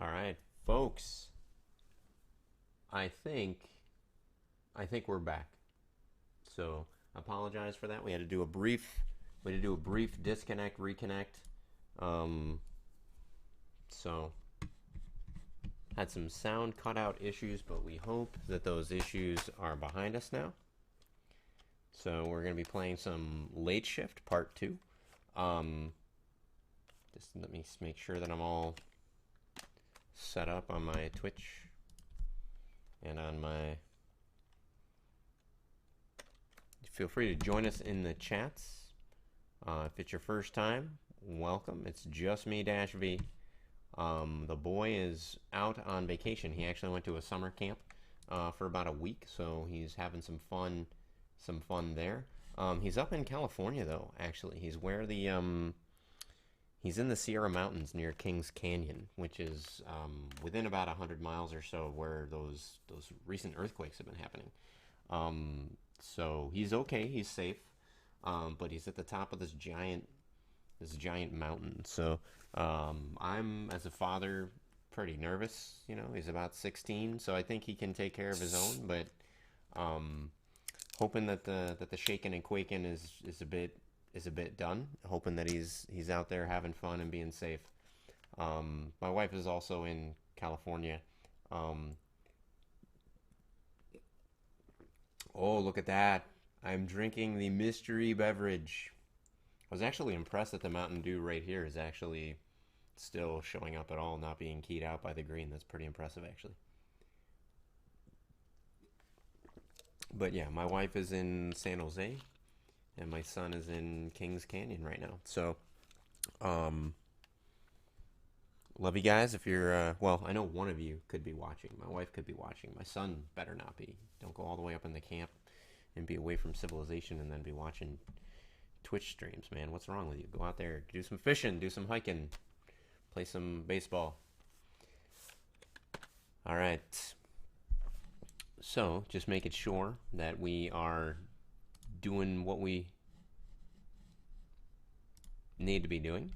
All right, folks. I think I think we're back. So apologize for that. We had to do a brief disconnect, reconnect. Um, so had some sound cutout issues, but we hope that those issues are behind us now. So we're gonna be playing some Late Shift Part Two. Um, just let me make sure that I'm all set up on my Twitch and on my. Feel free to join us in the chats. If it's your first time, welcome. It's just me, Dash V. The boy is out on vacation. He actually went to a summer camp for about a week, so he's having some fun there. He's up in California though. Actually, he's in the Sierra Mountains near Kings Canyon, which is within about 100 miles or so of where those recent earthquakes have been happening. So he's okay. He's safe. But he's at the top of this giant mountain. So I'm, as a father, pretty nervous. He's about 16, so I think he can take care of his own. But um, hoping that the shaking and quaking is a bit done. Hoping that he's out there having fun and being safe. My wife is also in California. Um, oh, look at that! I'm drinking the mystery beverage. I was actually impressed that the Mountain Dew right here is actually still showing up at all, not being keyed out by the green. That's pretty impressive, actually. But yeah, my wife is in San Jose, and my son is in Kings Canyon right now. So, um, love you guys. If you're, well, I know one of you could be watching. My wife could be watching. My son better not be. Don't go all the way up in the camp and be away from civilization and then be watching Twitch streams, man. What's wrong with you? Go out there, do some fishing, do some hiking, play some baseball. All right. So, just making sure that we are doing what we need to be doing.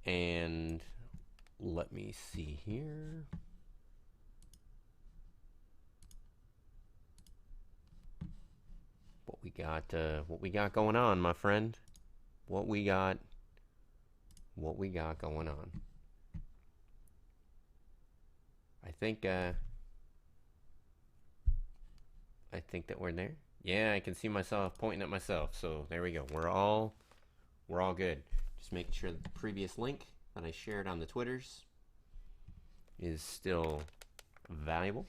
And let me see here. What we got going on, my friend? What we got what we got going on. I think I think that we're there. Yeah, I can see myself pointing at myself. So there we go. We're all good. Just making sure that the previous link that I shared on the Twitters is still valuable.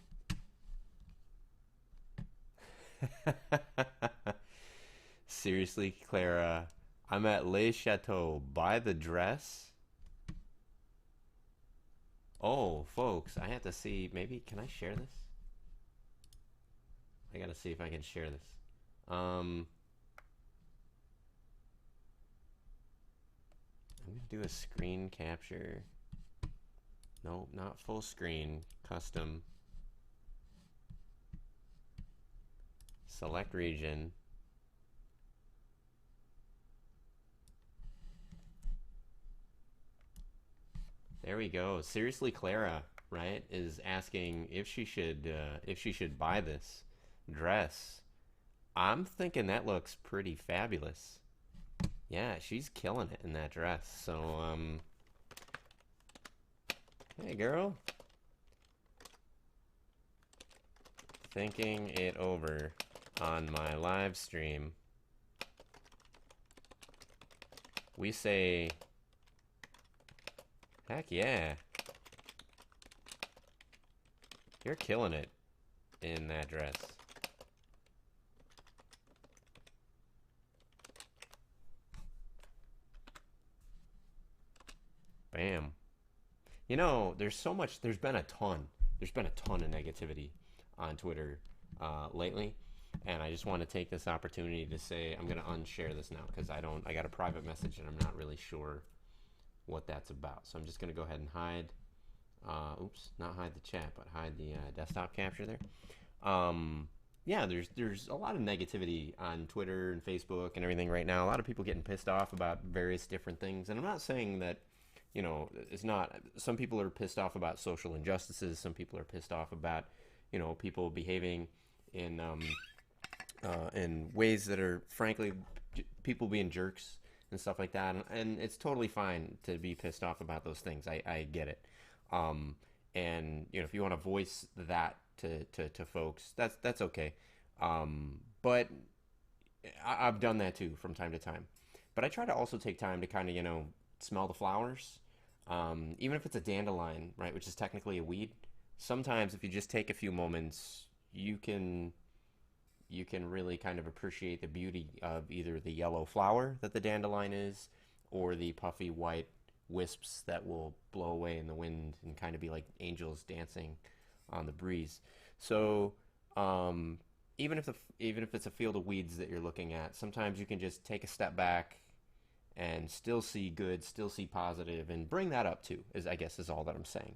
Seriously, Clara, I'm at Le Chateau. Buy the dress. Oh, folks, I have to see. Maybe can I share this? I gotta see if I can share this. Um, I'm gonna do a screen capture. No, not full screen. Custom. Select region. There we go. Seriously, Clara, right, is asking if she should buy this dress. I'm thinking that looks pretty fabulous. Yeah, she's killing it in that dress. So, hey, girl, thinking it over on my live stream. We say, heck yeah, you're killing it in that dress. Bam. There's been a ton of negativity on Twitter lately, and I just want to take this opportunity to say I'm gonna unshare this now because I got a private message and I'm not really sure what that's about. So I'm just gonna go ahead and hide. Oops, not hide the chat, but hide the desktop capture there. Um, yeah, there's a lot of negativity on Twitter and Facebook and everything right now. A lot of people getting pissed off about various different things, and I'm not saying that it's not. Some people are pissed off about social injustices. Some people are pissed off about, people behaving in in ways that are frankly people being jerks and stuff like that. And it's totally fine to be pissed off about those things. I get it. Um, and if you want to voice that to folks, that's okay. But I've done that too from time to time. But I try to also take time to kind of smell the flowers, even if it's a dandelion, right, which is technically a weed. Sometimes if you just take a few moments, you can really kind of appreciate the beauty of either the yellow flower that the dandelion is, or the puffy white wisps that will blow away in the wind and kind of be like angels dancing on the breeze. So um, even if it's a field of weeds that you're looking at, sometimes you can just take a step back and still see good, still see positive, and bring that up too. Is I guess is all that I'm saying.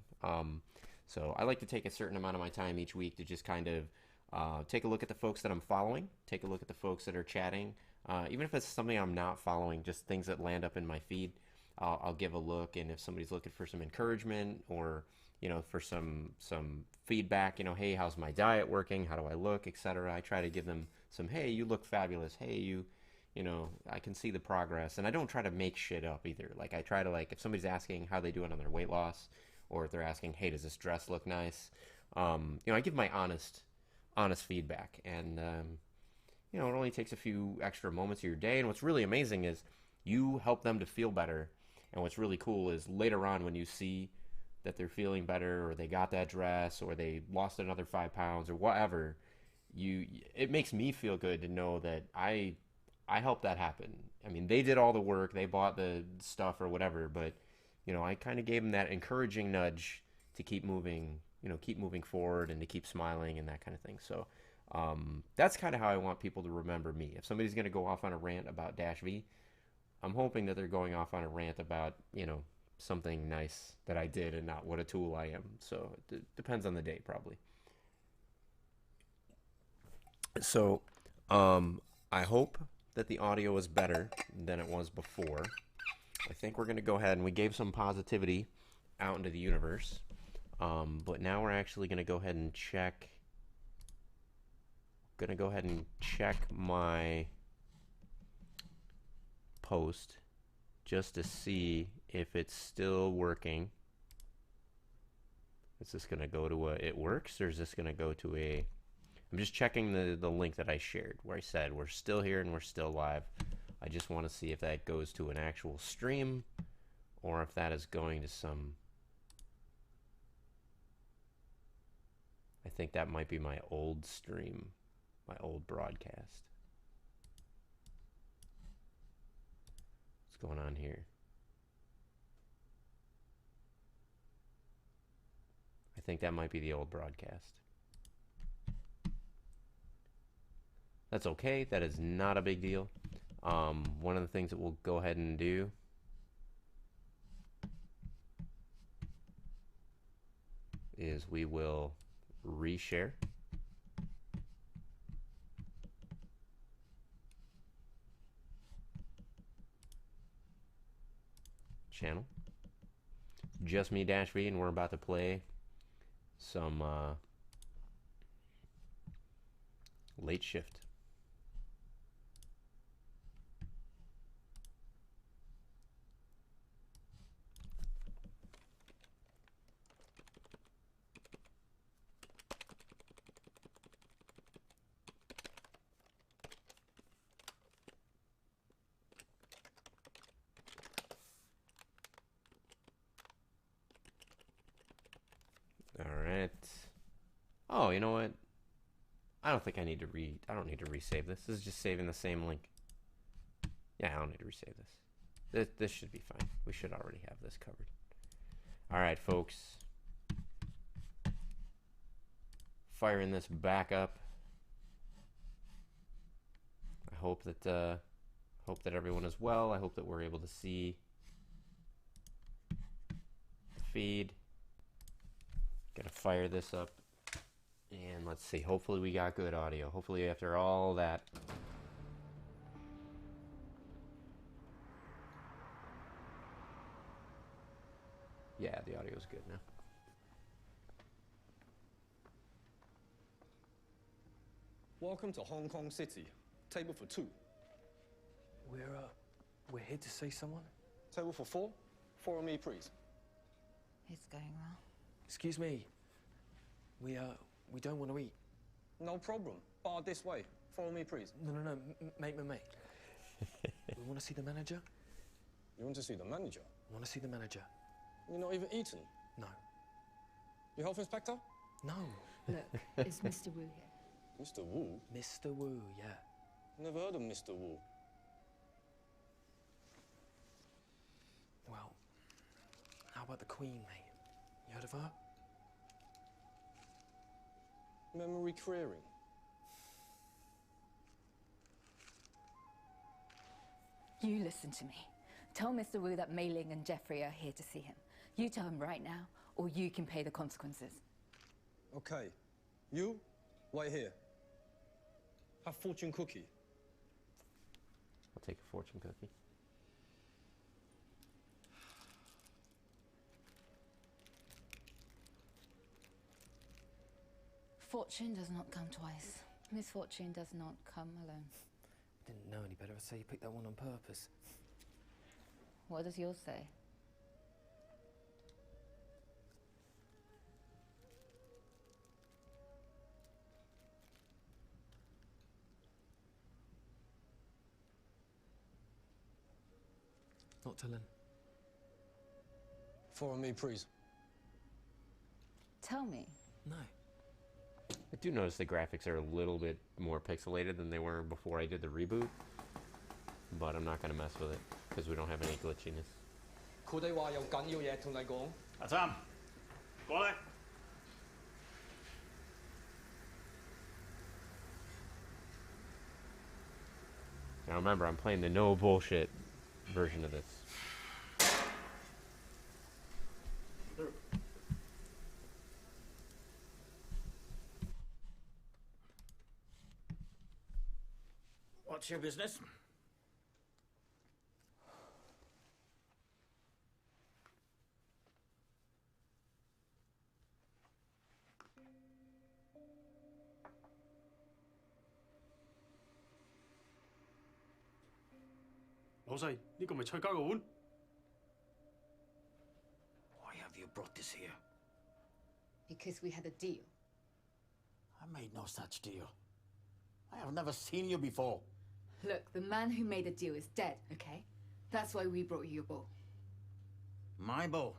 So I like to take a certain amount of my time each week to just kind of take a look at the folks that I'm following, take a look at the folks that are chatting. Even if it's something I'm not following, just things that land up in my feed, I'll give a look. And if somebody's looking for some encouragement or for some feedback, hey, how's my diet working? How do I look, etc. I try to give them some, hey, you look fabulous. Hey, I can see the progress. And I don't try to make shit up either. Like I try to like if somebody's asking how they doing on their weight loss, or if they're asking, hey, does this dress look nice? I give my honest feedback, and it only takes a few extra moments of your day. And what's really amazing is you help them to feel better. And what's really cool is later on when you see that they're feeling better, or they got that dress, or they lost another 5 pounds, or whatever, you it makes me feel good to know that I helped that happen. I mean, they did all the work, they bought the stuff or whatever, but I kind of gave them that encouraging nudge to keep moving, keep moving forward and to keep smiling and that kind of thing. So that's kind of how I want people to remember me. If somebody's going to go off on a rant about Dash V, I'm hoping that they're going off on a rant about, something nice that I did and not what a tool I am. So it depends on the day, probably. So I hope that the audio is better than it was before. I think we're going to go ahead and we gave some positivity out into the universe. But now we're actually going to go ahead and check. Going to go ahead and check my post just to see if it's still working. Is this going to go to a it works, or is this going to go to a I'm just checking the link that I shared where I said we're still here and we're still live. I just want to see if that goes to an actual stream or if that is going to some. I think that might be my old stream, my old broadcast. What's going on here? I think that might be the old broadcast. That's okay. That is not a big deal. One of the things that we'll go ahead and do is we will reshare. Channel. Just me, Dash V, and we're about to play some Late Shift. All right. Oh, you know what? I don't think I need to I don't need to resave this. This is just saving the same link. Yeah, I don't need to resave this. This should be fine. We should already have this covered. All right, folks. Firing this back up. I hope that everyone is well. I hope that we're able to see the feed. Gonna fire this up. And let's see. Hopefully we got good audio. Hopefully after all that. Yeah, the audio's good now. Welcome to Hong Kong City. Table for 2. We're here to see someone? Table for 4. Follow me, please. It's going well. Excuse me. We don't want to eat. No problem. Bar this way. Follow me, please. No, mate. We want to see the manager. You want to see the manager? Want to see the manager. You're not even eaten. No. Your health inspector? No. Look, is Mr. Wu here? Mr. Wu? Mr. Wu, yeah. Never heard of Mr. Wu. Well, how about the Queen, mate? You heard of her? Memory clearing. You listen to me. Tell Mr. Wu that Mei Ling and Jeffrey are here to see him. You tell him right now, or you can pay the consequences. Okay. You, wait here. Have fortune cookie. I'll take a fortune cookie. Fortune does not come twice. Misfortune does not come alone. Didn't know any better. I'd say you picked that one on purpose. What does yours say? Not telling. Follow me, please. Tell me. No. I do notice the graphics are a little bit more pixelated than they were before I did the reboot, but I'm not going to mess with it because we don't have any glitchiness. 佢哋話有緊要嘢同你講。阿三，過嚟。Now remember, I'm playing the no bullshit version of this. What's your business? Why have you brought this here? Because we had a deal. I made no such deal. I have never seen you before. Look, the man who made the deal is dead, okay? That's why we brought you your bowl. My bowl.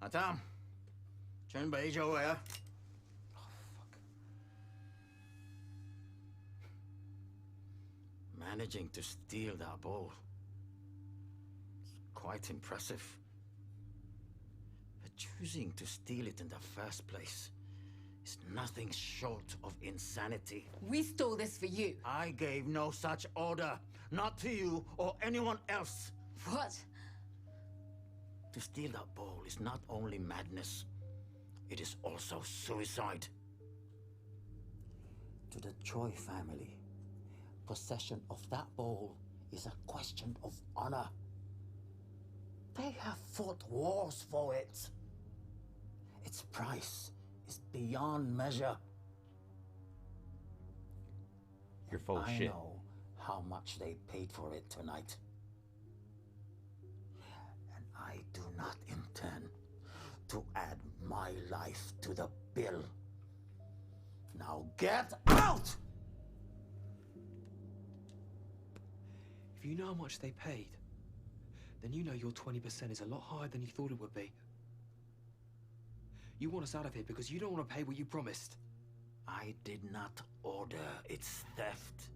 Atam, 準備咗未啊? Oh, fuck. Managing to steal that bowl. It's quite impressive. But choosing to steal it in the first place is nothing short of insanity. We stole this for you. I gave no such order, not to you or anyone else. What? To steal that bowl is not only madness, it is also suicide. To the Choi family, possession of that bowl is a question of honor. They have fought wars for it. Its price is beyond measure. You're full of I shit. know how much they paid for it tonight. And I do not intend to add my life to the bill. Now get out! If you know how much they paid, then you know your 20% is a lot higher than you thought it would be. You want us out of here because you don't want to pay what you promised. I did not order its theft.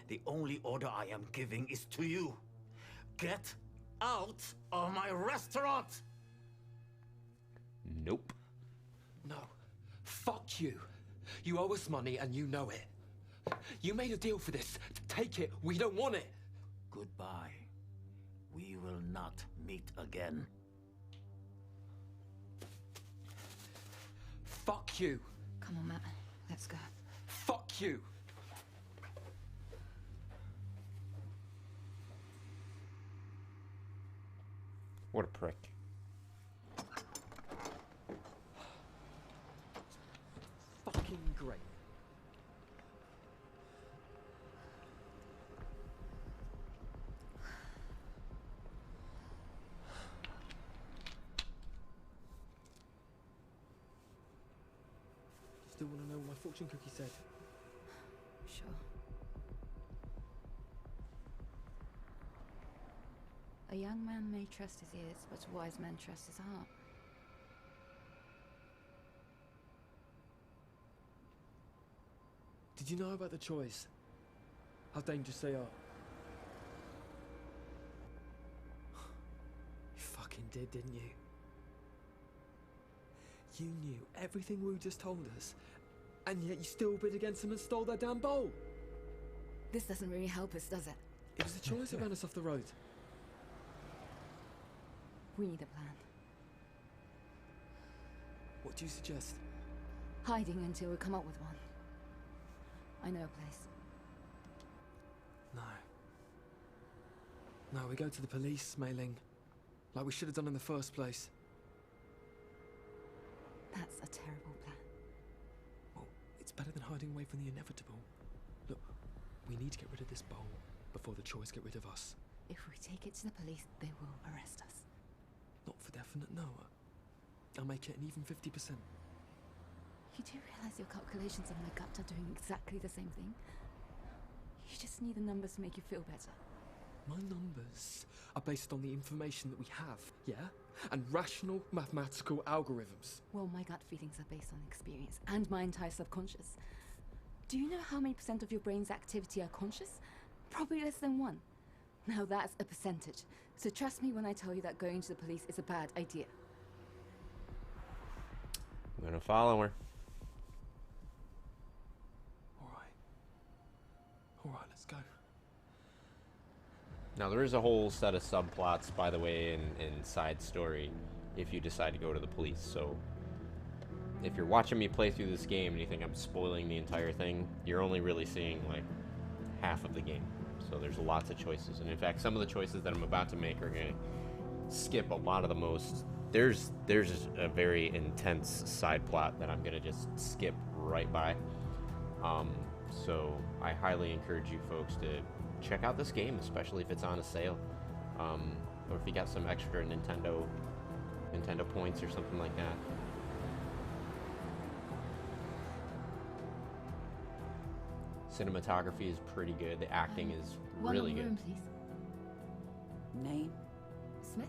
The only order I am giving is to you. Get out of my restaurant! Nope. No. Fuck you. You owe us money and you know it. You made a deal for this. Take it. We don't want it. Goodbye. We will not meet again. Fuck you. Come on, Matt. Let's go. Fuck you. What a prick. Fucking great. Still want to know what my fortune cookie said? Sure. A young man may trust his ears, but a wise man trusts his heart. Did you know about the choice? How dangerous they are? You fucking did, didn't you? You knew everything Wu just told us, and yet you still bid against them and stole their damn bowl. This doesn't really help us, does it? It was the choice that ran us off the road. We need a plan. What do you suggest? Hiding until we come up with one. I know a place. No. No, we go to the police, Mei Ling. Like we should have done in the first place. That's a terrible plan. Well, it's better than hiding away from the inevitable. Look, we need to get rid of this bowl before the choice get rid of us. If we take it to the police, they will arrest us. Not for definite, no. I'll make it an even 50%. You do realize your calculations on my gut are doing exactly the same thing? You just need the numbers to make you feel better. My numbers are based on the information that we have, yeah? And rational mathematical algorithms. Well, my gut feelings are based on experience and my entire subconscious. Do you know how many % of your brain's activity are conscious? Probably less than 1. Now that's a percentage. So trust me when I tell you that going to the police is a bad idea. I'm gonna follow her. Alright, let's go. Now there is a whole set of subplots, by the way, in side story if you decide to go to the police. So if you're watching me play through this game and you think I'm spoiling the entire thing, you're only really seeing like half of the game. So there's lots of choices, and in fact some of the choices that I'm about to make are going to skip a lot of the most. There's a very intense side plot that I'm going to just skip right by. So I highly encourage you folks to check out this game, especially if it's on a sale, or if you got some extra Nintendo points or something like that. Cinematography is pretty good. The acting is One really more good. room, please. Name? Smith?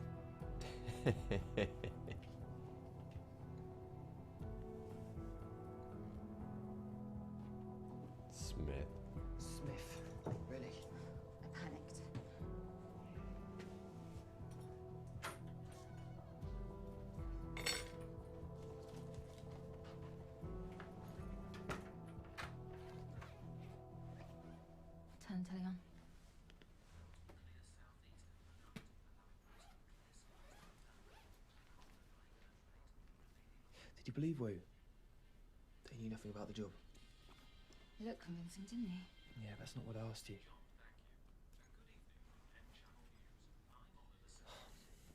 Smith. Smith. Really? I panicked. Turn the telly on. Did you believe Wu? That he knew nothing about the job? He looked convincing, didn't he? Yeah, that's not what I asked you.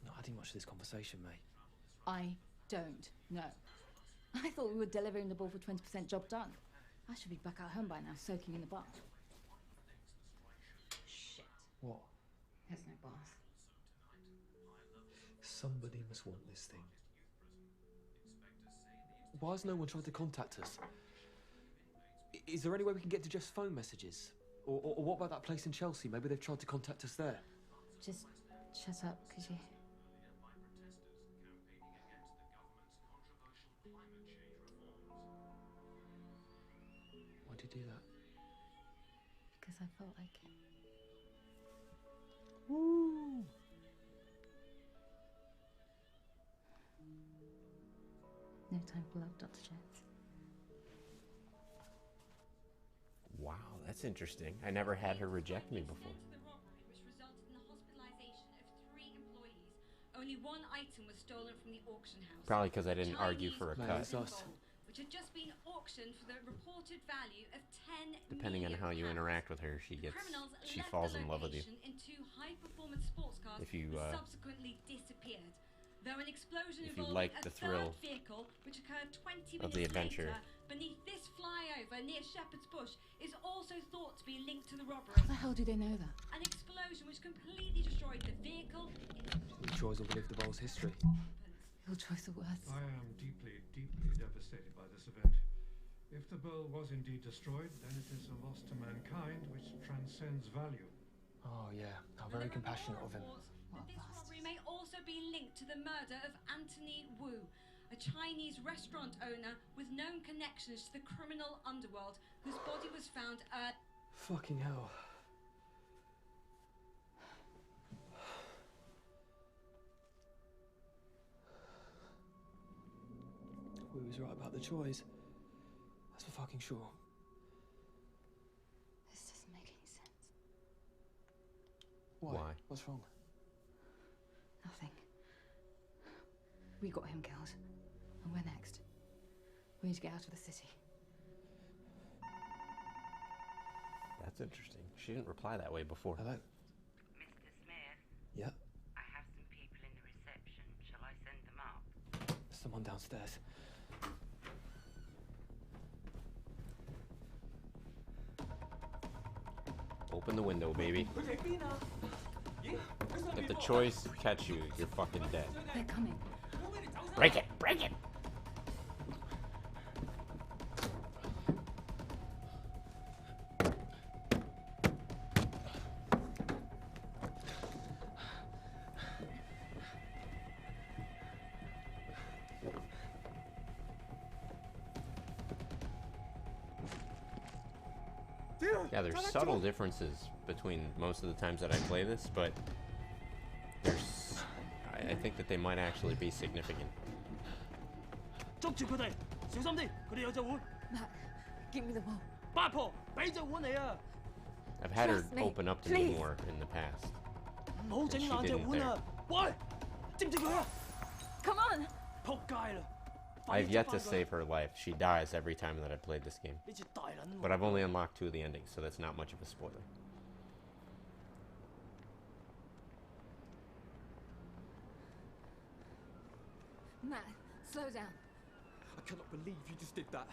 Not adding much to this conversation, mate. I don't know. I thought we were delivering the ball for 20% job done. I should be back at home by now, soaking in the bath. Shit. What? There's no bath. Somebody must want this thing. Why has no one tried to contact us? Is there any way we can get to Jeff's phone messages? Or what about that place in Chelsea? Maybe they've tried to contact us there. Just shut up, could you? Why'd you do that? Because I felt like it. Woo! No time for love, Dr. Jones. Wow, that's interesting. I never had her reject me before. The robbery, which resulted in the hospitalization of 3 employees. Only 1 item was stolen from the auction house. Probably because I didn't argue for a No, cut. it's us. which had just been auctioned for the reported value of 10 Depending on million how you pounds. interact with her, she Criminals falls left in the love with you. location in two high-performance sports cars If you, and subsequently disappeared. Though an explosion if you involving like a the thrill third vehicle, which occurred 20 of minutes the adventure. later beneath this flyover near Shepherd's Bush, is also thought to be linked to the robbery. How the hell do they know that? An explosion which completely destroyed the vehicle. Choice will believe the bowl's history. Your choice of words. I am deeply, deeply devastated by this event. If the bowl was indeed destroyed, then it is a loss to mankind which transcends value. Oh, yeah. How There very are compassionate more of him. reports that this robbery may also be linked to the murder of Anthony Wu, a Chinese restaurant owner with known connections to the criminal underworld, whose body was found at... Fucking hell. We was right about the choice. That's for fucking sure. This doesn't make any sense. Why? What's wrong? Nothing. We got him killed. And we're next. We need to get out of the city. That's interesting. She didn't reply that way before. Hello? Mr. Smith, Yeah? I have some people in the reception. Shall I send them up? There's someone downstairs. Open the window, baby. If the choice catch you, you're fucking dead. They're coming. Break it! Break it! Yeah, there's subtle differences between most of the times that I play this, but I think that they might actually be significant. 捉住佢哋，小心啲，佢哋有隻碗。 Matt, give me the ball. 八婆，俾隻碗你啊！ I've had her Trust me, open up to me please. more in the past. 唔好整爛隻碗啊！喂，接唔接佢啊？ Come on! 仆街啦！ I've yet to save her life. She dies every time that I played this game. 呢隻大撚 But I've only unlocked 2 of the endings, so that's not much of a spoiler. Matt, slow down. I cannot believe you just did that.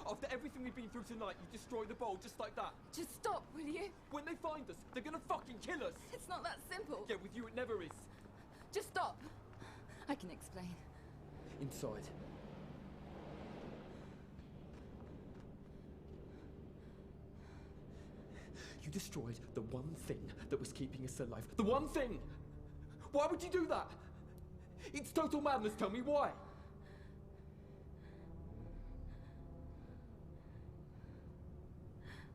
After everything we've been through tonight, you destroyed the bowl just like that. Just stop, will you? When they find us, they're gonna fucking kill us. It's not that simple. Yeah, with you it never is. Just stop. I can explain. Inside. You destroyed the one thing that was keeping us alive. The one thing! Why would you do that? It's total madness, tell me why.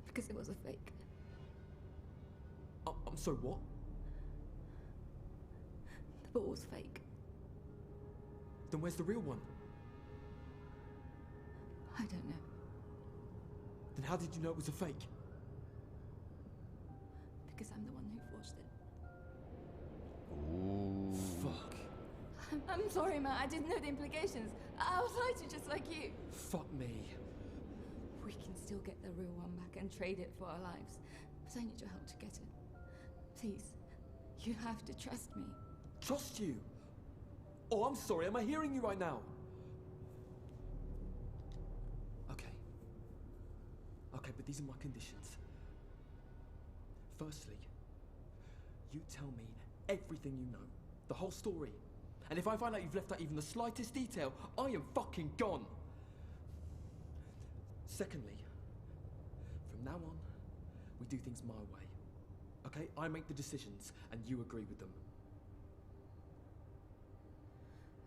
Because it was a fake. I'm sorry, what? The ball was fake. Then where's the real one? I don't know. Then how did you know it was a fake? Because I'm the one who forged it. Ooh. Fuck. I'm sorry, Matt. I didn't know the implications. I was lied to just like you. Fuck me. We can still get the real one back and trade it for our lives. But I need your help to get it. Please. You have to trust me. Trust you? Oh, I'm sorry. Am I hearing you right now? Okay. Okay, but these are my conditions. Firstly, you tell me everything you know. The whole story. And if I find out you've left out even the slightest detail, I am fucking gone. Secondly, from now on, we do things my way. Okay? I make the decisions, and you agree with them.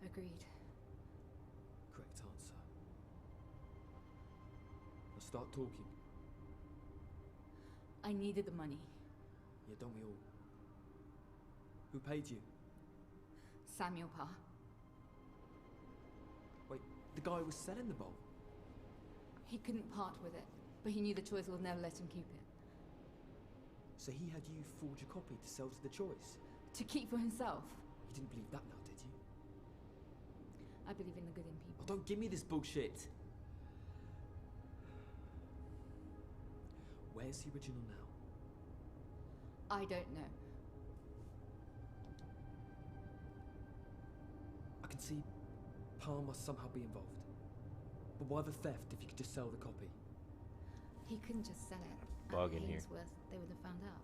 Agreed. Correct answer. Now start talking. I needed the money. Yeah, don't we all? Who paid you? Samuel Parr. Wait, the guy who was selling the bowl? He couldn't part with it, but he knew the choice would never let him keep it. So he had you forge a copy to sell to the choice? To keep for himself. You didn't believe that now, did you? I believe in the good in people. Oh, don't give me this bullshit. Where's the original now? I don't know. I can see Palm must somehow be involved. But why the theft if you could just sell the copy? He couldn't just sell it. Bug in here. Ainsworth, they would have found out.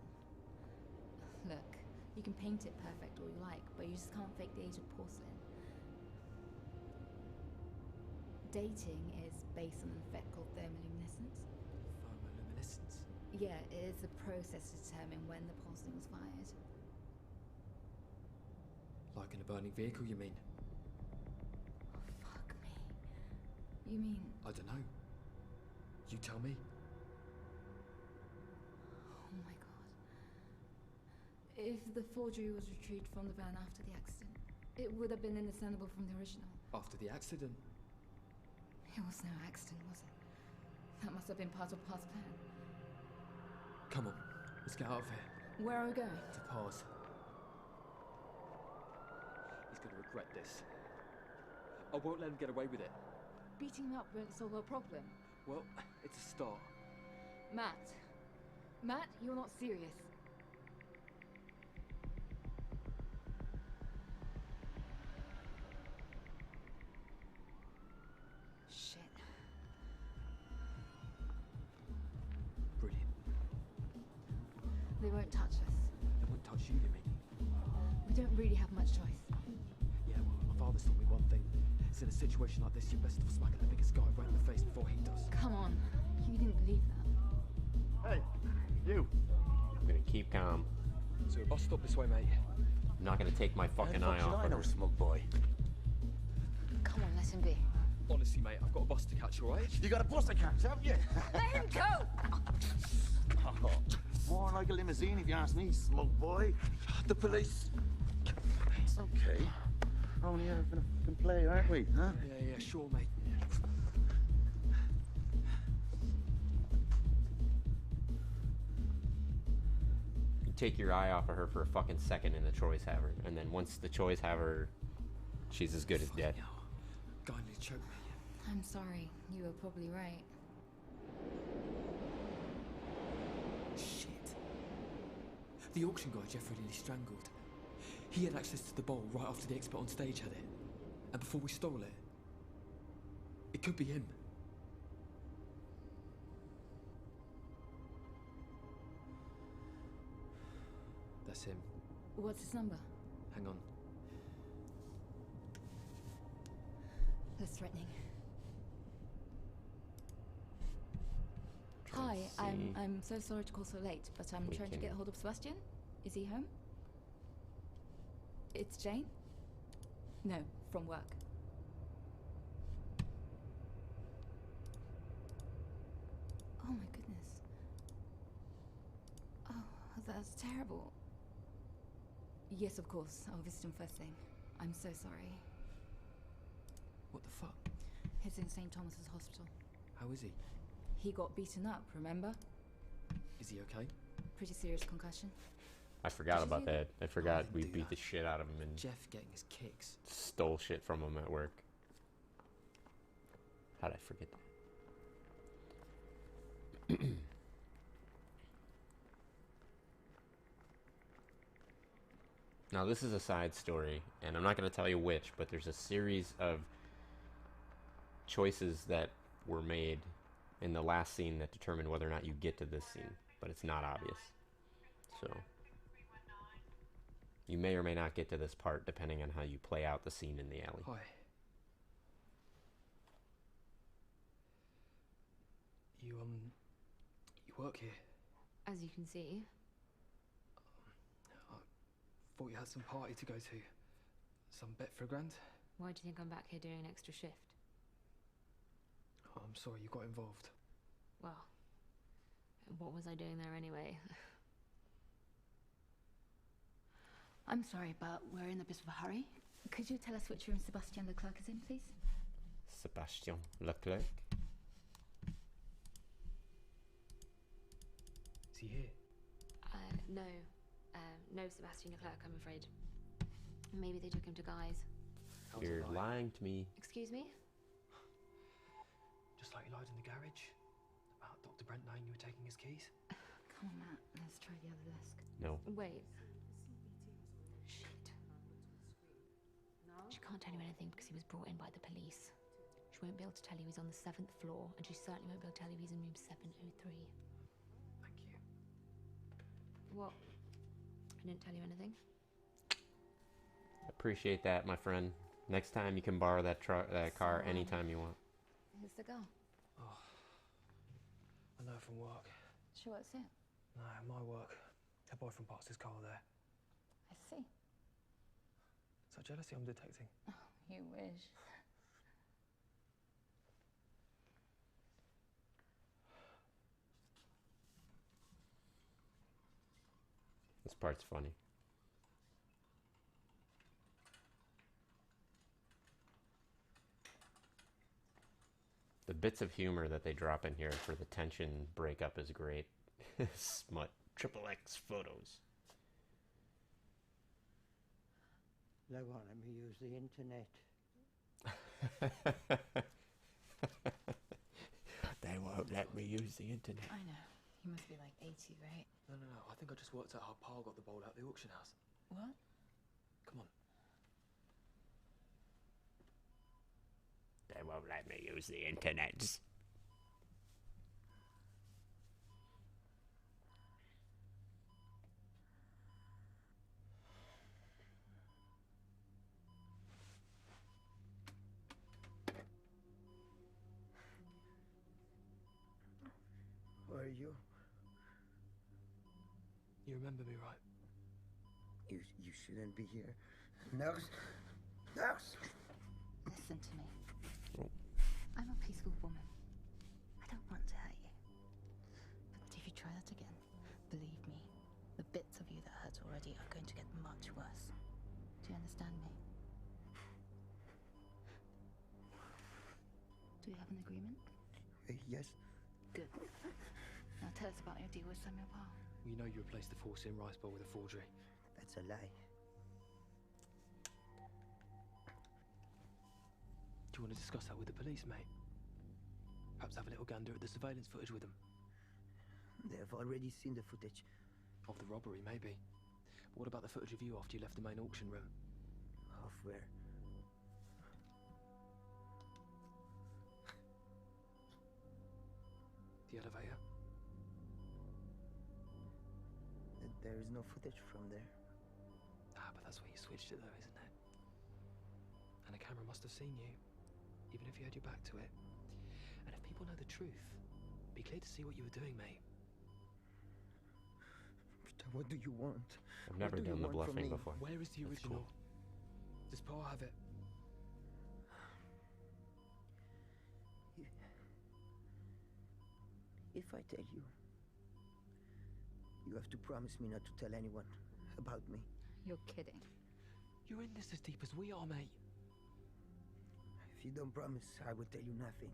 Look, you can paint it perfect all you like, but you just can't fake the age of porcelain. Dating is based on an effect called thermoluminescence. Thermoluminescence? Yeah, it is a process to determine when the porcelain was fired. Like in a burning vehicle, you mean? Oh, fuck me. You mean... I don't know. You tell me. Oh my god. If the forgery was retrieved from the van after the accident, it would have been indiscernible from the original. After the accident? It was no accident, was it? That must have been part of Par's plan. Come on, let's get out of here. Where are we going? To Par's. He's gonna regret this. I won't let him get away with it. Beating him up won't solve our problem. Well, it's a start. Matt. Matt, you're not serious. Shit. Brilliant. They won't touch us. They won't touch you mean? We don't really have much choice. Yeah, well, my father's taught me one thing. It's in a situation like this, you're best off smacking the biggest guy right in the face before he does. Come on. You didn't believe that. Hey, you. I'm gonna keep calm. So bus stop this way, mate. I'm not gonna take my fucking eye off I know, her. smug boy. Come on, let him be. Honestly, mate, I've got a bus to catch, all right? You got a bus to catch, haven't you? Let him go! Oh, more like a limousine if you ask me, smug boy. The police. It's okay. We're only here for a fucking play, aren't we, huh? Yeah, sure, mate. You take your eye off of her for a fucking second and the choice have her. And then once the choice have her, she's as good as dead. Guy nearly choked me. I'm sorry. You were probably right. Shit. The auction guy Jeffrey nearly strangled. He had access to the bowl right after the expert on stage had it. And before we stole it. It could be him. That's him. What's his number? Hang on. That's threatening. Trying Hi, to see. I'm so sorry to call so late, but I'm We trying to can- get hold of Sebastian. Is he home? It's Jane? No, from work. Oh my goodness. Oh, that's terrible. Yes, of course. I'll visit him first thing. I'm so sorry. What the fuck? He's in St. Thomas's Hospital. How is he? He got beaten up, remember? Is he okay? Pretty serious concussion. I forgot Did you about see that. I forgot didn't we do beat that. the shit out of him and Jeff getting his kicks. stole shit from him at work. How'd I forget that? Now, this is a side story, and I'm not going to tell you which, but there's a series of choices that were made in the last scene that determine whether or not you get to this scene, but it's not obvious. So, you may or may not get to this part depending on how you play out the scene in the alley. Hi. You work here? As you can see. I thought you had some party to go to. Some bet for $1,000? Why do you think I'm back here doing an extra shift? Oh, I'm sorry you got involved. Well, what was I doing there anyway? I'm sorry, but we're in a bit of a hurry. Could you tell us which room Sebastian Leclerc is in, please? Sebastian Leclerc. Is he here? No. No Sebastian Leclerc, I'm afraid. Maybe they took him to Guy's. How's it You're like? lying to me. Excuse me? Just like you lied in the garage? About Dr. Brent knowing you were taking his keys? Come on, Matt. Let's try the other desk. No. Wait. Shit. She can't tell you anything because he was brought in by the police. She won't be able to tell you he's on the 7th floor, and she certainly won't be able to tell you he's in room 703. Thank you. What? I didn't tell you anything? Appreciate that, my friend. Next time you can borrow that car anytime you want. Here's the girl. Oh, I know from work. She works here. No, my work. Her boyfriend parks his car there. I see. So jealousy I'm detecting. Oh, you wish. This part's funny. The bits of humor that they drop in here for the tension breakup is great. Smut. XXX photos. They won't let me use the internet. They won't let me use the internet. I know. You must be like 80, right? No. I think I just worked out how Pa got the bowl out of the auction house. What? Come on. They won't let me use the internet. Who are you? You remember me, right? You shouldn't be here. Nurse! Nurse! Listen to me. Oh. I'm a peaceful woman. I don't want to hurt you. But if you try that again, believe me, the bits of you that hurt already are going to get much worse. Do you understand me? Do we have an agreement? Yes. Good. Now tell us about your deal with Samuel Parr. You know you replaced the Forcing Rice Bowl with a forgery. That's a lie. Do you want to discuss that with the police, mate? Perhaps have a little gander at the surveillance footage with them. They've already seen the footage. Of the robbery, maybe. But what about the footage of you after you left the main auction room? Of where? The elevator? There is no footage from there. Ah, but that's where you switched it though, isn't it? And a camera must have seen you, even if you had your back to it. And if people know the truth, be clear to see what you were doing, mate. What do you want? I've never done the bluffing before. Where is the original? Cool. Does Pa have it? If I tell you, you have to promise me not to tell anyone about me. You're kidding. You're in this as deep as we are, mate. If you don't promise, I will tell you nothing.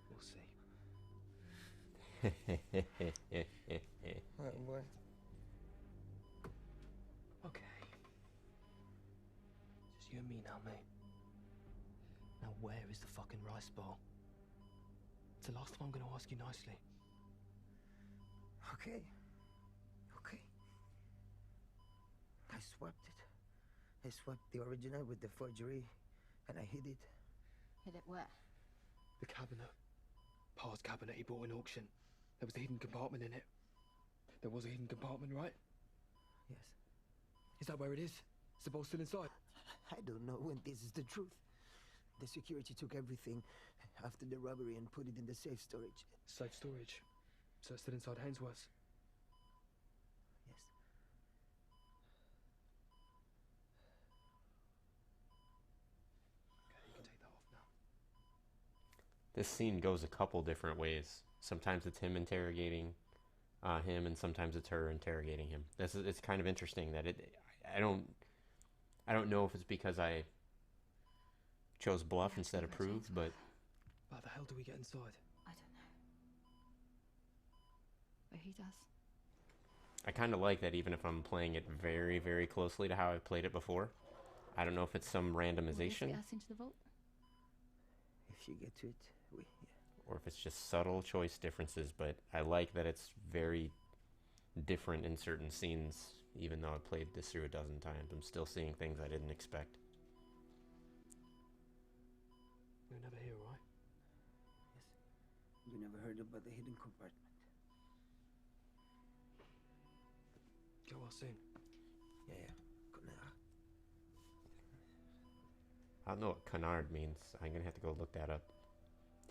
We'll see. What? Okay. Just you and me now, mate. Now where is the fucking rice bowl? It's the last time I'm going to ask you nicely. Okay. Okay. I swapped it. I swapped the original with the forgery, and I hid it. Hid it where? The cabinet. Pa's cabinet he bought in auction. There was a hidden compartment in it. There was a hidden compartment, right? Yes. Is that where it is? Is the bowl still inside? I don't know when this is the truth. The security took everything after the robbery and put it in the safe storage. Safe storage? So it's still inside Hainsworth's? Yes. Okay, you can take that off now. This scene goes a couple different ways. Sometimes it's him interrogating him, and sometimes it's her interrogating him. It's kind of interesting that I don't know if it's because I chose bluff instead of prove, but How the hell do we get inside? I don't know. But he does. I kind of like that even if I'm playing it very, very closely to how I played it before. I don't know if it's some randomization. Get us into the vault? if you get to it, oui. Or if it's just subtle choice differences, but I like that it's very different in certain scenes. Even though I played this through a dozen times, I'm still seeing things I didn't expect. You're never here, right? Yes. You never heard about the hidden compartment? Go well soon. Yeah. Good night. I don't know what canard means. I'm gonna have to go look that up.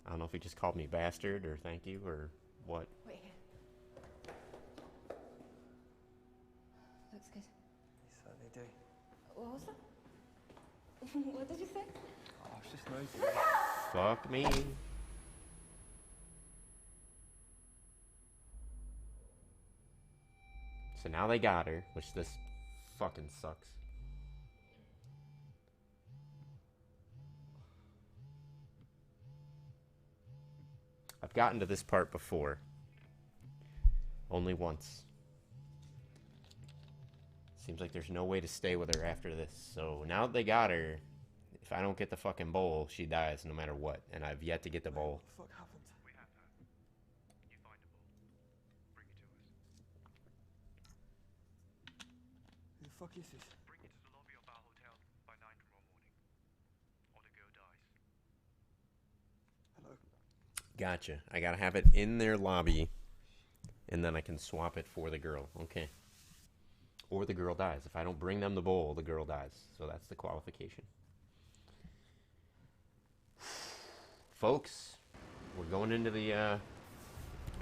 I don't know if he just called me bastard or thank you or what. Wait here. Looks good. You certainly do. What was that? What did you say? Oh, I was just noticing. Fuck me. So now they got her, which this fucking sucks. I've gotten to this part before. Only once. Seems like there's no way to stay with her after this. So now that they got her, if I don't get the fucking bowl, she dies no matter what. And I've yet to get the bowl. What the fuck happened? We have her. You find a ball. Bring it to us. Who the fuck is this? Bring it to the lobby of our hotel by 9 tomorrow morning. Or the girl dies. Hello? Gotcha. I gotta have it in their lobby, and then I can swap it for the girl. Okay. Or the girl dies. If I don't bring them the bowl, the girl dies. So that's the qualification. Folks, we're going into the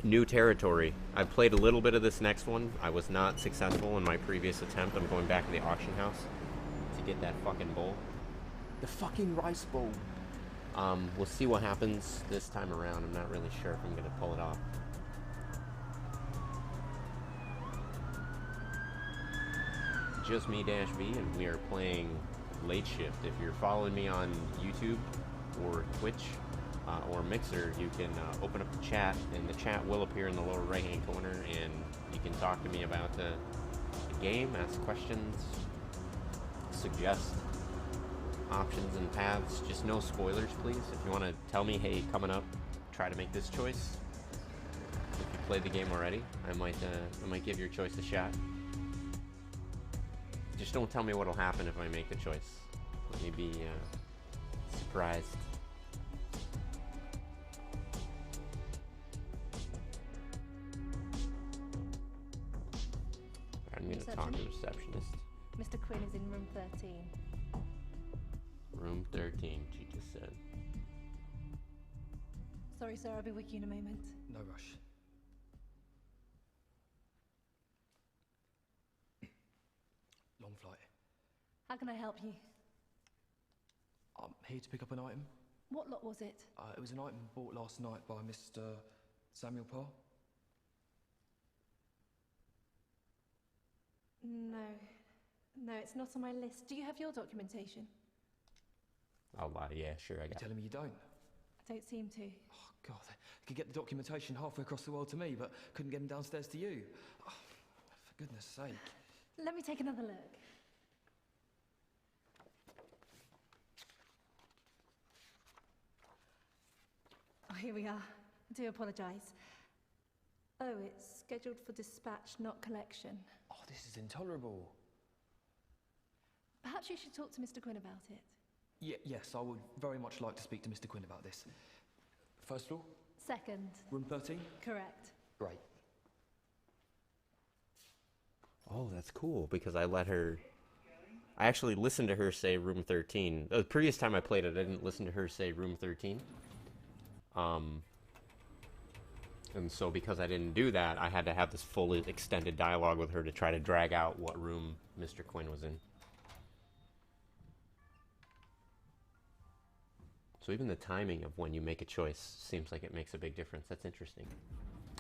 new territory. I've played a little bit of this next one. I was not successful in my previous attempt. I'm going back to the auction house to get that fucking bowl. The fucking rice bowl. We'll see what happens this time around. I'm not really sure if I'm gonna pull it off. Just me, Dash V, and we are playing Late Shift. If you're following me on YouTube or Twitch or Mixer, you can open up the chat, and the chat will appear in the lower right-hand corner, and you can talk to me about the game, ask questions, suggest options and paths. Just no spoilers, please. If you want to tell me, hey, coming up, try to make this choice. If you played the game already, I might give your choice a shot. Just don't tell me what'll happen if I make the choice. Let me be surprised. I'm going to talk to the receptionist. Mr. Quinn is in room 13. Room 13, she just said. Sorry, sir, I'll be with you in a moment. No rush. Long flight. How can I help you? I'm here to pick up an item. What lot was it? It was an item bought last night by Mr. Samuel Parr. No. No, it's not on my list. Do you have your documentation? I'll lie, yeah, sure, I got it. You're telling me you don't? I don't seem to. Oh, God. I could get the documentation halfway across the world to me, but couldn't get them downstairs to you. Oh, for goodness sake. Let me take another look. Oh, here we are. I do apologise. Oh, it's scheduled for dispatch, not collection. Oh, this is intolerable. Perhaps you should talk to Mr. Quinn about it. Yes, I would very much like to speak to Mr. Quinn about this. First floor? Second. Room 13? Correct. Great. Oh, that's cool, because I actually listened to her say room 13. The previous time I played it, I didn't listen to her say room 13. And so because I didn't do that, I had to have this full extended dialogue with her to try to drag out what room Mr. Quinn was in. So even the timing of when you make a choice seems like it makes a big difference. That's interesting.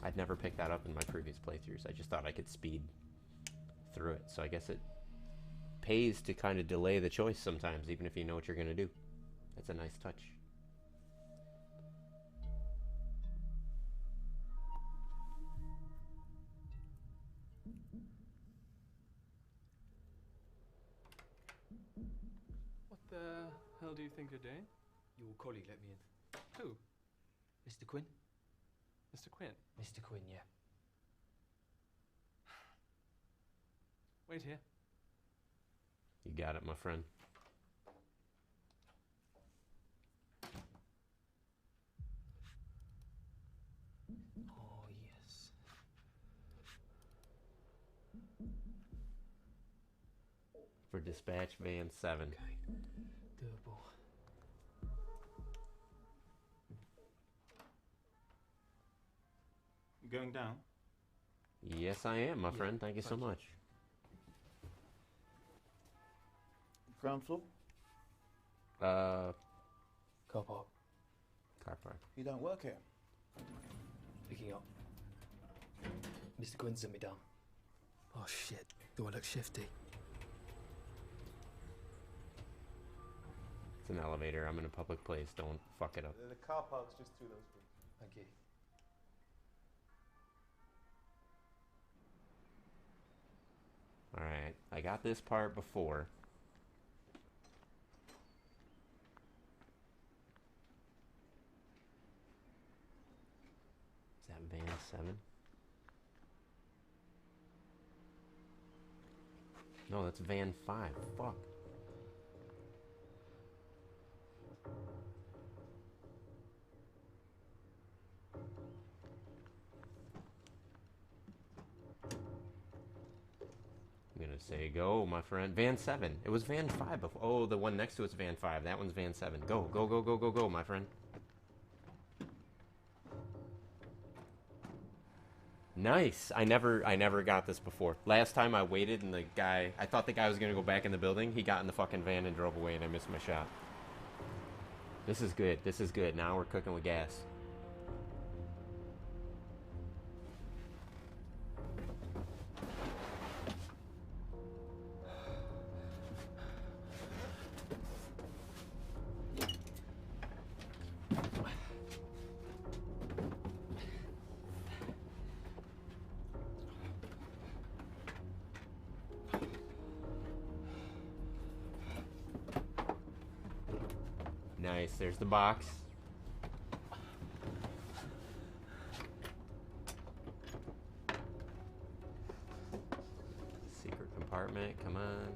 I'd never picked that up in my previous playthroughs. I just thought I could speed through it. So I guess it pays to kind of delay the choice sometimes, even if you know what you're going to do. That's a nice touch. What the hell do you think you're doing? Your colleague let me in. Who? Mr. Quinn? Mr. Quinn. Mr. Quinn, yeah. Wait here. You got it, my friend. Oh, yes. For dispatch van 7. Doable. You going down? Yes, I am, my friend. Thank you so much. Ground floor? Car park. Car park. You don't work here? Picking up. Mr. Quinn sent me down. Oh, shit. Do I look shifty? It's an elevator. I'm in a public place. Don't fuck it up. The car park's just through those rooms. Thank you. Alright. I got this part before. Is that van 7? No, that's van 5. Fuck. I'm gonna say go, my friend. Van 7. It was van 5 before. Oh, the one next to it's van 5. That one's van 7. Go, go, go, go, go, go, my friend. Nice. I never got this before. Last time I waited and I thought the guy was gonna go back in the building. He got in the fucking van and drove away and I missed my shot. This is good. This is good. Now we're cooking with gas. Nice, there's the box. Secret compartment, come on.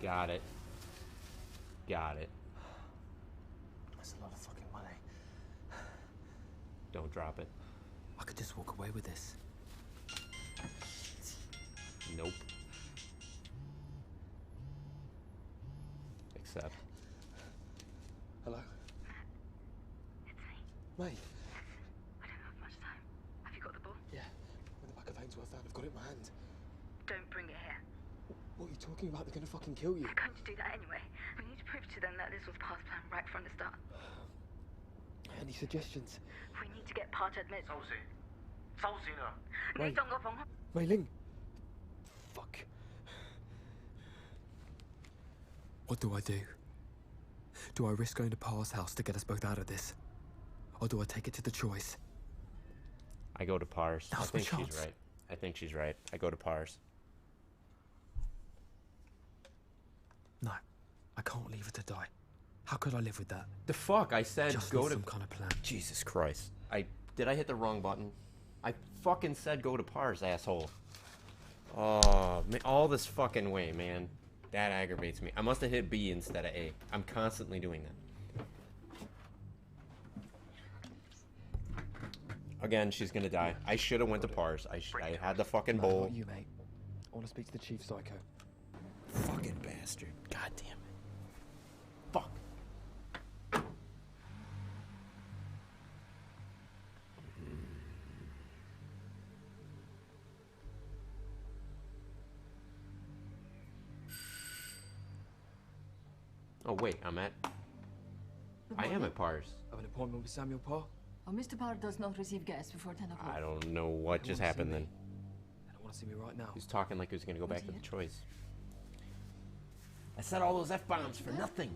Got it. Got it. That's a lot of fucking money. Don't drop it. I could just walk away with this. Nope. Accept. Hello? It's me. Mate. I don't have much time. Have you got the ball? Yeah. When the back of Ainsworth down, I've got it in my hand. Don't bring it here. What are you talking about? They're gonna fucking kill you. They're going to do that anyway. We need to prove to them that this was past plan right from the start. Any suggestions? We need to get Pa to admit. 收線啊！你當我放開。 Wei Ling. Fuck. What do I do? Do I risk going to Pa's house to get us both out of this? Or do I take it to the choice? I go to Pars. I Now's my think she's chance. right. I think she's right. I go to Pars. No. I can't leave her to die. How could I live with that? The fuck? I said Just go need to some kind of plan. Jesus Christ. Did I hit the wrong button? I fucking said go to Pars, asshole. Oh, man, all this fucking way, man. That aggravates me. I must have hit B instead of A. I'm constantly doing that. Again, she's gonna die. I should have went to Pars. I had the fucking bowl. Not you, mate. I want to speak to the chief psycho. Fucking bastard. God damn it. Fuck. Oh wait, I am at Pars. Have an appointment with Samuel Pa? Oh, Mr. Parr does not receive guests before 10 o'clock. I don't know what just happened then. They don't want to see me right now. He was talking like he was gonna go back to the choice. I said all those F-bombs for nothing.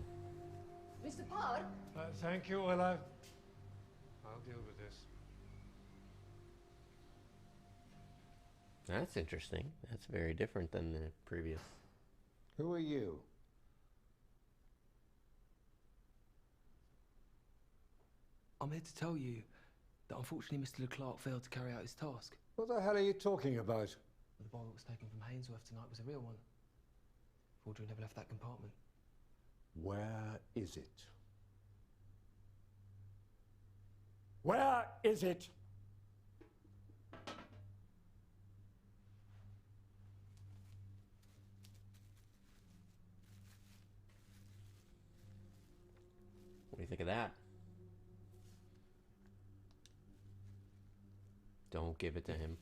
Mr. Parr? Thank you, Willa. I'll deal with this. That's interesting. That's very different than the previous. Who are you? I'm here to tell you that unfortunately Mr. Leclerc failed to carry out his task. What the hell are you talking about? The bowl that was taken from Hainsworth tonight was a real one. Audrey never left that compartment. Where is it? Where is it? What do you think of that? Don't give it to him.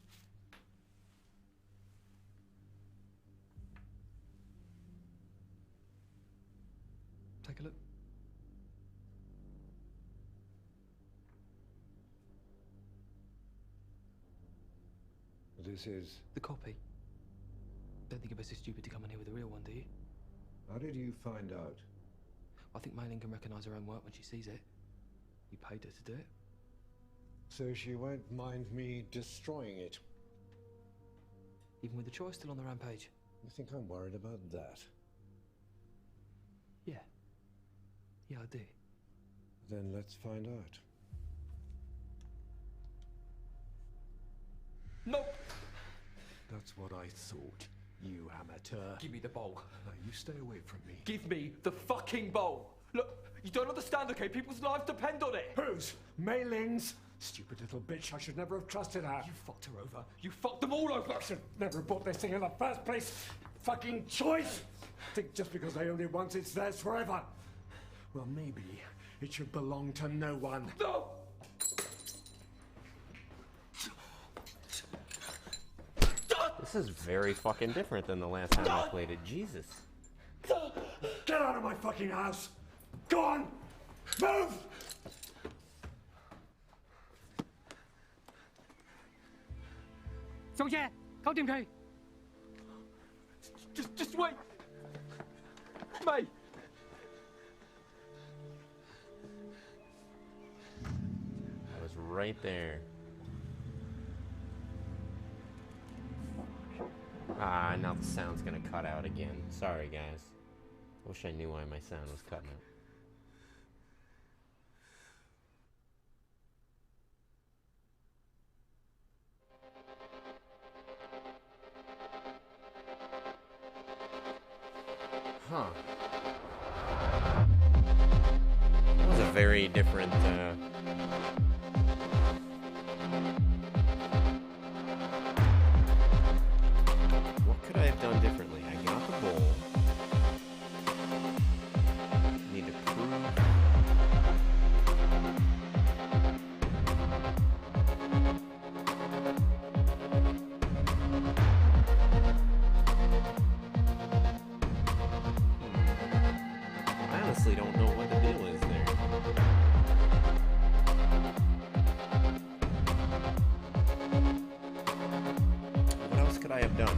Take a look. This is... The copy. Don't think it was so stupid to come in here with a real one, do you? How did you find out? I think Mei Ling can recognise her own work when she sees it. You paid her to do it. So she won't mind me destroying it? Even with the choice still on the rampage. You think I'm worried about that? Yeah. Yeah, I do. Then let's find out. No! That's what I thought, you amateur. Give me the bowl. Now you stay away from me. Give me the fucking bowl! Look, you don't understand, okay? People's lives depend on it! Whose? Mei Ling's? Stupid little bitch, I should never have trusted her. You fucked her over. You fucked them all over! I should never have bought this thing in the first place. Fucking choice! Think just because they own it once, it's theirs forever. Well, maybe it should belong to no one. No! This is very fucking different than the last time I played it. Jesus. Get out of my fucking house! Go on! Move! Just wait! Mei! I was right there. Ah, now the sound's gonna cut out again. Sorry, guys. Wish I knew why my sound was cutting out. Huh. That was a very different, What could I have done differently? I got the bowl. Need to prove... I honestly don't know what the deal is there. What else could I have done?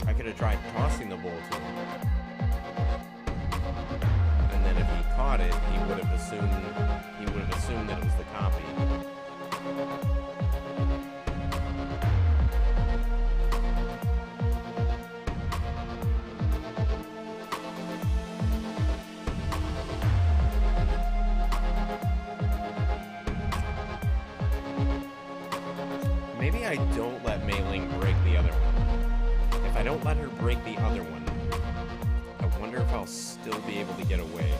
I could have tried tossing the bowl to him. And then if he caught it, he would have assumed that it was the copy. Maybe I don't let Mei Ling break the other one. If I don't let her break the other one, I wonder if I'll still be able to get away.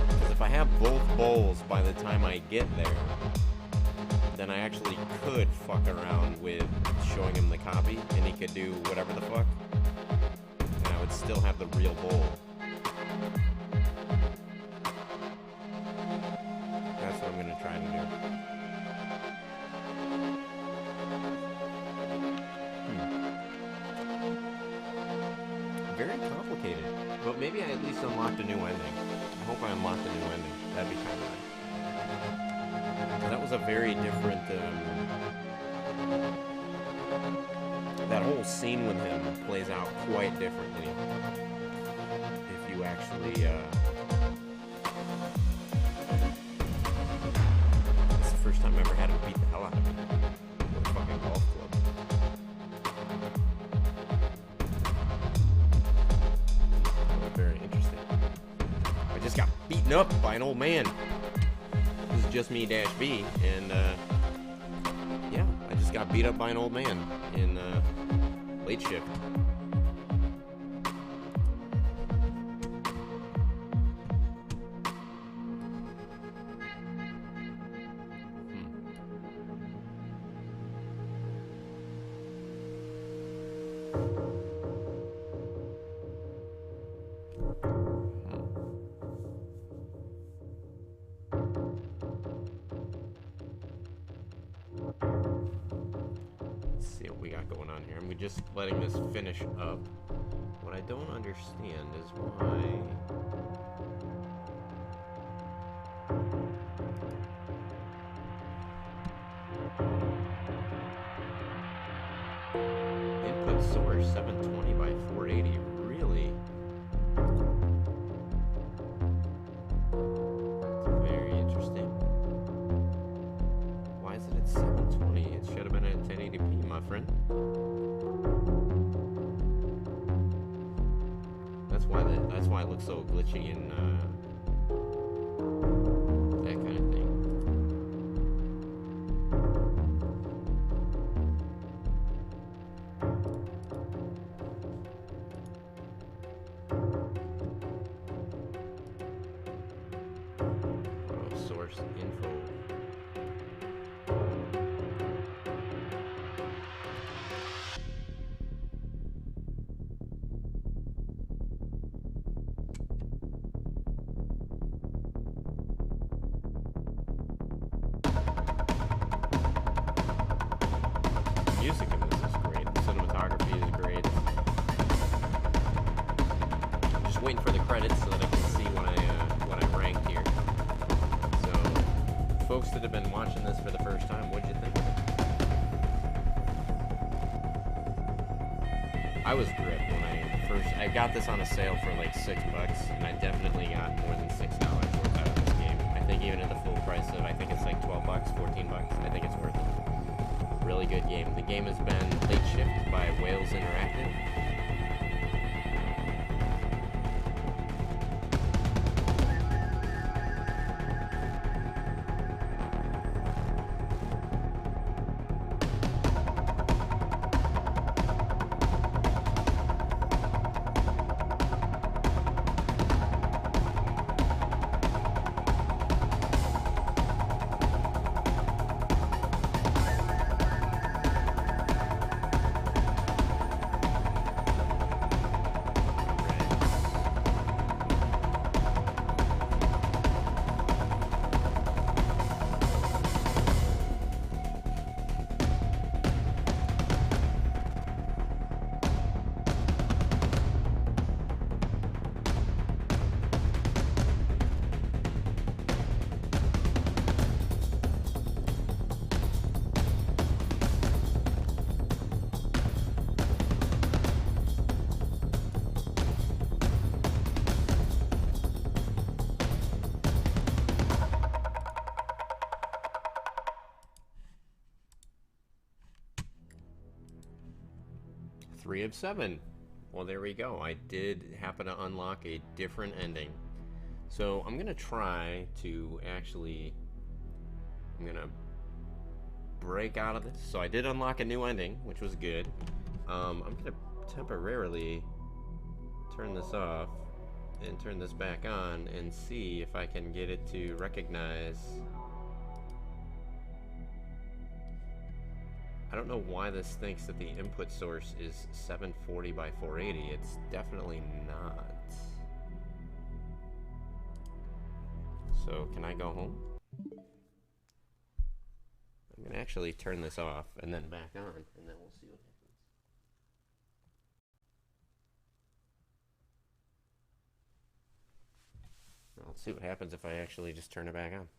Because if I have both bowls by the time I get there, then I actually could fuck around with showing him the copy, and he could do whatever the fuck, and I would still have the real bowl. That's what I'm gonna try to do. Very complicated, but maybe I at least unlocked a new ending. I hope I unlocked a new ending. That'd be kind of nice. That was a very different, that whole scene with him plays out quite differently if you actually, it's the first time I ever had him beat the hell out of me with a fucking golf club. Very interesting. beaten up by an old man. This is just me, Dash B, and yeah, I just got beat up by an old man in late shift. Just letting this finish up. What I don't understand is why input source 720 by 480 really. That's very interesting. Why is it at 720? It should have been at 1080p, my friend. That's why it looks so glitchy and that kind of thing. Oh, source info. Music in this is great. The cinematography is great. I'm just waiting for the credits so that I can see what I ranked here. So, folks that have been watching this for the first time, what'd you think of it? I was gripped when I got this on a sale for like $6, and I definitely got more than $6 worth out of this game. I think even at the full price of, I think it's like $12, $14, I think it's worth it. Really good game. The game has been Late Shift by Wales Interactive. Three of 7. Well, there we go. I did happen to unlock a different ending. So I'm going to try to actually... I'm going to break out of this. So I did unlock a new ending, which was good. I'm going to temporarily turn this off and turn this back on and see if I can get it to recognize... I don't know why this thinks that the input source is 740 by 480. It's definitely not. So, can I go home? I'm going to actually turn this off and then back on, and then we'll see what happens. Let's see what happens if I actually just turn it back on.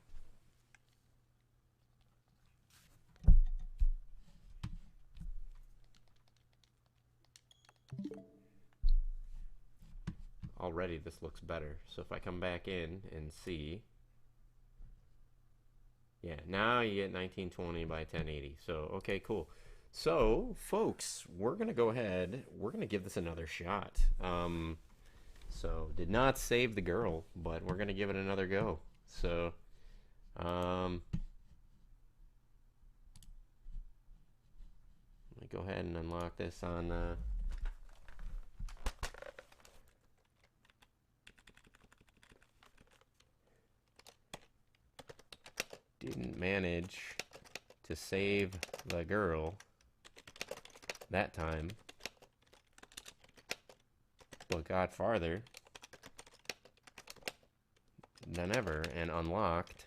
Already this looks better. So if I come back in and see, yeah, now you get 1920 by 1080. So okay, cool. So folks, we're gonna go ahead, we're gonna give this another shot. So, did not save the girl, but we're going to give it another go. So, let me go ahead and unlock this on didn't manage to save the girl that time, but got farther than ever and unlocked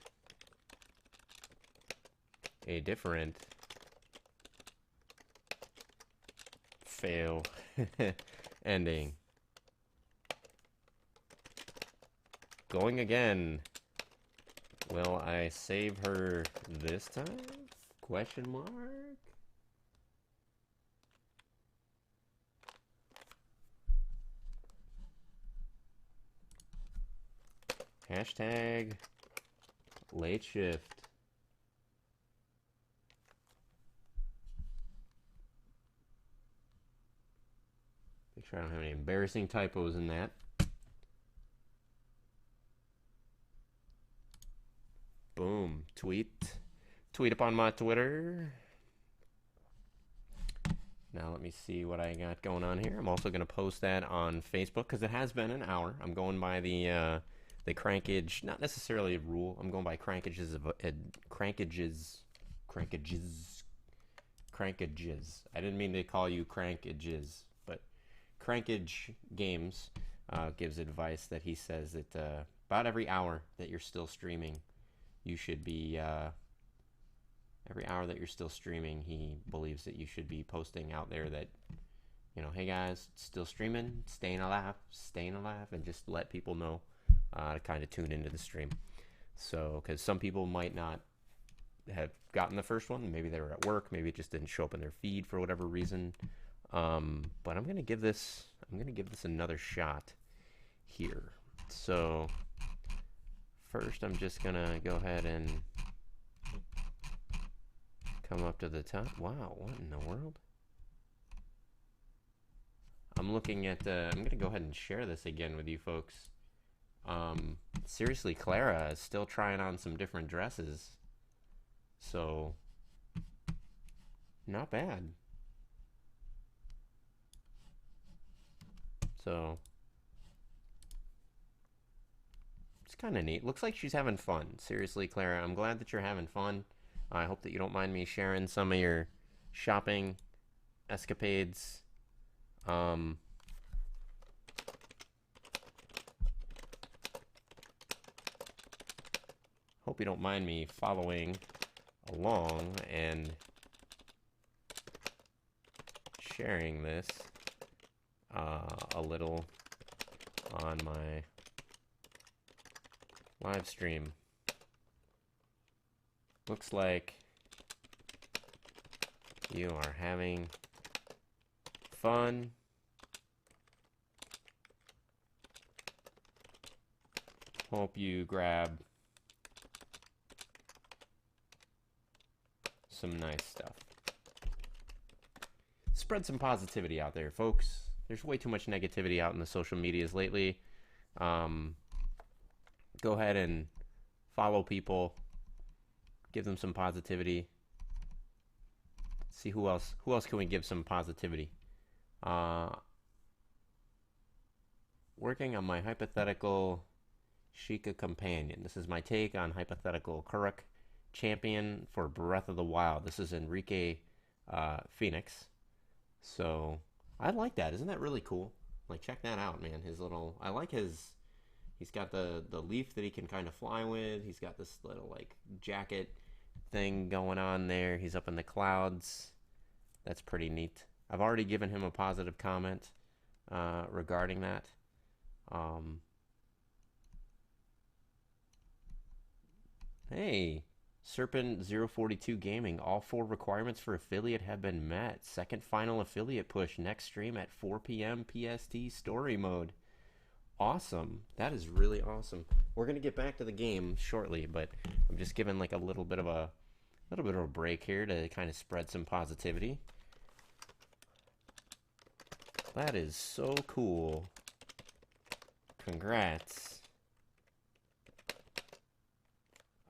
a different fail ending. Going again. Will I save her this time? Question mark? Hashtag late shift. Make sure I don't have any embarrassing typos in that. Boom. Tweet up on my Twitter. Now let me see what I got going on here. I'm also going to post that on Facebook because it has been an hour. I'm going by the crankage, not necessarily a rule. I'm going by crankages. I didn't mean to call you crankages, but Crankage Games gives advice that he says that about every hour that you're still streaming, you should be every hour that you're still streaming, he believes that you should be posting out there that, you know, hey guys, still streaming, staying alive, and just let people know to kind of tune into the stream. So, because some people might not have gotten the first one, maybe they were at work, maybe it just didn't show up in their feed for whatever reason. But I'm gonna give this another shot here. So first, I'm just gonna go ahead and come up to the top. Wow, what in the world? I'm looking at I'm gonna go ahead and share this again with you folks. Seriously, Clara is still trying on some different dresses. So, not bad. So, it's kind of neat. Looks like she's having fun. Seriously, Clara, I'm glad that you're having fun. I hope that you don't mind me sharing some of your shopping escapades. Hope you don't mind me following along and sharing this a little on my live stream. Looks like you are having fun. Hope you grab some nice stuff. Spread some positivity out there, folks. There's way too much negativity out in the social medias lately. Go ahead and follow people. Give them some positivity. See who else can we give some positivity? Working on my hypothetical Sheikah companion. This is my take on hypothetical Kuruk champion for Breath of the Wild. This is Enrique Phoenix. So I like that. Isn't that really cool? Like, check that out, man. His little, I like his, he's got the leaf that he can kind of fly with. He's got this little like jacket thing going on there. He's up in the clouds. That's pretty neat. I've already given him a positive comment regarding that. Hey, Serpent 042 Gaming. All 4 requirements for affiliate have been met. Second final affiliate push next stream at 4 p.m. PST story mode. Awesome. That is really awesome. We're gonna get back to the game shortly, but I'm just giving like a little bit of a break here to kind of spread some positivity. That is so cool. congrats.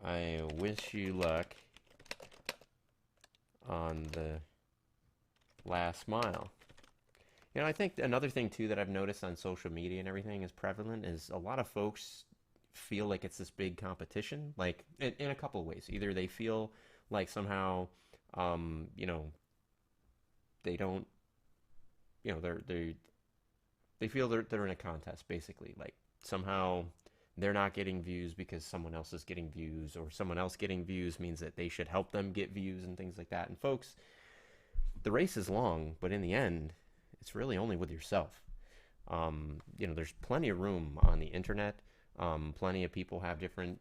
I wish you luck on the last mile. You know, I think another thing too that I've noticed on social media and everything is prevalent is a lot of folks feel like it's this big competition, like in a couple of ways. Either they feel like somehow, you know, they don't, you know, they feel they're in a contest, basically. Like somehow they're not getting views because someone else is getting views, or someone else getting views means that they should help them get views and things like that. And folks, the race is long, but in the end, it's really only with yourself. You know, there's plenty of room on the internet. Plenty of people have different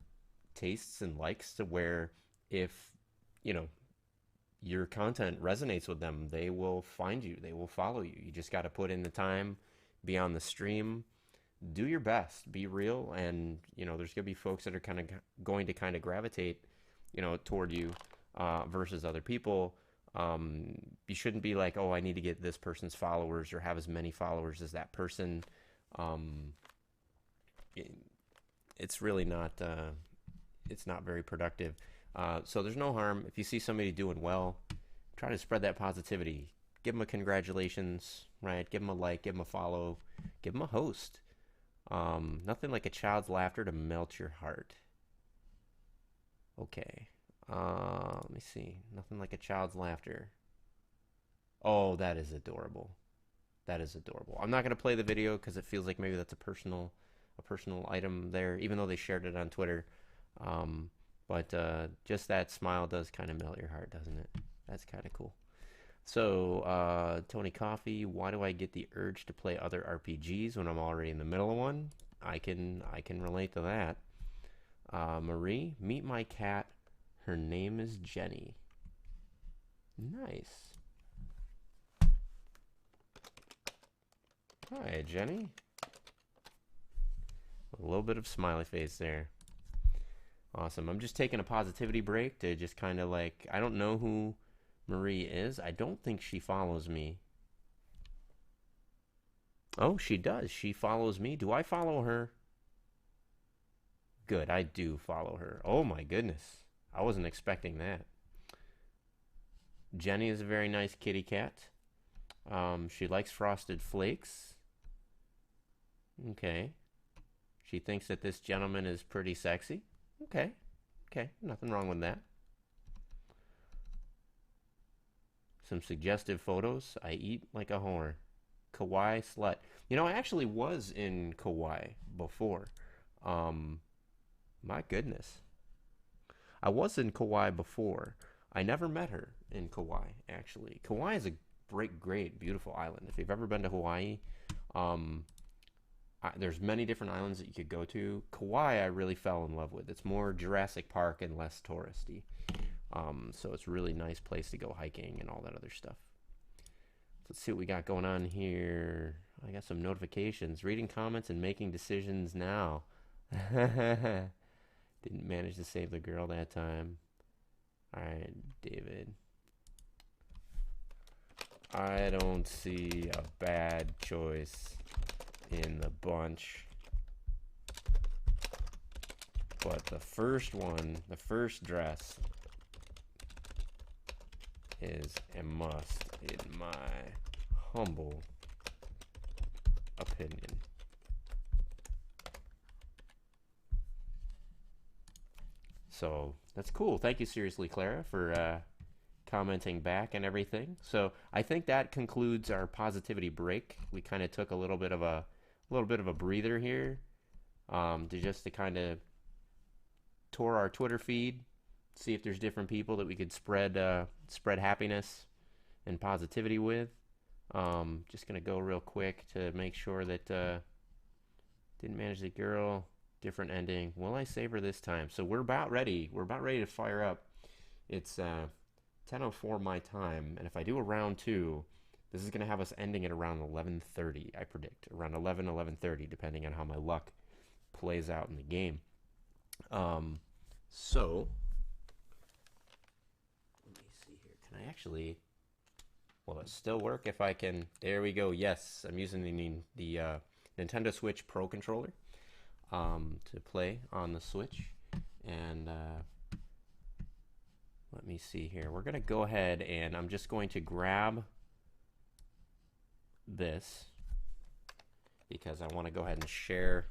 tastes and likes, to where if, you know, your content resonates with them, they will find you, they will follow you. You just got to put in the time, be on the stream, do your best, be real. And, you know, there's going to be folks that are going to gravitate, you know, toward you, versus other people. You shouldn't be like, oh, I need to get this person's followers or have as many followers as that person. It's really not, it's not very productive. So there's no harm. If you see somebody doing well, try to spread that positivity. Give them a congratulations, right? Give them a like, give them a follow, give them a host. Nothing like a child's laughter to melt your heart. Okay. Let me see. Nothing like a child's laughter. Oh, that is adorable. That is adorable. I'm not going to play the video because it feels like maybe that's a personal item there, even though they shared it on Twitter. But just that smile does kind of melt your heart, doesn't it? That's kind of cool. So, Tony Coffee, why do I get the urge to play other RPGs when I'm already in the middle of one? I can relate to that. Marie, meet my cat. Her name is Jenny. Nice. Hi, Jenny. A little bit of smiley face there. Awesome. I'm just taking a positivity break to just kind of like, I don't know who Marie is. I don't think she follows me. Oh, she does. She follows me. Do I follow her? Good. I do follow her. Oh my goodness. I wasn't expecting that. Jenny is a very nice kitty cat. She likes Frosted Flakes. Okay. She thinks that this gentleman is pretty sexy. Okay. Okay. Nothing wrong with that. Some suggestive photos. I eat like a whore. Kauai slut. You know, I actually was in Kauai before. My goodness. I was in Kauai before. I never met her in Kauai, actually. Kauai is a great, beautiful island. If you've ever been to Hawaii, there's many different islands that you could go to. Kauai, I really fell in love with. It's more Jurassic Park and less touristy. So it's a really nice place to go hiking and all that other stuff. Let's see what we got going on here. I got some notifications. Reading comments and making decisions now. Didn't manage to save the girl that time. Alright, David. I don't see a bad choice in the bunch. But the first one, the first dress, is a must in my humble opinion. So that's cool. Thank you, Seriously Clara, for commenting back and everything. So I think that concludes our positivity break. We kind of took a little bit of a breather here, to kind of tour our Twitter feed, see if there's different people that we could spread happiness and positivity with. Just gonna go real quick to make sure that didn't manage the girl. Different ending. Will I save her this time? So we're about ready. We're about ready to fire up. It's 10:04 my time, and if I do a round 2, this is gonna have us ending at around 11:30. I predict around 11:30, depending on how my luck plays out in the game. So let me see here. Can I actually? Will it still work if I can? There we go. Yes, I'm using the Nintendo Switch Pro controller to play on the Switch. And let me see here. We're going to go ahead and I'm just going to grab this because I want to go ahead and share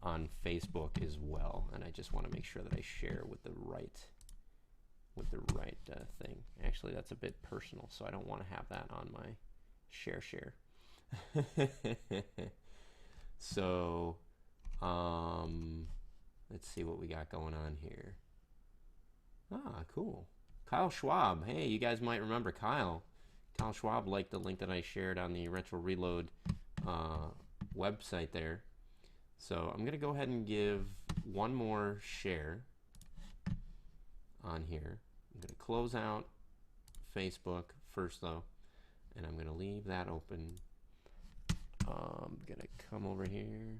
on Facebook as well. And I just want to make sure that I share with the right thing. Actually, that's a bit personal, so I don't want to have that on my share. So, let's see what we got going on here. Ah, cool. Kyle Schwab. Hey, you guys might remember Kyle. Kyle Schwab liked the link that I shared on the Retro Reload website there. So I'm going to go ahead and give one more share on here. I'm going to close out Facebook first, though, and I'm going to leave that open. I'm going to come over here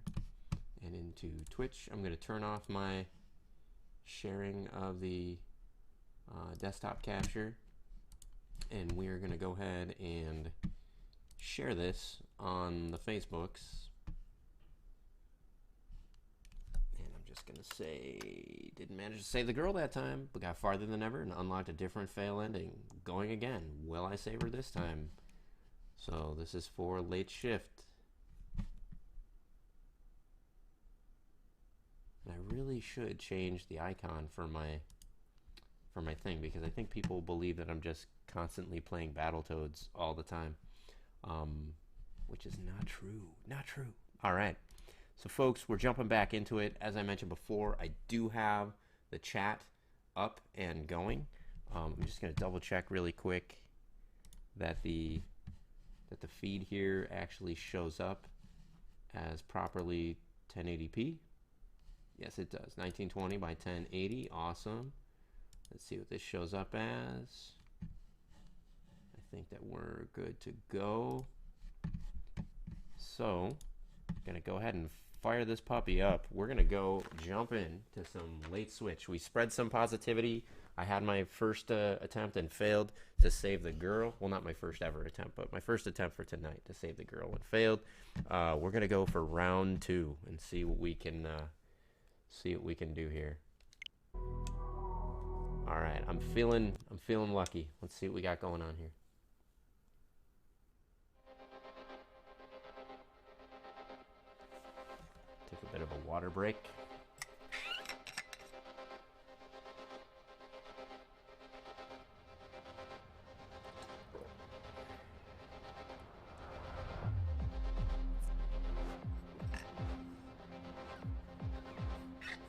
and into Twitch. I'm going to turn off my sharing of the desktop capture, and we're going to go ahead and share this on the Facebooks. And I'm just going to say, didn't manage to save the girl that time, but got farther than ever and unlocked a different fail ending. Going again. Will I save her this time? So this is for Late Shift. And I really should change the icon for my thing, because I think people believe that I'm just constantly playing Battletoads all the time, which is not true. Not true. All right. So, folks, we're jumping back into it. As I mentioned before, I do have the chat up and going. I'm just going to double check really quick that the feed here actually shows up as properly 1080p. Yes, it does. 1920 by 1080. Awesome. Let's see what this shows up as. I think that we're good to go. So, I'm going to go ahead and fire this puppy up. We're going to go jump in to some Late Switch. We spread some positivity. I had my first attempt and failed to save the girl. Well, not my first ever attempt, but my first attempt for tonight to save the girl and failed. We're going to go for round 2 and see what we can do here. All right, I'm feeling lucky. Let's see what we got going on here. Take a bit of a water break.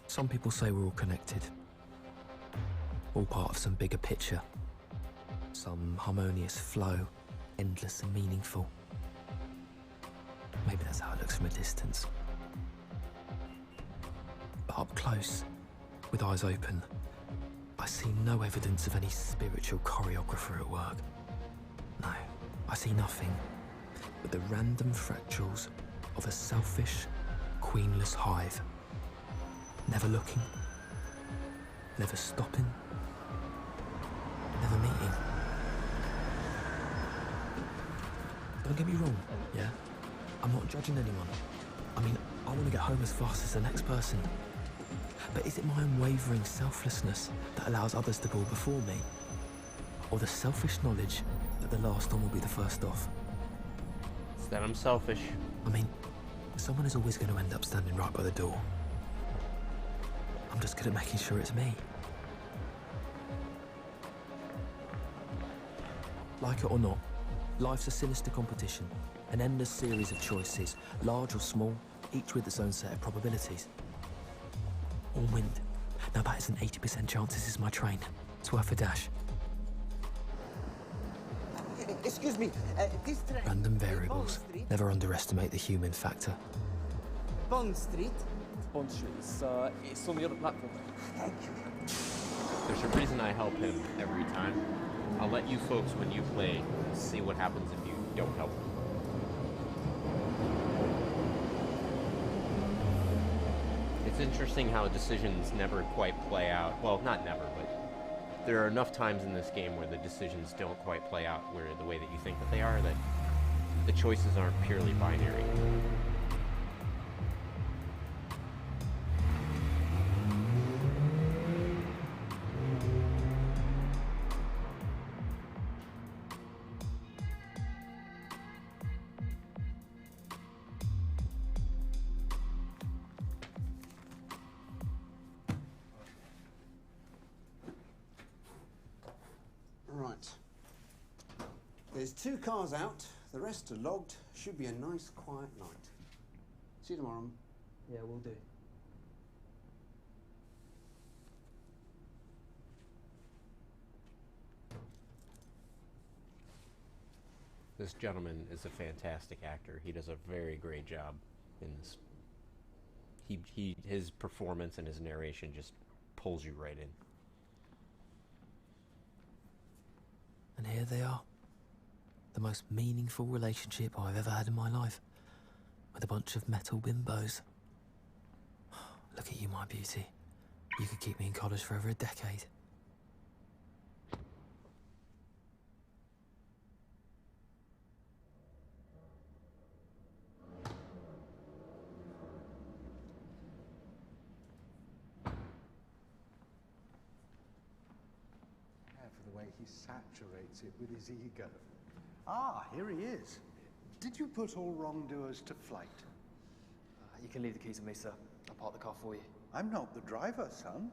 Some people say we're all connected. All part of some bigger picture. Some harmonious flow, endless and meaningful. Maybe that's how it looks from a distance. But up close, with eyes open, I see no evidence of any spiritual choreographer at work. No, I see nothing but the random fractals of a selfish, queenless hive. Never looking, never stopping, never meeting. Don't get me wrong, yeah? I'm not judging anyone. I mean, I want to get home as fast as the next person. But is it my unwavering selflessness that allows others to go before me? Or the selfish knowledge that the last one will be the first off? It's that I'm selfish. I mean, someone is always going to end up standing right by the door. I'm just good at making sure it's me. Like it or not, life's a sinister competition, an endless series of choices, large or small, each with its own set of probabilities. All wind. Now that is an 80% chance this is my train. It's worth a dash. Excuse me, this train... Random variables. Never underestimate the human factor. Bond Street? Bond Street. It's on the other platform. Thank you. There's a reason I help him every time. I'll let you folks, when you play, see what happens if you don't help him. It's interesting how decisions never quite play out. Well, not never, but there are enough times in this game where the decisions don't quite play out where the way that you think that they are, that the choices aren't purely binary. There's 2 cars out. The rest are logged. Should be a nice, quiet night. See you tomorrow. Yeah, we'll do. This gentleman is a fantastic actor. He does a very great job in this. His performance and his narration just pulls you right in. And here they are. The most meaningful relationship I've ever had in my life. With a bunch of metal bimbos. Look at you, my beauty. You could keep me in college for over a decade. For the way he saturates it with his ego. Ah, here he is. Did you put all wrongdoers to flight? You can leave the keys to me, sir. I'll park the car for you. I'm not the driver, son.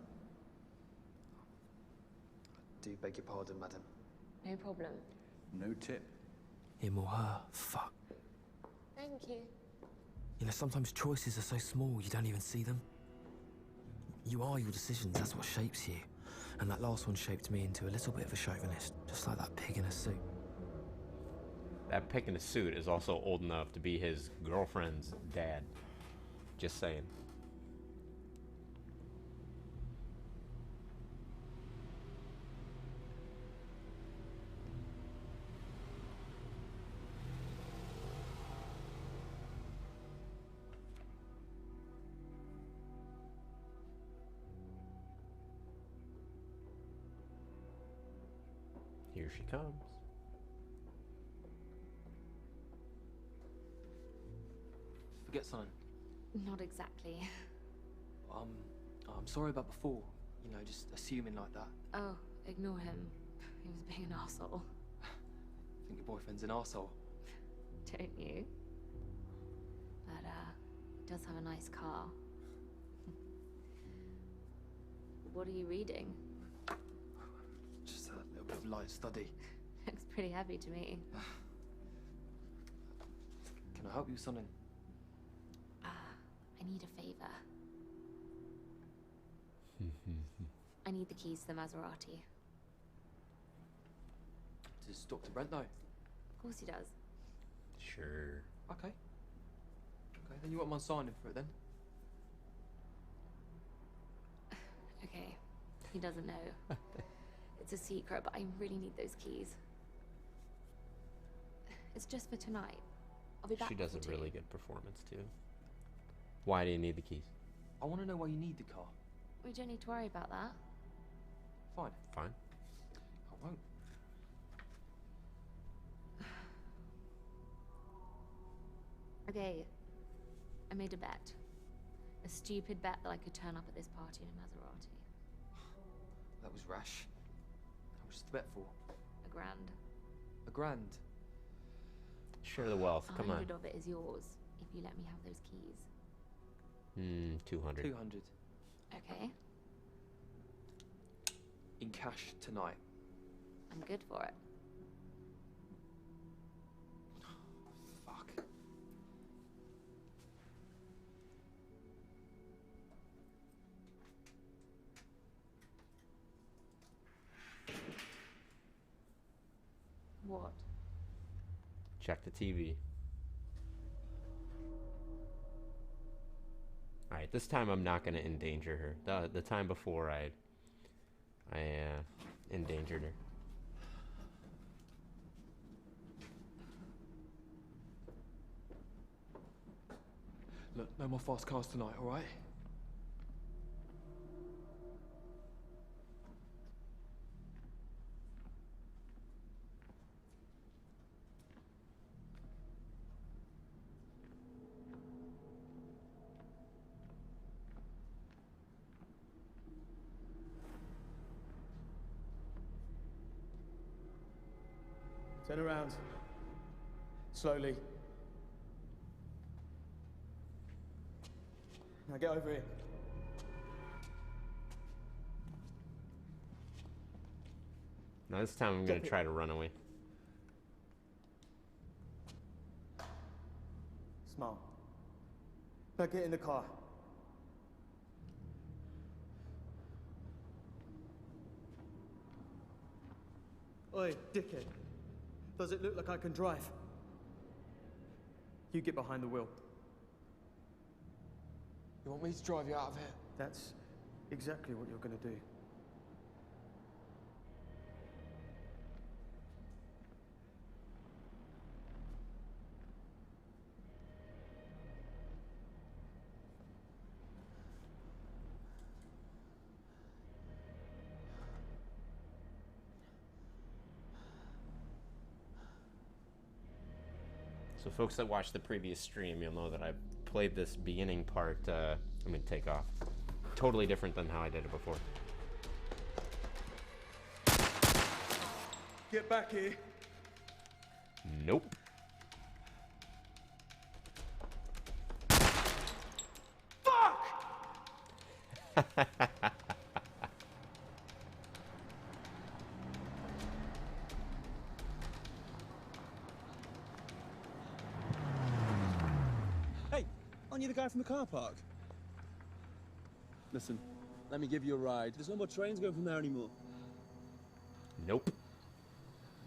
Do beg your pardon, madam. No problem. No tip. Him or her. Fuck. Thank you. You know, sometimes choices are so small you don't even see them. You are your decisions, that's what shapes you. And that last one shaped me into a little bit of a chauvinist, just like that pig in a suit. That pig in a suit is also old enough to be his girlfriend's dad. Just saying. Here she comes. Forget something. Not exactly. I'm sorry about before. You know, just assuming like that. Oh, ignore him. He was being an arsehole. I think your boyfriend's an arsehole. Don't you? But, he does have a nice car. What are you reading? Just a little bit of light study. Looks pretty heavy to me. Can I help you with something? I need a favor. I need the keys to the Maserati. Does Dr. Brent know? Of course he does. Sure. Okay. Okay, then you want my signing for it then? Okay, he doesn't know. It's a secret, but I really need those keys. It's just for tonight. I'll be back. She does a before really 2. good performance too. Why do you need the keys? I want to know why you need the car. We don't need to worry about that. Fine. Fine. I won't. Okay, I made a bet. A stupid bet that I could turn up at this party in a Maserati. That was rash. How much is the bet for? $1,000. $1,000? Share the wealth. Come on. 100 of it is yours if you let me have those keys. 200. 200. Okay, In cash tonight. I'm good for it. Fuck. What? Check the TV. Alright, this time I'm not going to endanger her. The time before I endangered her. Look, no more fast cars tonight, alright? Turn around. Slowly. Now get over here. Now this time I'm going to try to run away. Smart. Now get in the car. Oi, dickhead. Does it look like I can drive? You get behind the wheel. You want me to drive you out of here? That's exactly what you're gonna do. So folks that watched the previous stream, you'll know that I played this beginning part, I'm gonna take off. Totally different than how I did it before. Get back here. Nope. Hey, aren't you the guy from the car park? Listen, let me give you a ride. There's no more trains going from there anymore. Nope.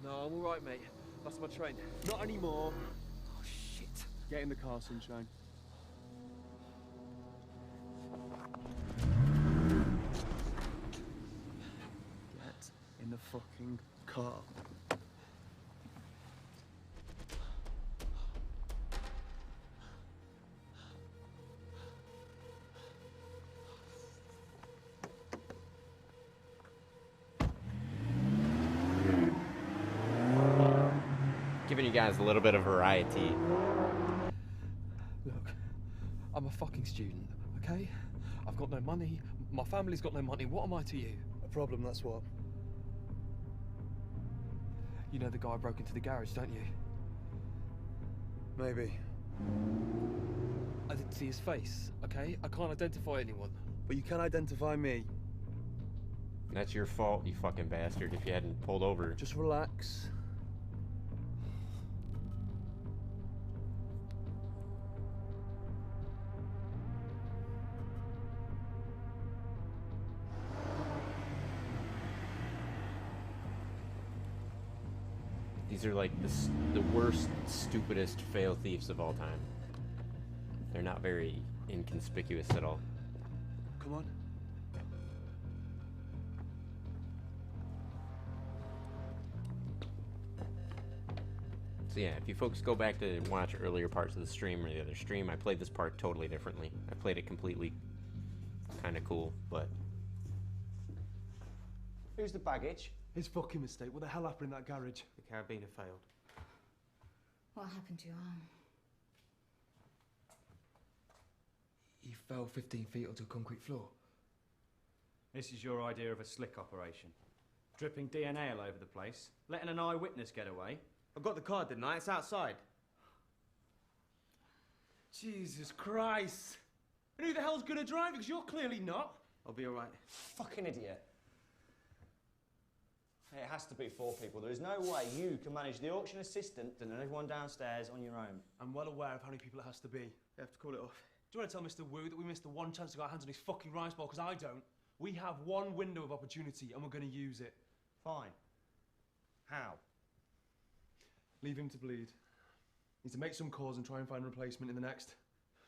No, I'm all right, mate. That's my train. Not anymore. Oh, shit. Get in the car, sunshine. Get in the fucking car. Giving you guys a little bit of variety. Look, I'm a fucking student, okay? I've got no money. My family's got no money. What am I to you? A problem, that's what. You know the guy who broke into the garage, don't you? Maybe. I didn't see his face, okay? I can't identify anyone. But you can identify me. That's your fault, you fucking bastard, if you hadn't pulled over. Just relax. These are like the worst, stupidest fail thieves of all time. They're not very inconspicuous at all. Come on. So yeah, if you folks go back to watch earlier parts of the stream or the other stream, I played this part totally differently. I played it completely kind of cool, but... Who's the baggage? His fucking mistake. What the hell happened in that garage? The carabiner failed. What happened to your arm? He fell 15 feet onto a concrete floor. This is your idea of a slick operation. Dripping DNA all over the place, letting an eyewitness get away. I got the card, didn't I? It's outside. Jesus Christ! And who the hell's gonna drive? Because you're clearly not. I'll be all right. Fucking idiot. It has to be 4 people. There is no way you can manage the auction assistant and everyone downstairs on your own. I'm well aware of how many people it has to be. You have to call it off. Do you want to tell Mr. Wu that we missed the one chance to get our hands on his fucking rice ball? Because I don't. We have one window of opportunity and we're going to use it. Fine. How? Leave him to bleed. Need to make some calls and try and find a replacement in the next...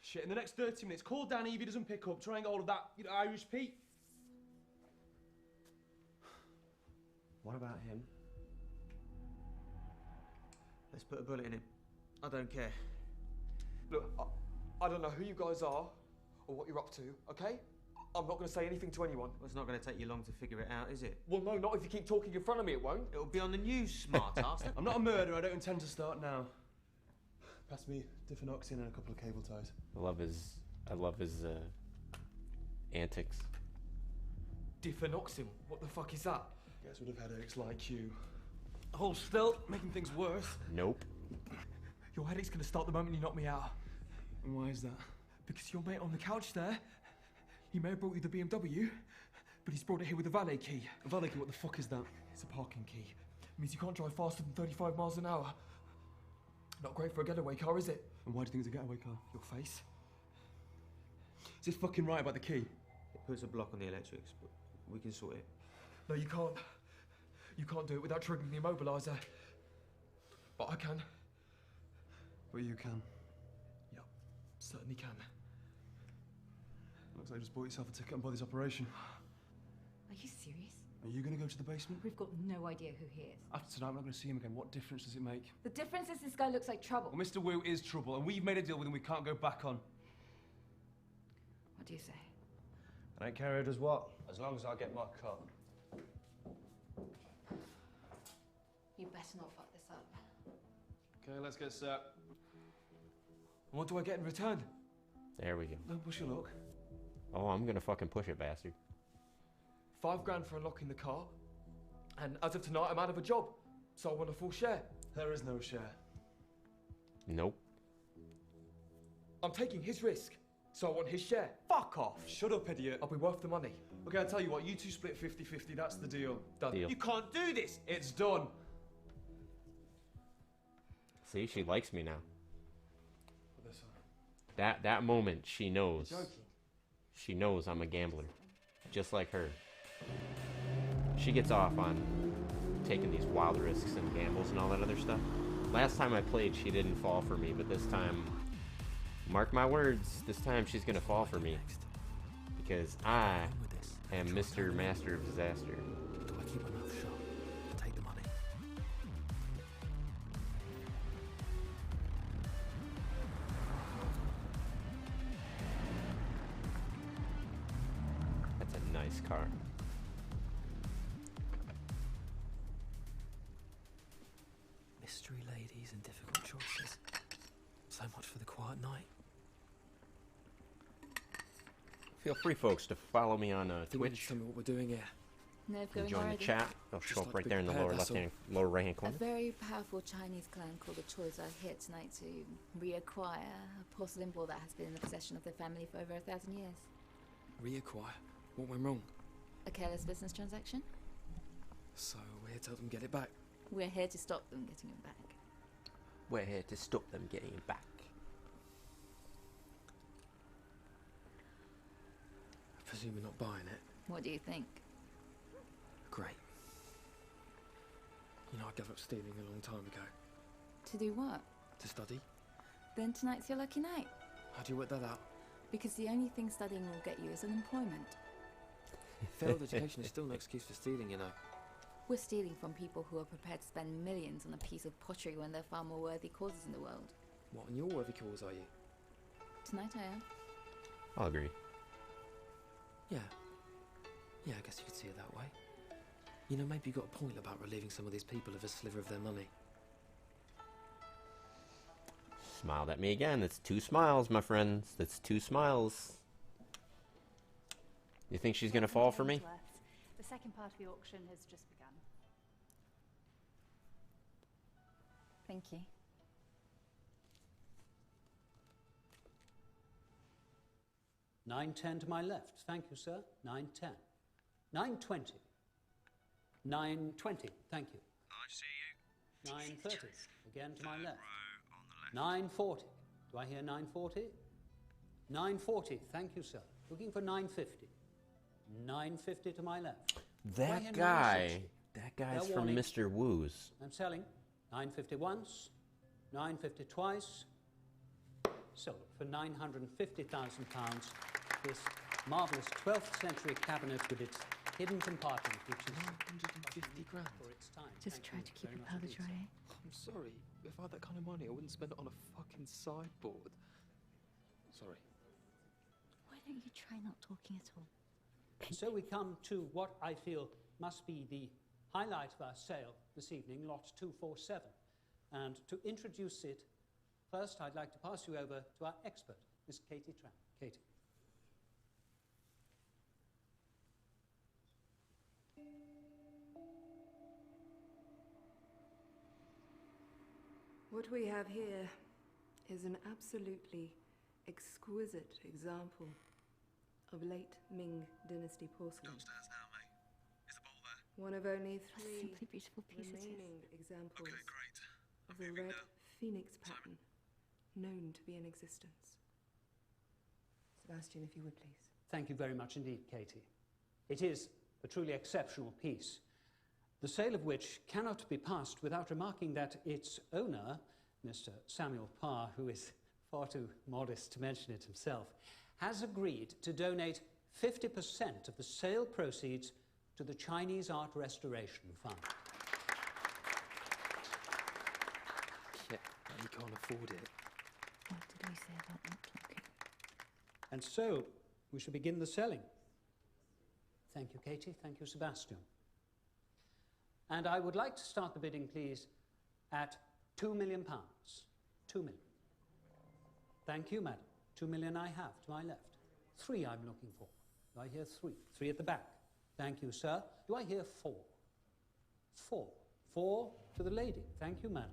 Shit, in the next 30 minutes. Call Danny if he doesn't pick up. Try and get hold of that, Irish Pete. What about him? Let's put a bullet in him. I don't care. Look, I don't know who you guys are or what you're up to, okay? I'm not going to say anything to anyone. Well, it's not going to take you long to figure it out, is it? Well, no, not if you keep talking in front of me, it won't. It'll be on the news, smart ass. I'm not a murderer. I don't intend to start now. Pass me Diffenoxin and a couple of cable ties. I love his antics. Diffenoxin? What the fuck is that? Gets rid of headaches like you. Hold still, making things worse. Nope. Your headache's going to start the moment you knock me out. And why is that? Because your mate on the couch there, he may have brought you the BMW, but he's brought it here with a valet key. A valet key? What the fuck is that? It's a parking key. It means you can't drive faster than 35 miles an hour. Not great for a getaway car, is it? And why do you think it's a getaway car? Your face? Is this fucking right about the key? It puts a block on the electrics, but we can sort it. No, you can't. You can't do it without triggering the immobiliser. But I can. But you can. Yep, certainly can. Looks like you just bought yourself a ticket on Bothy's operation. Are you serious? Are you going to go to the basement? We've got no idea who he is. After tonight, we're not going to see him again. What difference does it make? The difference is this guy looks like trouble. Well, Mr. Wu is trouble, and we've made a deal with him we can't go back on. What do you say? I don't care who does what, as long as I get my cut. You better not fuck this up. Okay, let's get set. What do I get in return? There we go. Don't push your luck. Oh, I'm gonna fucking push it, bastard. $5 grand for unlocking the car. And as of tonight, I'm out of a job. So I want a full share. There is no share. Nope. I'm taking his risk. So I want his share. Fuck off. Shut up, idiot. I'll be worth the money. Okay, I'll tell you what. You two split 50-50. That's the deal. Done. Deal. You can't do this. It's done. See, she likes me now. Put this on. That moment, she knows. Joking. She knows I'm a gambler, just like her. She gets off on taking these wild risks and gambles and all that other stuff. Last time I played, she didn't fall for me, but this time, mark my words, this time she's gonna fall for me. Because I am Mr. Master of Disaster. Do I keep my mouth shut? Take the money. That's a nice car. Mystery ladies and difficult choices. So much for the quiet night. Feel free, folks, to follow me on Twitch. Tell me what we're doing here. No, You going join the already. chat. They'll show up right there in the lower left-hand, lower right-hand A corner. very powerful Chinese clan called the Choi's are here tonight to reacquire a porcelain ball that has been in the possession of their family for over 1,000 years. Reacquire? What went wrong? A careless business transaction? So we're here to help them get it back. We're here to stop them getting it back. We're here to stop them getting it back. I presume you're not buying it. What do you think? Great. You know, I gave up stealing a long time ago. To do what? To study. Then tonight's your lucky night. How do you work that out? Because the only thing studying will get you is unemployment. Failed education is still no excuse for stealing, you know. We're stealing from people who are prepared to spend millions on a piece of pottery when there are far more worthy causes in the world. What, and your worthy cause are you? Tonight I am. I'll agree. Yeah. Yeah, I guess you could see it that way. You know, maybe you got a point about relieving some of these people of a sliver of their money. Smiled at me again. That's 2 smiles, my friends. That's 2 smiles. You think she's gonna fall for me? The second part of the auction has just begun. Thank you. $9.10 to my left. Thank you, sir. $9.10. $9.20. $9.20. Thank you. I see you. $9.30. Again to my left. $9.40. Do I hear $9.40? $9.40. Thank you, sir. Looking for $9.50. $9.50 to my left. Do I hear That guy. $9.60? That guy's Fair from warning. Mr. Wu's. I'm selling. $9.50 once. $9.50 twice. Sold for £950,000. This marvellous 12th century cabinet with its hidden compartment, which is 150 grand. for its time. Just try to keep your powder dry. I'm sorry. If I had that kind of money, I wouldn't spend it on a fucking sideboard. Sorry. Why don't you try not talking at all? So we come to what I feel must be the highlight of our sale this evening, lot 247. And to introduce it, first I'd like to pass you over to our expert, Miss Katie Tran. Katie. What we have here is an absolutely exquisite example of late Ming Dynasty porcelain. Downstairs now, mate. Is the bowl there? One of only What a 3 simply beautiful piece it is. remaining examples Okay, great. of the red phoenix pattern, known to be in existence. Sebastian, if you would please. Thank you very much indeed, Katie. It is a truly exceptional piece, the sale of which cannot be passed without remarking that its owner, Mr. Samuel Parr, who is far too modest to mention it himself, has agreed to donate 50% of the sale proceeds to the Chinese Art Restoration Fund. Yeah, he can't afford it. What did we say about not talking? And so, we shall begin the selling. Thank you, Katie. Thank you, Sebastian. And I would like to start the bidding, please, at £2 million. 2 million. Thank you, madam. 2 million I have to my left. 3 I'm looking for. Do I hear 3? 3 at the back. Thank you, sir. Do I hear 4? 4. 4 to the lady. Thank you, madam.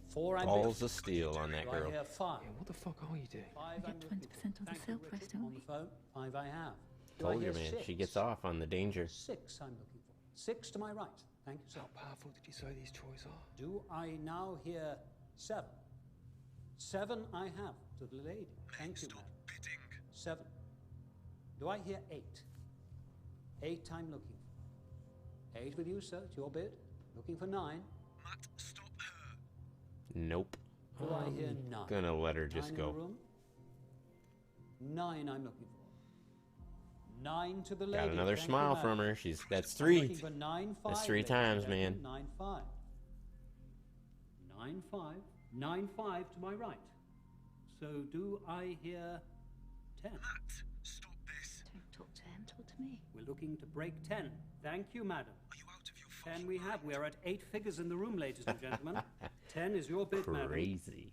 4 I'm Balls of steel on that Do girl. I hear 5? Yeah, what the fuck are you doing? 5 We I'm get looking 20% of the Thank sale you, price, Richard. don't On we? the phone. 5 I have. Do I Told you, hear man. 6? She gets off on the danger. 6 I'm looking for. 6 to my right. Thank you, sir. How powerful did you say these toys are? Do I now hear 7? 7 I have to the lady. Thank you, madam. 7. Do I hear 8? 8 I'm looking for. 8 with you, sir. It's your bid. Looking for 9. Matt, stop her. Nope. Do I hear 9? Gonna let her 9 just in go. the room? 9 I'm looking for. 9 to the lady. Got another Thank smile you, from madam. her. That's I'm 3. looking for 9, 5, That's 3 ladies times, and man. gentlemen. 9, 5. 9, 5. 9, 5 to my right. So do I hear 10? Matt, stop this. Don't talk to him, talk to me. We're looking to break 10. Thank you, madam. Are you out of your 10 we have. We are at 8 figures in the room, ladies and gentlemen. 10 is your bid, madam. Crazy.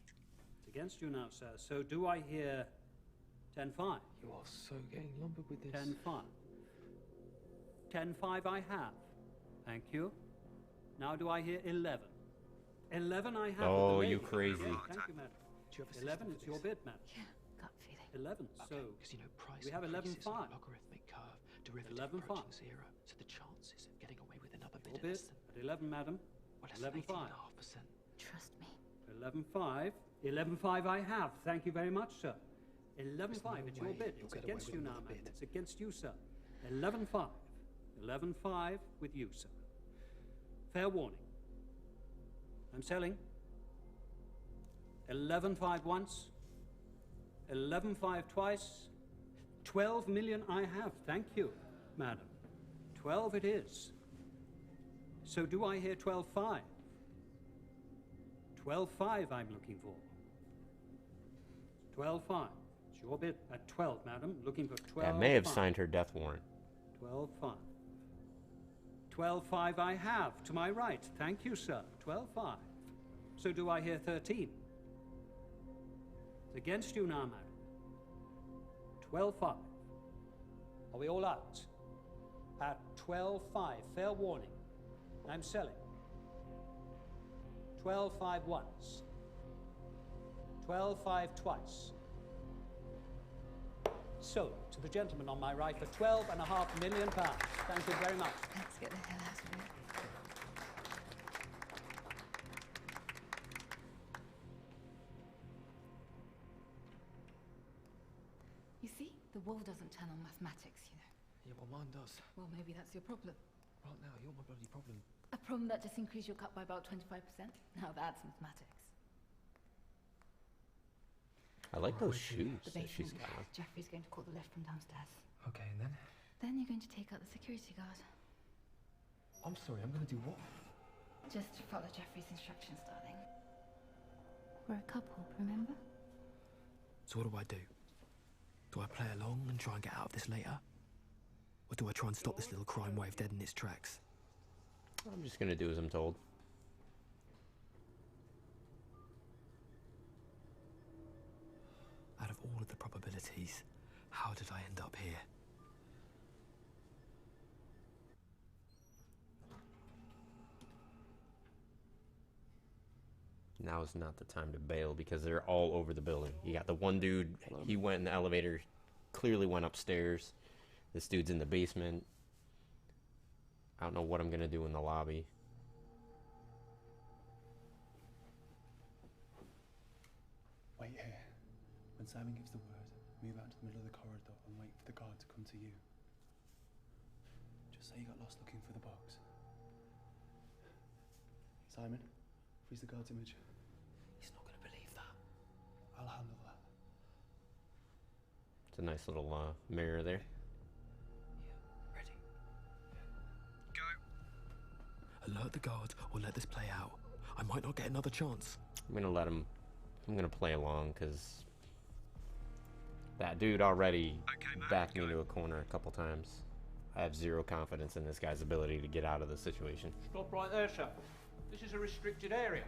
It's against you now, sir. So do I hear 10-5? You are so getting lumbered with this. 10-5. 10-5 I have. Thank you. Now do I hear 11? 11 I have. Oh, with the you lady. crazy. Yes, thank you, madam. Do you have a 11, system it's for your this? bid, madam. Yeah, gut feeling. 11. So Because you know price we have increases 11-5. on a logarithmic curve, derivative 11-5. approaching 0. So the chances of getting away with another Your bid bid at 11, madam. well, less than 11-5. 18.5%. Trust me. 11-5. 11-5 I have. Thank you very much, sir. 11-5, no it's your way bid. you'll It's get away against with you now, another madam. bid. It's against you, sir. 11-5. 11-5 with you, sir. Fair warning. I'm selling. 11-5 once. 11-5 twice. 12 million I have. Thank you, madam. 12 it is. So do I hear 12-5? 12-5 I'm looking for. 12-5. It's your bid at 12, madam. Looking for 12. That may have signed her death warrant. 12-5. 12-5 I have to my right. Thank you, sir. 12-5. So do I hear 13? It's against you now, madam. 12-5. Are we all out? At 12-5. Fair warning. I'm selling. 12-5 once. 12-5 twice. Sold to the gentleman on my right for £12.5 million. Thank you very much. Let's get the hell out of here. You see, the wall doesn't turn on mathematics, you know. Yeah, well, mine does. Well, maybe that's your problem. Right now, you're my bloody problem. A problem that just increased your cut by about 25%? Now that's mathematics. I like those shoes The that she's basement. got on. Jeffrey's going to call the lift from downstairs. Okay, and then? Then you're going to take out the security guard. I'm sorry, I'm going to do what? Just follow Jeffrey's instructions, darling. We're a couple, remember? So what do? Do I play along and try and get out of this later? Or do I try and stop this little crime wave dead in its tracks? I'm just gonna do as I'm told. Out of all of the probabilities, how did I end up here? Now is not the time to bail because they're all over the building. You got the one dude, he went in the elevator, clearly went upstairs. This dude's in the basement. I don't know what I'm gonna do in the lobby. Wait here. When Simon gives the word, move out to the middle of the corridor and wait for the guard to come to you. Just say you got lost looking for the box. Simon, freeze the guard's image. He's not going to believe that. I'll handle that. It's a nice little mirror there. Ready. Go. Alert the guard or let this play out. I might not get another chance. I'm gonna play along because that dude already backed me into a corner a couple times. I have zero confidence in this guy's ability to get out of the situation. Stop right there, sir. This is a restricted area.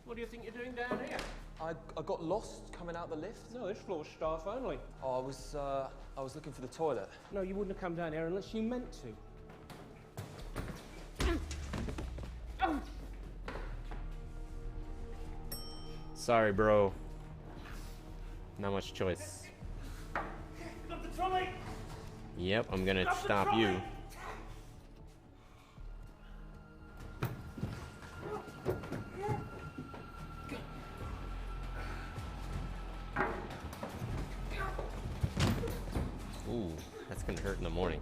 What do you think you're doing down here? I got lost coming out the lift. No, this floor's staff only. Oh, I was looking for the toilet. No, you wouldn't have come down here unless you meant to. Sorry, bro. Not much choice. Stop the trolley! Yep, I'm gonna stop you. Ooh, that's gonna hurt in the morning.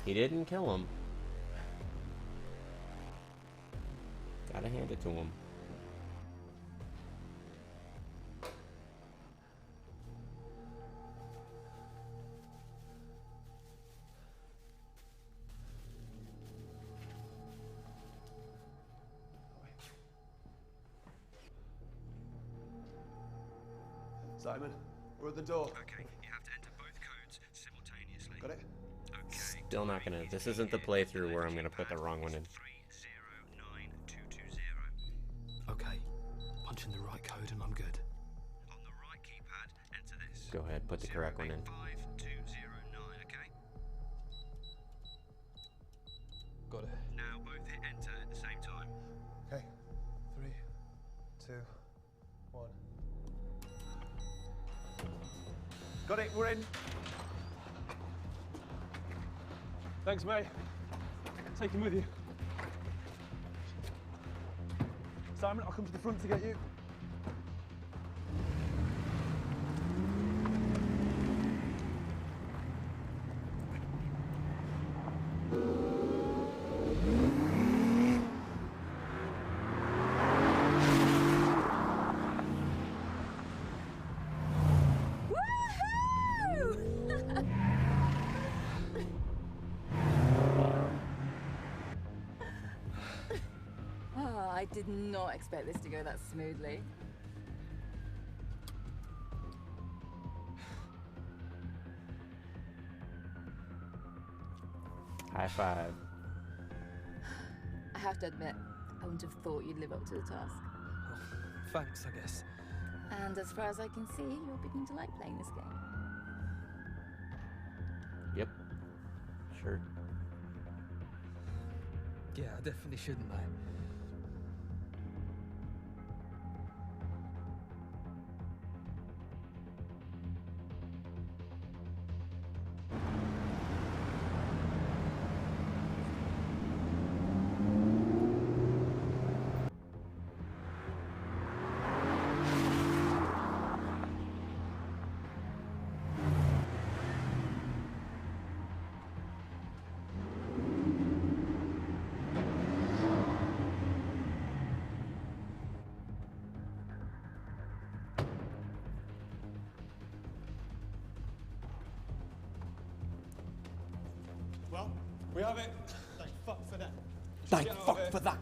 He didn't kill him. Gotta hand it to him. Simon, we're at the door. Okay, you have to enter both codes simultaneously. Got it? Still not gonna. This isn't the playthrough where I'm gonna put the wrong one in. 309220. Okay. Punch in the right code and I'm good. On the right keypad, enter this. Go ahead, put the correct one in. 5209, okay? Got it. Now both hit enter at the same time. Okay. 3, 2, 1. Got it, we're in. Thanks, mate. Take him with you. Simon, I'll come to the front to get you. I did not expect this to go that smoothly. High five. I have to admit, I wouldn't have thought you'd live up to the task. Thanks, I guess. And as far as I can see, you're beginning to like playing this game. Yep. Sure. Yeah, I definitely shouldn't, mate. Well, we have it. Thank fuck for that. Thank fuck for that.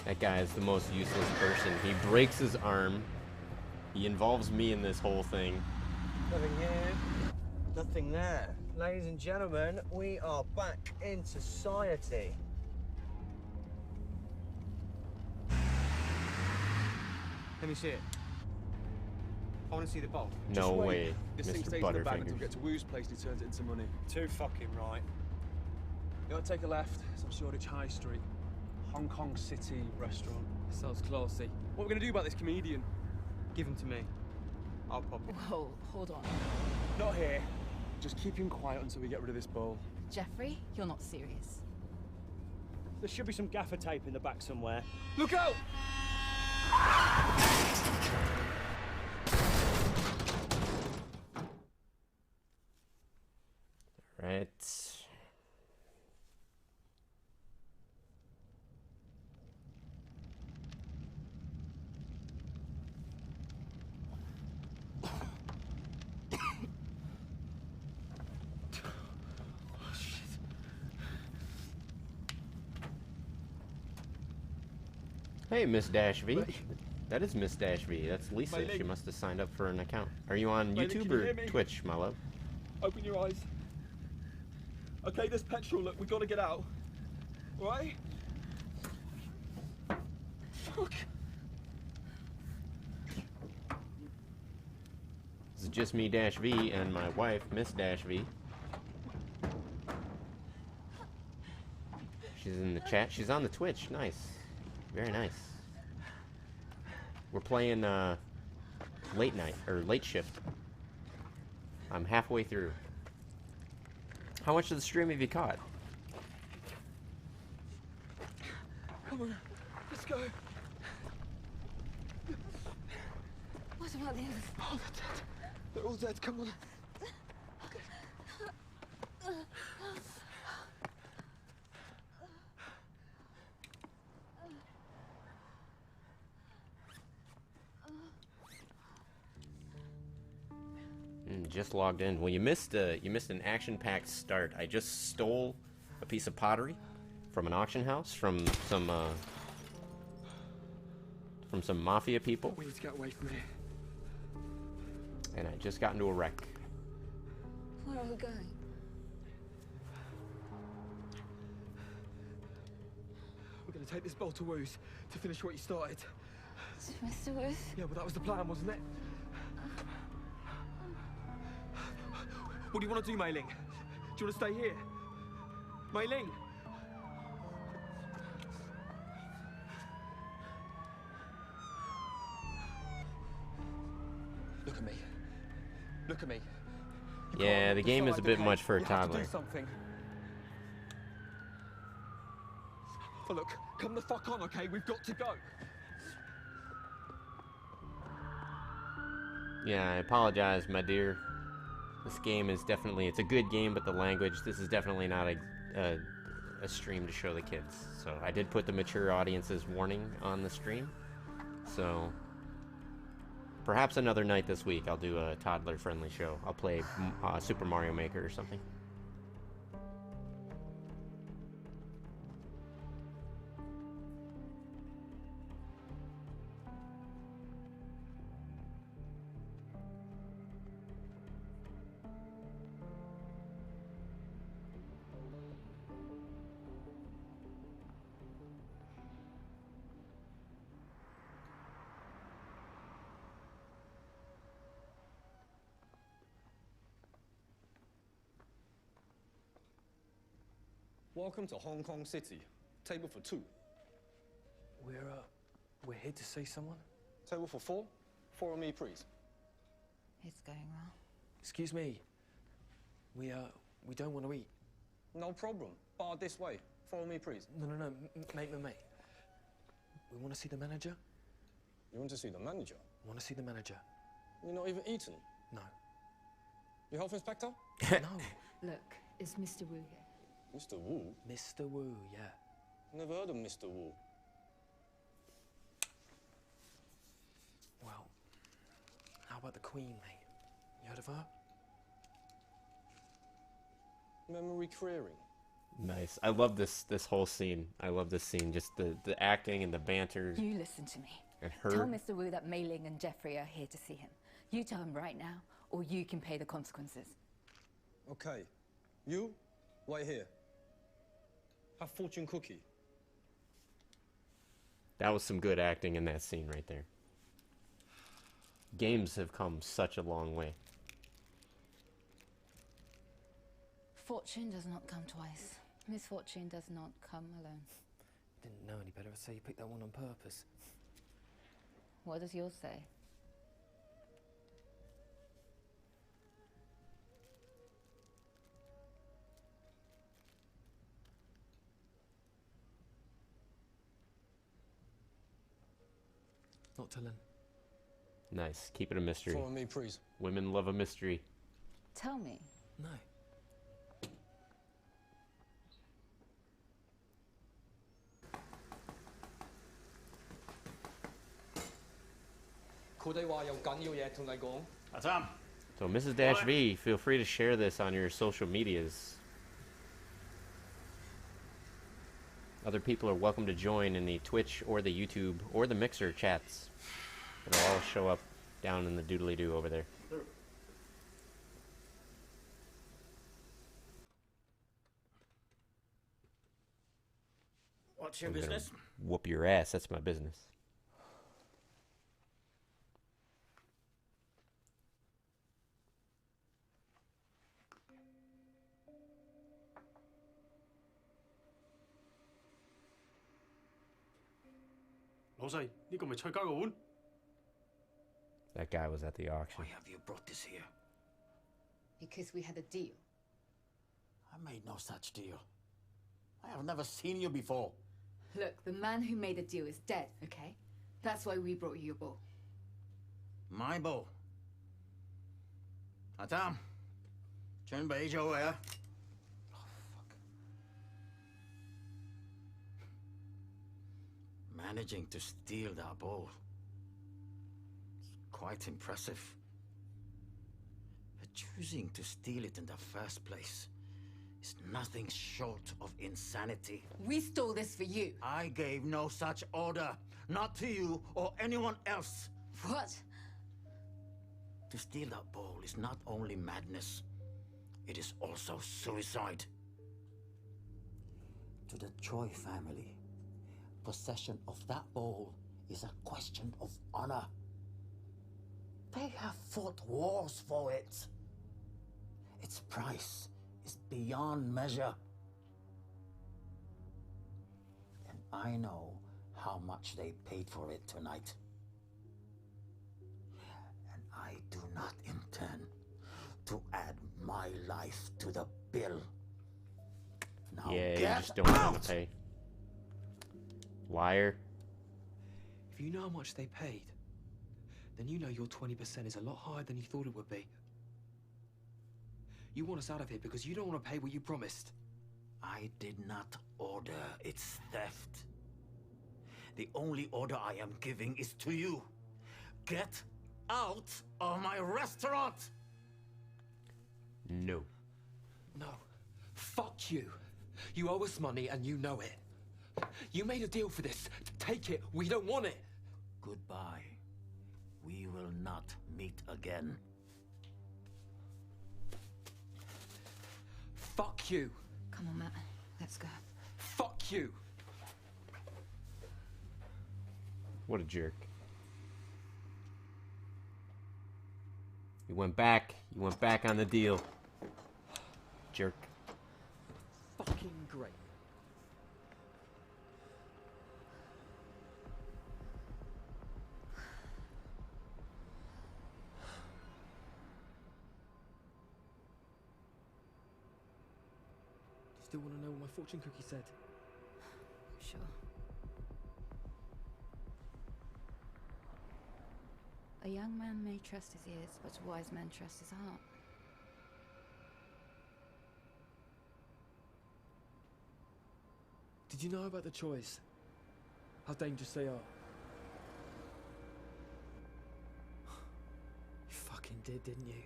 That guy is the most useless person. He breaks his arm. He involves me in this whole thing. Nothing here, nothing there. Ladies and gentlemen, we are back in society. Let me see it. I want to see the bolt. No way, This thing Mr. stays in the bag until we Butterfingers. get to Wu's place and he turns it into money. Too fucking right. You gotta take a left. It's on Shoreditch High Street. Hong Kong City restaurant. Sounds classy. What are we going to do about this comedian? Give him to me. I'll pop him. Whoa, hold on. Not here. Just keep him quiet until we get rid of this bowl. Jeffrey, you're not serious. There should be some gaffer tape in the back somewhere. Look out! Right. Hey, Miss Dash V. That is Miss Dash V. That's Lisa. She must have signed up for an account. Are you on Mate, YouTube can you or hear me? Twitch, my love? Open your eyes. Okay, there's petrol. Look, we gotta get out. Right? Fuck. This is just me, Dash V, and my wife, Miss Dash V. She's in the chat. She's on the Twitch. Nice. Very nice. We're playing late night, or late shift. I'm halfway through. How much of the stream have you caught? Come on, let's go. What about the others? Oh, they're dead. They're all dead. Come on. Just logged in. Well, you missed an action-packed start. I just stole a piece of pottery from an auction house from some mafia people, We need to get away from here. and I just got into a wreck. Where are we going? We're gonna take this bowl to Wu's to finish what you started. Mr. Woods? Yeah, well, that was the plan, wasn't it? What do you want to do, Mei Ling? Do you want to stay here? Mei Ling? Look at me. Look at me. You Yeah, can't the game is a decide, bit okay? much for a You have to toddler. do something. But look, come the fuck on, okay? We've got to go. Yeah, I apologize, my dear. This game is definitely, it's a good game, but the language, this is definitely not a stream to show the kids. So I did put the mature audiences warning on the stream. So perhaps another night this week I'll do a toddler-friendly show. I'll play Super Mario Maker or something. Welcome to Hong Kong City. Table for 2. We're here to see someone? Table for 4. Follow me, please. It's going well. Excuse me. We don't want to eat. No problem. Bar this way. Follow me, please. No, mate. We want to see the manager. You want to see the manager? Want to see the manager. You're not even eaten? No. You health inspector? No. Look, is Mr. Wu here? Mr. Wu? Mr. Wu, yeah. Never heard of Mr. Wu. Well, how about the Queen, mate? You heard of her? Memory clearing. Nice. I love this whole scene. I love this scene. Just the acting and the banter. You listen to me. And her. Tell Mr. Wu that Mei Ling and Jeffrey are here to see him. You tell him right now, or you can pay the consequences. Okay. You, wait here. Have fortune cookie. That was some good acting in that scene right there. Games have come such a long way. Fortune does not come twice. Misfortune does not come alone. didn't know any better, I'd say you picked that one on purpose. What does yours say? Not telling. Nice. Keep it a mystery. Follow me, please. Women love a mystery. Tell me. No. So Mrs. Dash V, feel free to share this on your social medias. Other people are welcome to join in the Twitch or the YouTube or the Mixer chats. It'll all show up down in the doodly-doo over there. What's your I'm gonna business? Whoop your ass. That's my business. That guy was at the auction. Why have you brought this here? Because we had a deal. I made no such deal. I have never seen you before. Look, the man who made the deal is dead, okay? That's why we brought you your bow. My bow. Atam. Turn beige over. Oh, fuck. Managing to steal that bow. It's quite impressive. But choosing to steal it in the first place is nothing short of insanity. We stole this for you. I gave no such order. Not to you or anyone else. What? To steal that bowl is not only madness, it is also suicide. To the Choi family, possession of that bowl is a question of honor. They have fought wars for it. Its price is beyond measure. And I know how much they paid for it tonight. And I do not intend to add my life to the bill. Now Yeah, you get just don't out! want to pay. Liar. If you know how much they paid, then you know your 20% is a lot higher than you thought it would be. You want us out of here because you don't want to pay what you promised. I did not order its theft. The only order I am giving is to you. Get out of my restaurant! No. No. Fuck you. You owe us money and you know it. You made a deal for this. Take it. We don't want it. Goodbye. We will not meet again. Fuck you. Come on, Matt. Let's go. Fuck you. What a jerk. You went back. You went back on the deal. Jerk. Fucking great. Do you still want to know what my fortune cookie said? Sure. A young man may trust his ears, but a wise man trusts his heart. Did you know about the Choi's? How dangerous they are? You fucking did, didn't you?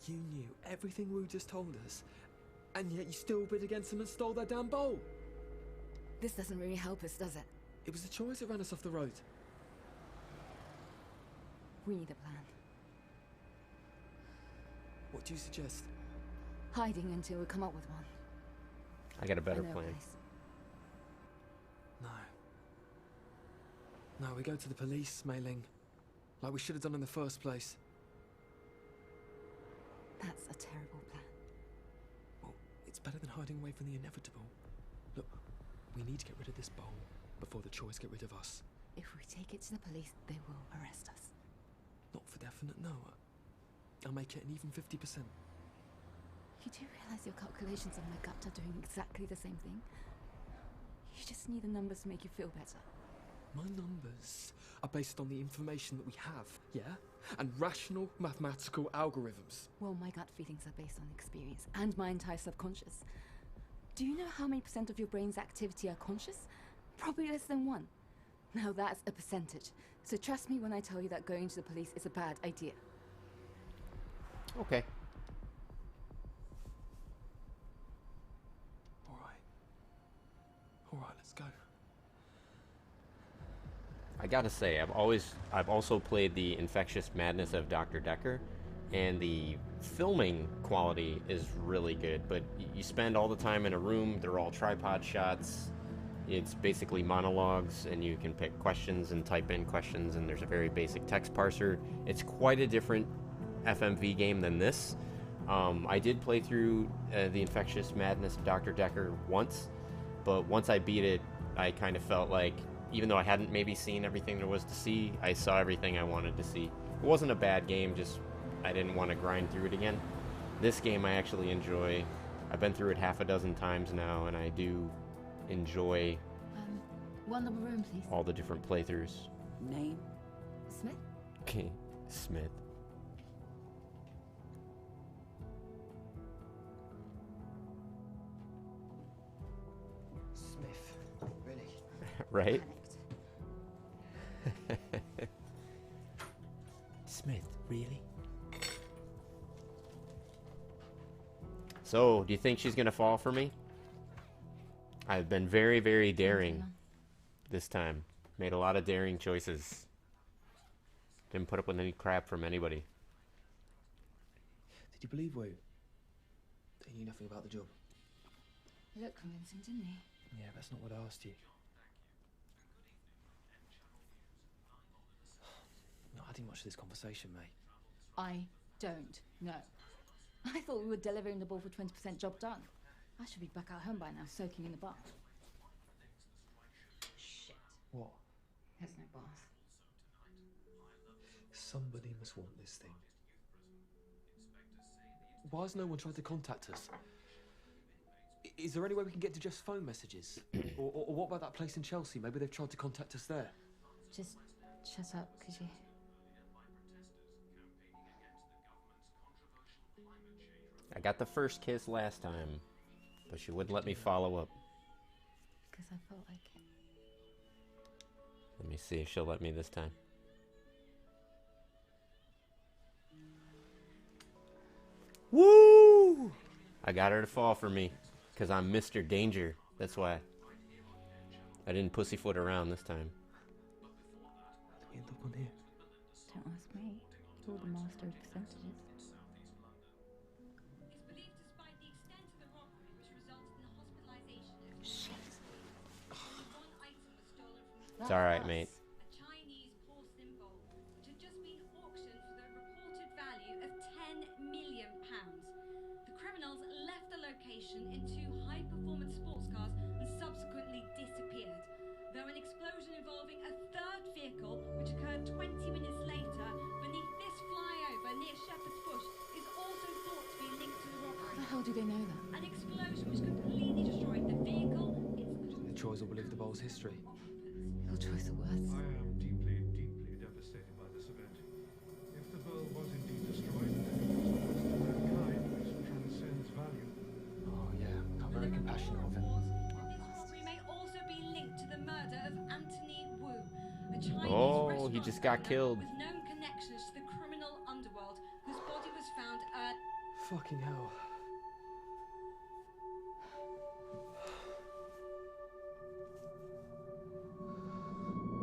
You knew everything Wu just told us, and yet you still bid against them and stole their damn bowl. This doesn't really help us, does it? It was the Choi's that ran us off the road. We need a plan. What do you suggest? Hiding until we come up with one. I got a better I know a plan. place. No, we go to the police, Mei Ling. Like we should have done in the first place. That's a terrible plan. Well, it's better than hiding away from the inevitable. Look, We need to get rid of this bowl before the Choice get rid of us. If we take it to the police, they will arrest us. Not for definite, no. I'll make it an even 50%. You do realize your calculations on my gut are doing exactly the same thing? You just need the numbers to make you feel better. My numbers are based on the information that we have, yeah? And rational mathematical algorithms. Well, my gut feelings are based on experience and my entire subconscious. Do you know how many % of your brain's activity are conscious? Probably less than 1. Now that's a percentage. So trust me when I tell you that going to the police is a bad idea. Okay. All right, let's go. I gotta say, I've also played the Infectious Madness of Dr. Decker, and the filming quality is really good, but you spend all the time in a room, they're all tripod shots, it's basically monologues, and you can pick questions and type in questions, and there's a very basic text parser. It's quite a different FMV game than this. I did play through the Infectious Madness of Dr. Decker once, but once I beat it, I kind of felt like, even though I hadn't maybe seen everything there was to see, I saw everything I wanted to see. It wasn't a bad game, just I didn't want to grind through it again. This game I actually enjoy. I've been through it half a dozen times now, and I do enjoy One double room, please. all the different playthroughs. Name? Smith? Okay, Smith. Smith, really? Right? Smith, really? So, do you think she's gonna fall for me? I've been very, very daring this time. Made a lot of daring choices. Didn't put up with any crap from anybody. Did you believe Wu? They knew nothing about the job. He looked convincing, didn't he? Yeah, that's not what I asked you. Not adding much to this conversation, mate. I don't know. I thought we were delivering the ball for 20% job done. I should be back at home by now, soaking in the bath. Shit. What? There's no bath. Somebody must want this thing. Why has no one tried to contact us? Is there any way we can get to Jeff's phone messages? or what about that place in Chelsea? Maybe they've tried to contact us there. Just shut up, could you? I got the first kiss last time, but she wouldn't let me follow up. Because I felt like it. Let me see if she'll let me this time. Woo! I got her to fall for me, because I'm Mr. Danger. That's why. I didn't pussyfoot around this time. How did we end up on here? Don't ask me. You're the master of percentages. It's alright, mate. A Chinese porcelain bowl, which had just been auctioned for the reported value of £10 million. The criminals left the location in 2 high-performance sports cars and subsequently disappeared. Though an explosion involving a third vehicle, which occurred 20 minutes later beneath this flyover near Shepherd's Bush, is also thought to be linked to the robbery. How the hell do they know that? An explosion which completely destroyed the vehicle. The Troys will believe the bowl's history. Your choice of words. I am deeply, deeply devastated by this event. If the bowl was indeed destroyed, then it was a loss to mankind which transcends value. Oh, yeah. How very compassionate of him. This robbery may also be linked to the murder of Anthony Wu, a Chinese Oh, he just got killed. with known connections to the criminal underworld, whose body was found Fucking hell.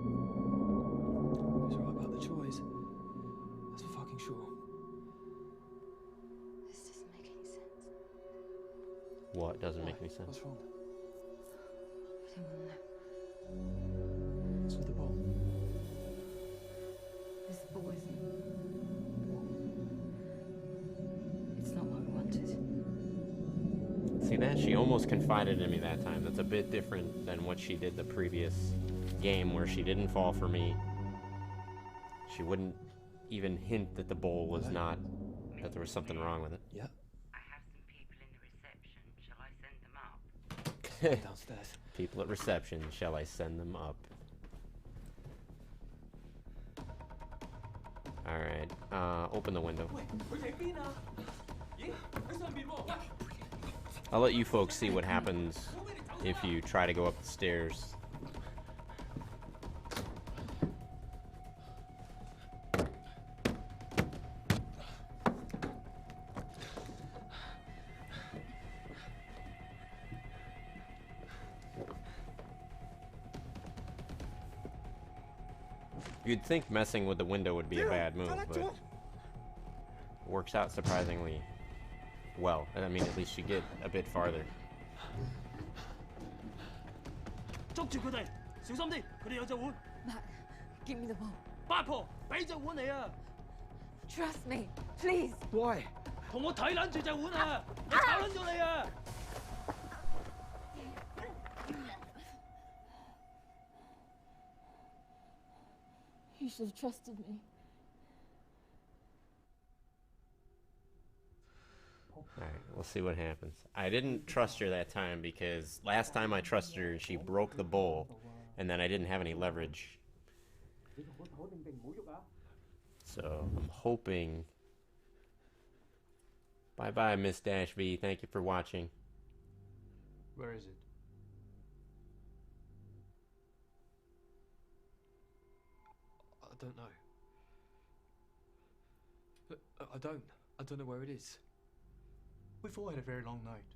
He was right about the Troys. That's for fucking sure. This doesn't make any sense. What doesn't make any sense? What's wrong? I don't want to know. What's with the bowl? This ball isn't. It's not what we wanted. See that? She almost confided in me that time. That's a bit different than what she did the previous game, where she didn't fall for me. She wouldn't even hint that the bowl was not, that there was something wrong with it. Yeah. I have some people in the reception. Shall I send them up? Downstairs. People at reception, shall I send them up? Alright, open the window. I'll let you folks see what happens if you try to go up the stairs. You'd think messing with the window would be a bad move, but it works out surprisingly well. I mean, at least you get a bit farther. Matt, give me the ball. Trust me, please. Why? You should have trusted me. Alright, we'll see what happens. I didn't trust her that time because last time I trusted her, she broke the bowl, and then I didn't have any leverage. So, I'm hoping... Bye-bye, Miss Dash B. Thank you for watching. Where is it? I don't know. I don't know where it is. We've all had a very long night.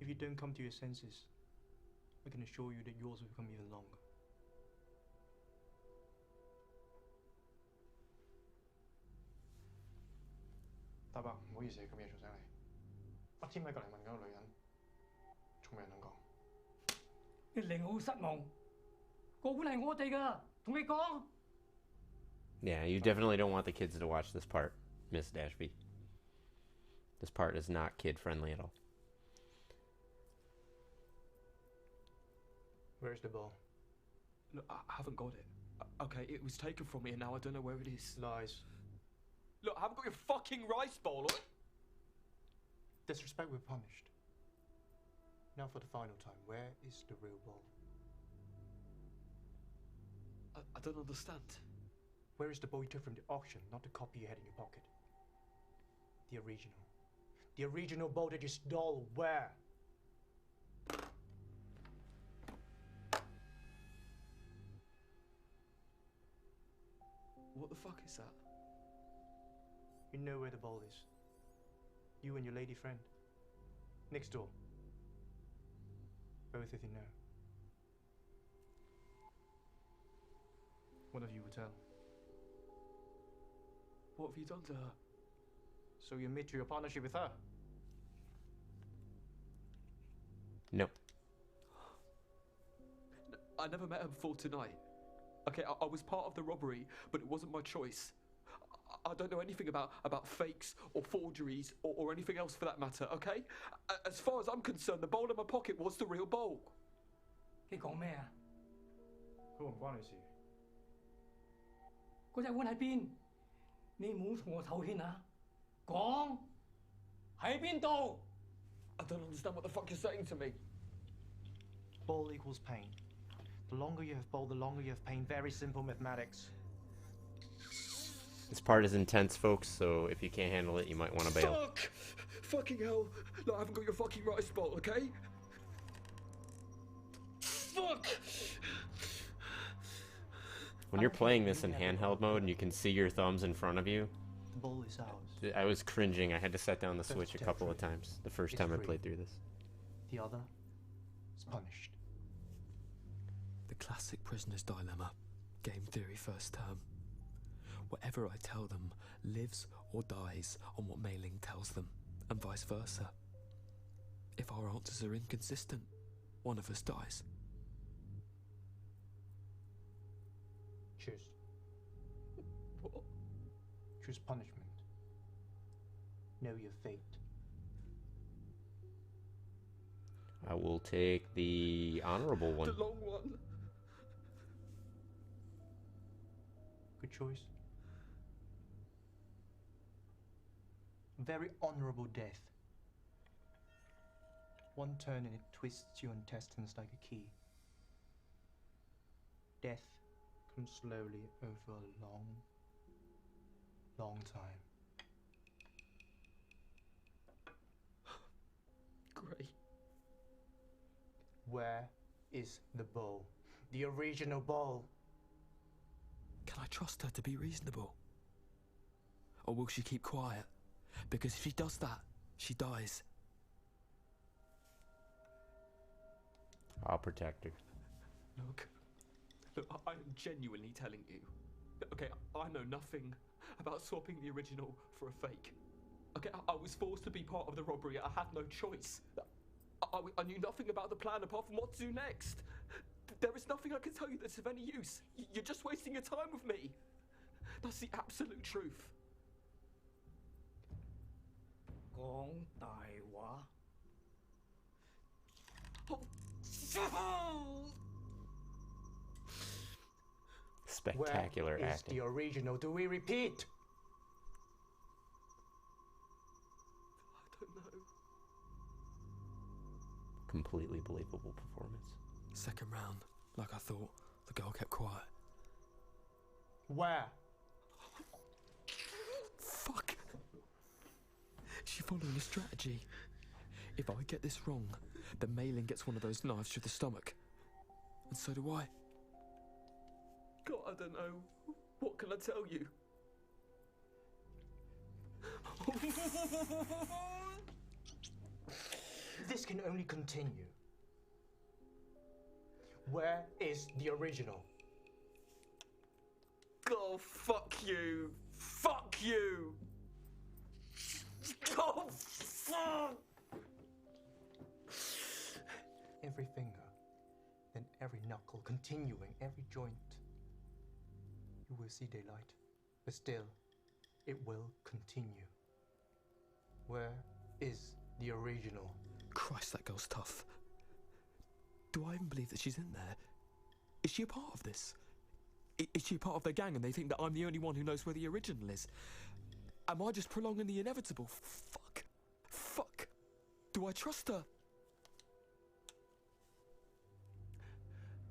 If you don't come to your senses, I can assure you that yours will become even longer.大伯，唔好意思，咁夜做醒你。阿天咪過嚟問嗰個女人，仲未人能講。你令我好失望。個碗係我哋㗎，同你講。Yeah, you definitely don't want the kids to watch this part, Miss Dashby. This part is not kid-friendly at all. Where's the ball? Look, I haven't got it. Okay, it was taken from me and now I don't know where it is. Lies. Look, I haven't got your fucking rice bowl. Disrespect, we're punished. Now for the final time, where is the real ball? I don't understand. Where is the ball you took from the auction, not the copy you had in your pocket? The original. The original ball that you stole, where? What the fuck is that? You know where the ball is. You and your lady friend. Next door. Both of you know. One of you will tell. What have you done to her? So you admit to your partnership with her? No. I never met her before tonight. Okay, I was part of the robbery, but it wasn't my choice. I don't know anything about fakes or forgeries or anything else for that matter, okay? As far as I'm concerned, the bowl in my pocket was the real bowl. 你講咩啊？嗰個唔關你事。嗰隻碗喺邊？你唔好從我頭牽啊！講喺邊度 I don't understand what the fuck you're saying to me. Ball equals pain. The longer you have ball, the longer you have pain. Very simple mathematics. This part is intense, folks, so if you can't handle it, you might want to bail. Fuck! Fucking hell. Look, I haven't got your fucking rice bowl, okay? Fuck! When you're playing this in handheld mode and you can see your thumbs in front of you, The ball is ours. I was cringing. I had to set down the Switch a couple of times the first time I played through this. The other is punished. The classic prisoner's dilemma. Game theory first term. Whatever I tell them lives or dies on what Mei Ling tells them, and vice versa. If our answers are inconsistent, one of us dies. Choose. What? Choose punishment. Know your fate. I will take the honorable one. The long one. Good choice. Very honorable death. One turn and it twists your intestines like a key. Death comes slowly over a long, long time. Great. Where is the bowl? The original bowl. Can I trust her to be reasonable? Or will she keep quiet? Because if she does that, she dies. I'll protect her. Look, I am genuinely telling you. Okay, I know nothing about swapping the original for a fake. Okay, I was forced to be part of the robbery. I had no choice. I knew nothing about the plan apart from what to do next. There is nothing I can tell you that's of any use. You're just wasting your time with me. That's the absolute truth. 講大話。 Spectacular Where is acting. the original? Do we repeat? I don't know. Completely believable performance. Second round, like I thought, the girl kept quiet. Where? Fuck. She's following a strategy. If I get this wrong, then Malin gets one of those knives through the stomach. And so do I. God, I don't know. What can I tell you? This can only continue. Where is the original? Oh, fuck you. Fuck you. Oh, fuck. Every finger, then every knuckle, continuing every joint. You will see daylight, but still, it will continue. Where is the original? Christ, that girl's tough. Do I even believe that she's in there? Is she a part of this? Is she a part of their gang and they think that I'm the only one who knows where the original is? Am I just prolonging the inevitable? Fuck. Fuck. Do I trust her?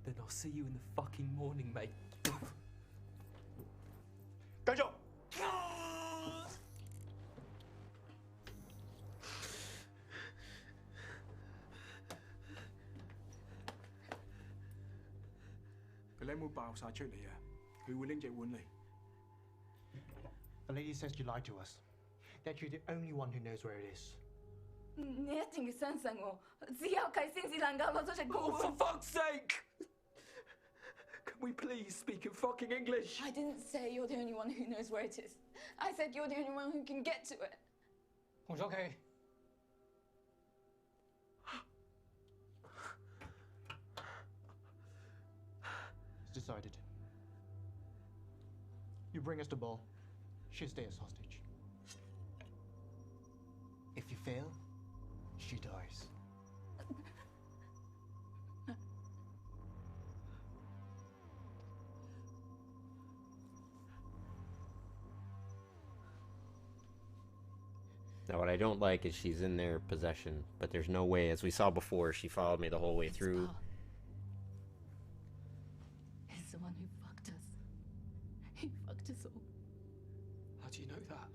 Then I'll see you in the fucking morning, mate. 繼續。佢哋有冇爆晒出嚟啊？佢會拎隻碗嚟。The lady says you lied to us. That you're the only one who knows where it is. 你一定要相信我，只有佢先至能夠攞出隻高 Oh, for fuck's sake! Can we please speak in fucking English? I didn't say you're the only one who knows where it is. I said you're the only one who can get to it. 洪楚琪， It's decided. You bring us the ball, she'll stay as hostage. If you fail, she dies. Now, what I don't like is she's in their possession, but there's no way, as we saw before, she followed me the whole way through. He's the one who fucked us. He fucked us all. How do you know that?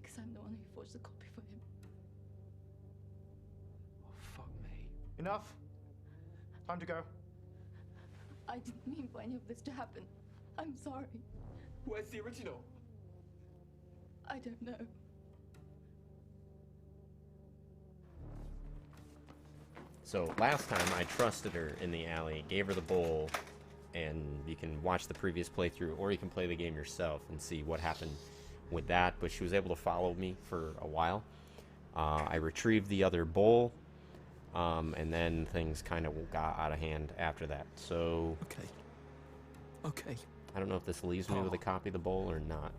Because I'm the one who forged the copy for him. Oh, fuck me. Enough. Time to go. I didn't mean for any of this to happen. I'm sorry. Where's the original? I don't know. So last time I trusted her in the alley, gave her the bowl, and you can watch the previous playthrough or you can play the game yourself and see what happened with that, but she was able to follow me for a while. I retrieved the other bowl, and then things kind of got out of hand after that. So Okay. I don't know if this leaves me with a copy of the bowl or not.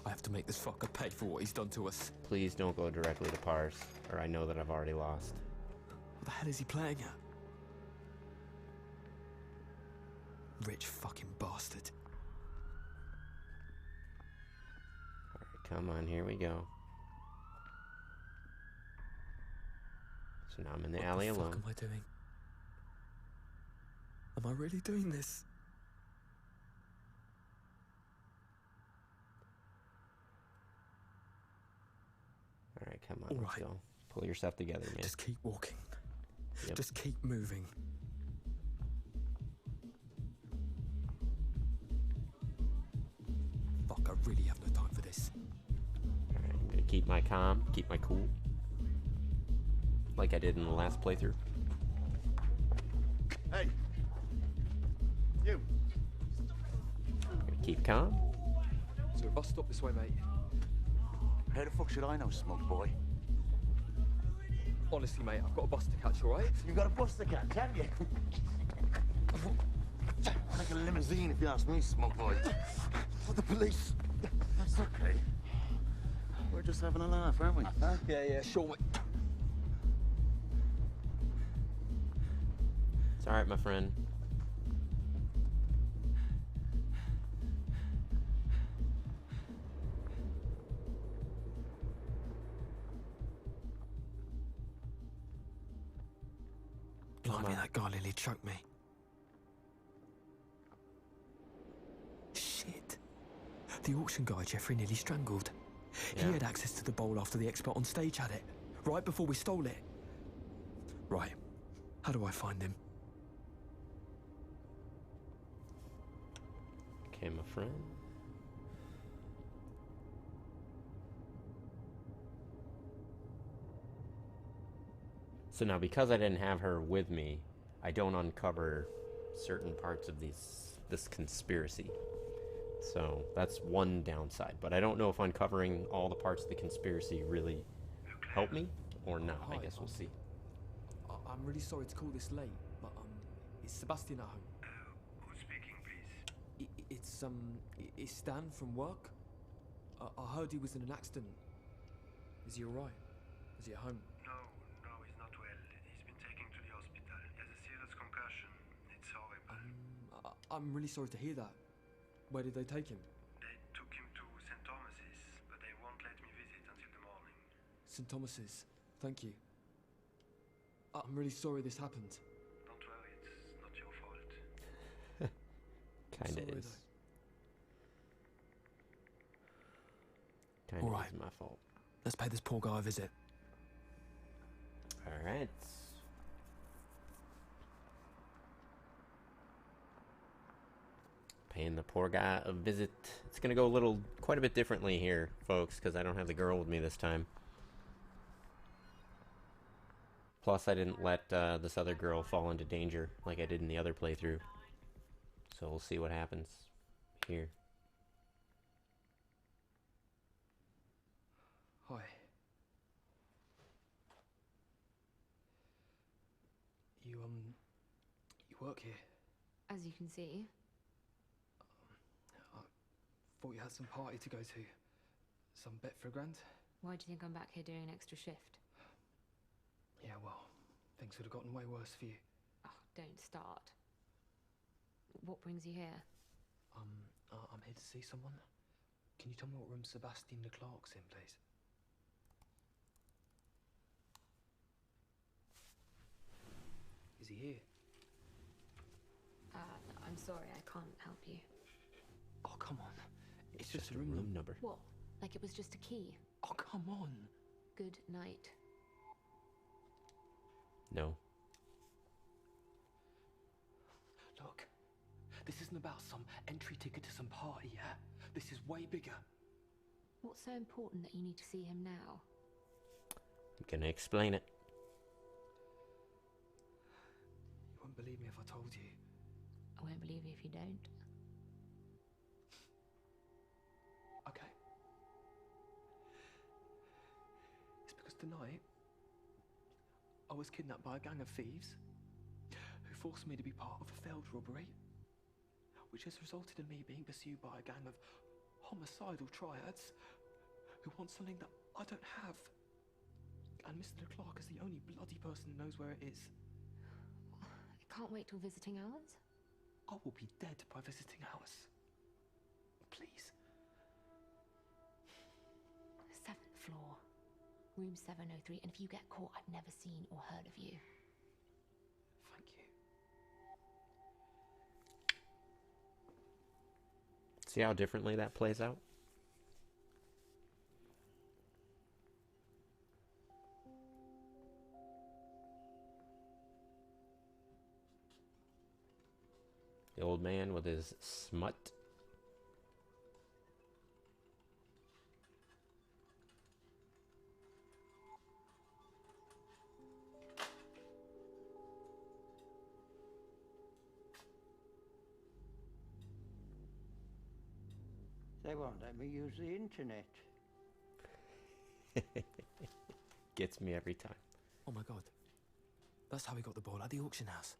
I have to make this fucker pay for what he's done to us. Please don't go directly to Pars, or I know that I've already lost. What the hell is he playing at? Rich fucking bastard. Alright, come on, here we go. So now I'm in the alley alone. What the fuck am I doing? Am I really doing this? Alright, come on, let's go. Pull yourself together, man. Just keep walking. Yep. Just keep moving. Fuck, I really have no time for this. Alright, I'm gonna keep my calm, keep my cool. Like I did in the last playthrough. Hey! You! Gonna keep calm. So a bus stop this way, mate. How the fuck should I know, smoke boy? Honestly, mate, I've got a bus to catch, all right? You got a bus to catch, have you? Like a limousine, if you ask me, smoke boy. For the police. That's okay. We're just having a laugh, aren't we? Huh? Yeah, sure, mate. It's alright, my friend. Blimey, that guy nearly choked me. Shit. The auction guy Jeffrey nearly strangled. Yeah. He had access to the bowl after the expert on stage had it. Right before we stole it. Right. How do I find him? Okay, my friend. So now, because I didn't have her with me, I don't uncover certain parts of this conspiracy. So that's one downside. But I don't know if uncovering all the parts of the conspiracy really helped me or not. I guess we'll see. I'm really sorry to call this late, but is Sebastian at home? Who's speaking, please? It's Stan from work. I heard he was in an accident. Is he alright? Is he at home? No, he's not well. He's been taken to the hospital. He has a serious concussion. It's horrible. I'm really sorry to hear that. Where did they take him? They took him to St. Thomas's, but they won't let me visit until the morning. St. Thomas's. Thank you. I'm really sorry this happened. Don't worry, it's not your fault. Kinda Sorry, is. though. Kinda Alright. is my fault. Let's pay this poor guy a visit. Alright. Paying the poor guy a visit. It's gonna go quite a bit differently here, folks, because I don't have the girl with me this time. Plus, I didn't let this other girl fall into danger like I did in the other playthrough. So we'll see what happens here. Hi. You work here? As you can see. I thought you had some party to go to. Some bet for $1,000? Why do you think I'm back here doing an extra shift? Yeah, well, things would have gotten way worse for you. Oh, don't start. What brings you here? I'm here to see someone. Can you tell me what room Sebastian Leclerc's in, please? Is he here? I'm sorry, I can't help you. Oh, come on. It's just a room number. What? Like it was just a key? Oh, come on. Good night. No. Look, this isn't about some entry ticket to some party, yeah? This is way bigger. What's so important that you need to see him now? I'm gonna explain it. You won't believe me if I told you. I won't believe you if you don't. Okay. It's because tonight I was kidnapped by a gang of thieves who forced me to be part of a failed robbery, which has resulted in me being pursued by a gang of homicidal triads who want something that I don't have. And Mr. Clark is the only bloody person who knows where it is. I can't wait till visiting hours. I will be dead by visiting hours. Please. 7th floor, room 703, and if you get caught, I've never seen or heard of you. Thank you. See how differently that plays out? The old man with his smut. They won't let me use the internet. Gets me every time. Oh my god. That's how we got the ball at the auction house.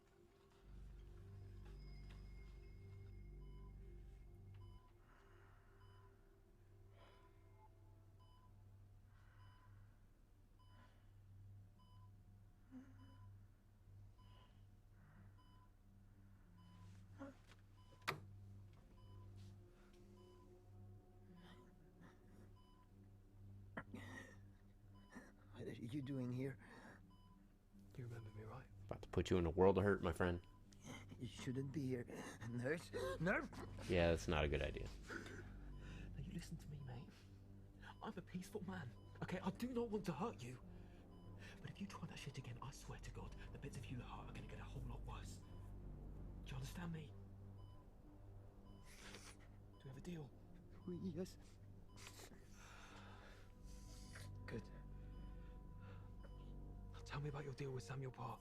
What are you doing here? You remember me, right? About to put you in a world of hurt, my friend. You shouldn't be here. Nurse? Nurse? Yeah, that's not a good idea. Now you listen to me, mate. I'm a peaceful man, okay? I do not want to hurt you. But if you try that shit again, I swear to God, the bits of you that hurt are gonna get a whole lot worse. Do you understand me? Do we have a deal? Yes. Good. Tell me about your deal with Samuel Parr.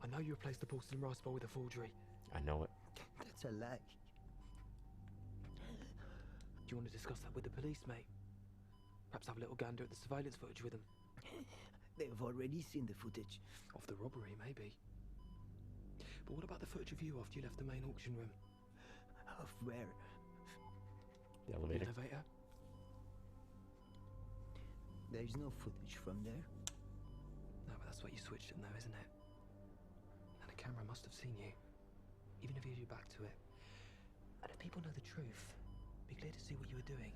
I know you replaced the porcelain rice bowl with a forgery. I know it. That's a lie. Do you want to discuss that with the police, mate? Perhaps have a little gander at the surveillance footage with them. They've already seen the footage. Of the robbery, maybe. But what about the footage of you after you left the main auction room? Of where? The elevator. The elevator? There's no footage from there. No, but that's what you switched it now, isn't it? And a camera must have seen you, even if you do back to it. And if people know the truth, be clear to see what you were doing.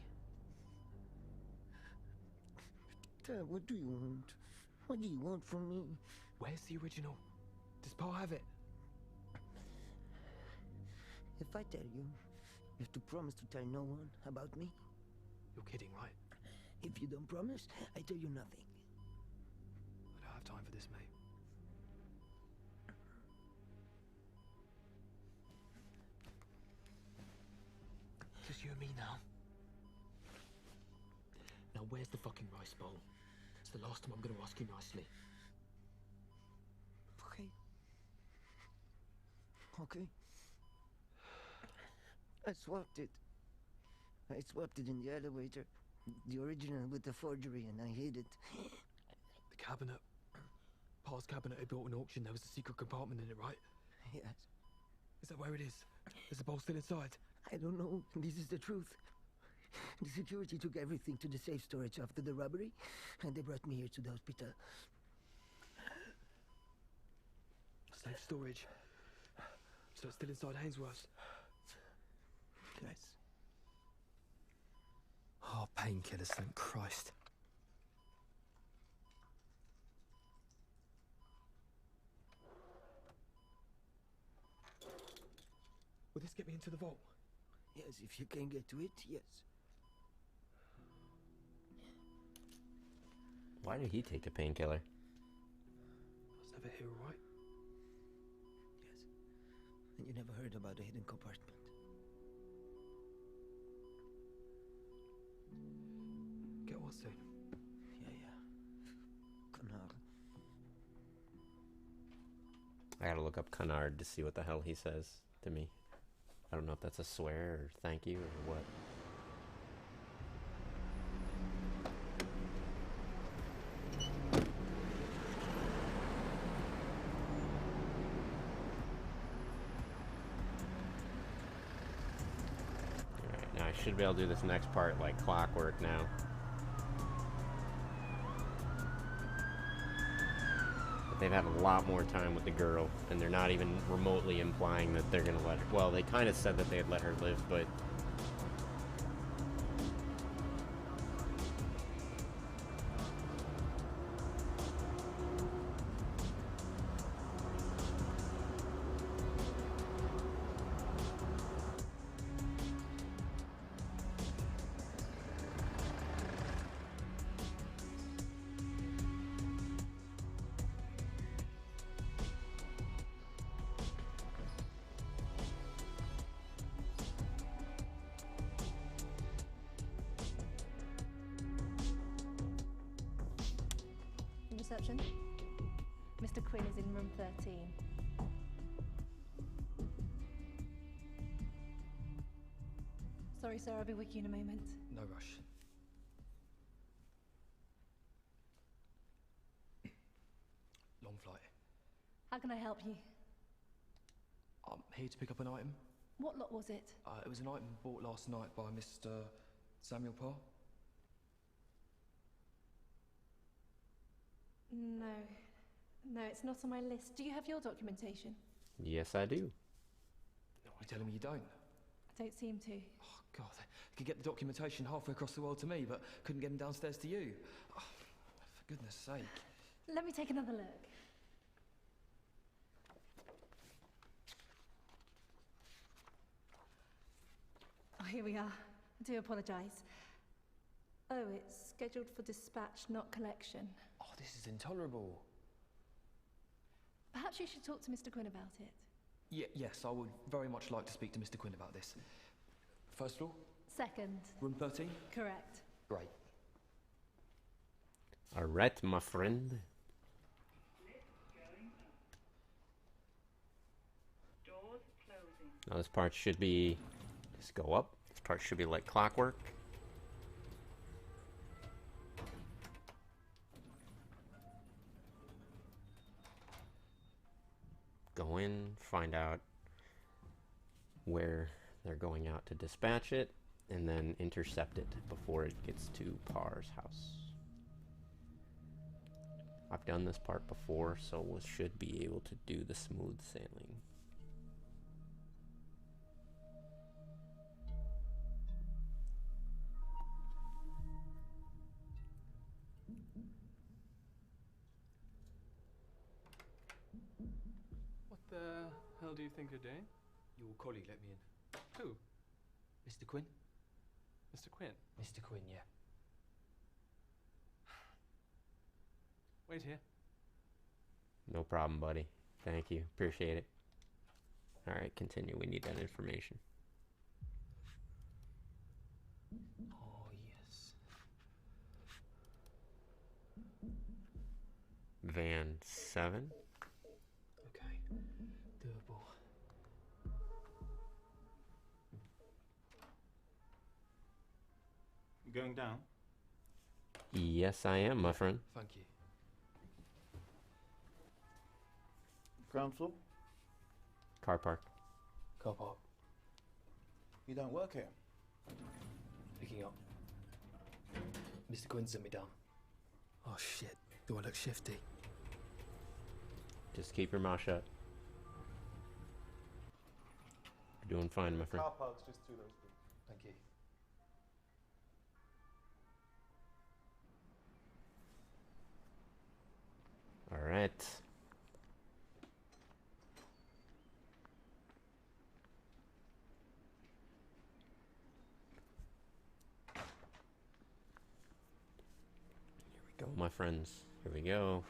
Dad, what do you want? What do you want from me? Where's the original? Does Paul have it? If I tell you, you have to promise to tell no one about me. You're kidding, right? If you don't promise, I tell you nothing. I don't have time for this, mate. Just you and me now. Now where's the fucking rice bowl? It's the last time I'm gonna ask you nicely. Okay. Okay. I swapped it. I swapped it in the elevator. The original with the forgery, and I hid it. The cabinet. Pa's cabinet he built an auction. There was a secret compartment in it, right? Yes. Is that where it is? Is the bowl still inside? I don't know. This is the truth. The security took everything to the safe storage after the robbery, and they brought me here to the hospital. Safe storage. So it's still inside Hainsworth's? Yes. Oh, painkillers, thank Christ. Will this get me into the vault? Yes, if you can get to it, yes. Why did he take the painkiller? I was never here, all right? Yes. And you never heard about the hidden compartment? Get what soon? Yeah. Canard. I gotta look up Canard to see what the hell he says to me. I don't know if that's a swear or thank you or what. Alright, now I should be able to do this next part like clockwork now. But they've had a lot more time with the girl, and they're not even remotely implying that they're gonna let her. Well, they kind of said that they'd let her live, but. Reception. Mr. Quinn is in room 13. Sorry, sir, I'll be with you in a moment. No rush. Long flight. How can I help you? I'm here to pick up an item. What lot was it? It was an item bought last night by Mr. Samuel Parr. No. No, it's not on my list. Do you have your documentation? Yes, I do. No, you're telling me you don't? I don't seem to. Oh, God. I could get the documentation halfway across the world to me, but couldn't get them downstairs to you. Oh, for goodness sake. Let me take another look. Oh, here we are. I do apologise. Oh, it's scheduled for dispatch, not collection. Oh, this is intolerable. Perhaps you should talk to Mr. Quinn about it. Yes, I would very much like to speak to Mr. Quinn about this. First floor? Second. Room 13? Correct. Great. Alright, my friend. Doors closing. Now this part should be... Just go up. This part should be like clockwork. Go in, find out where they're going out to dispatch it, and then intercept it before it gets to Parr's house. I've done this part before, so we should be able to do the smooth sailing. What the hell do you think you're doing? Your colleague let me in. Who? Mr. Quinn? Mr. Quinn? Mr. Quinn, yeah. Wait here. No problem, buddy. Thank you. Appreciate it. Alright, continue. We need that information. Oh, yes. Van 7. Okay. Doable. You going down? Yes, I am, my friend. Thank you. Ground floor? Car park. Car park. You don't work here? Picking up. Mr. Quinn sent me down. Oh, shit. Do I look shifty? Just keep your mouth shut. You're doing fine, my friend. Car park's just through those things. Thank you. All right. Here we go, my friends. Here we go.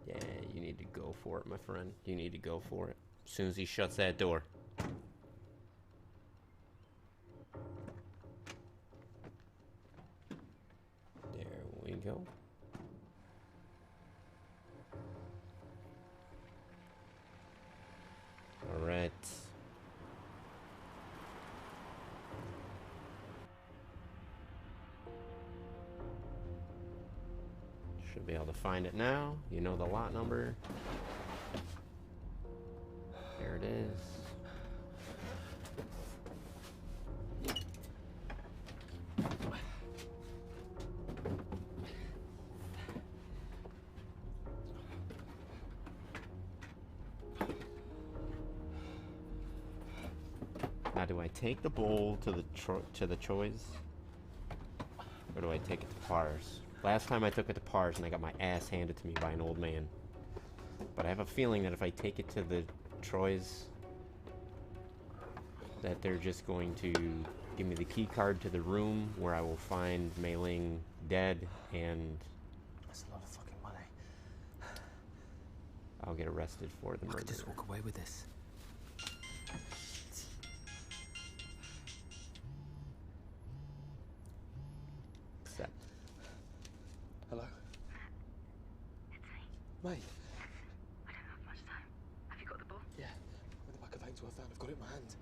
Yeah, you need to go for it, my friend. You need to go for it. As soon as he shuts that door. There we go. All right. Should be able to find it now. You know the lot number. There it is. Now, do I take the bowl to the choice, or do I take it to Pars? Last time I took it to Pars and I got my ass handed to me by an old man. But I have a feeling that if I take it to the Troyes, that they're just going to give me the key card to the room where I will find Mei Ling dead, and That's a lot of fucking money. I'll get arrested for the I murder. could just walk away with this. Except. Hello? It's me. Mate. I don't have much time. Have you got the ball? Yeah. With the back of Ainsworth down, I've got it in my hand.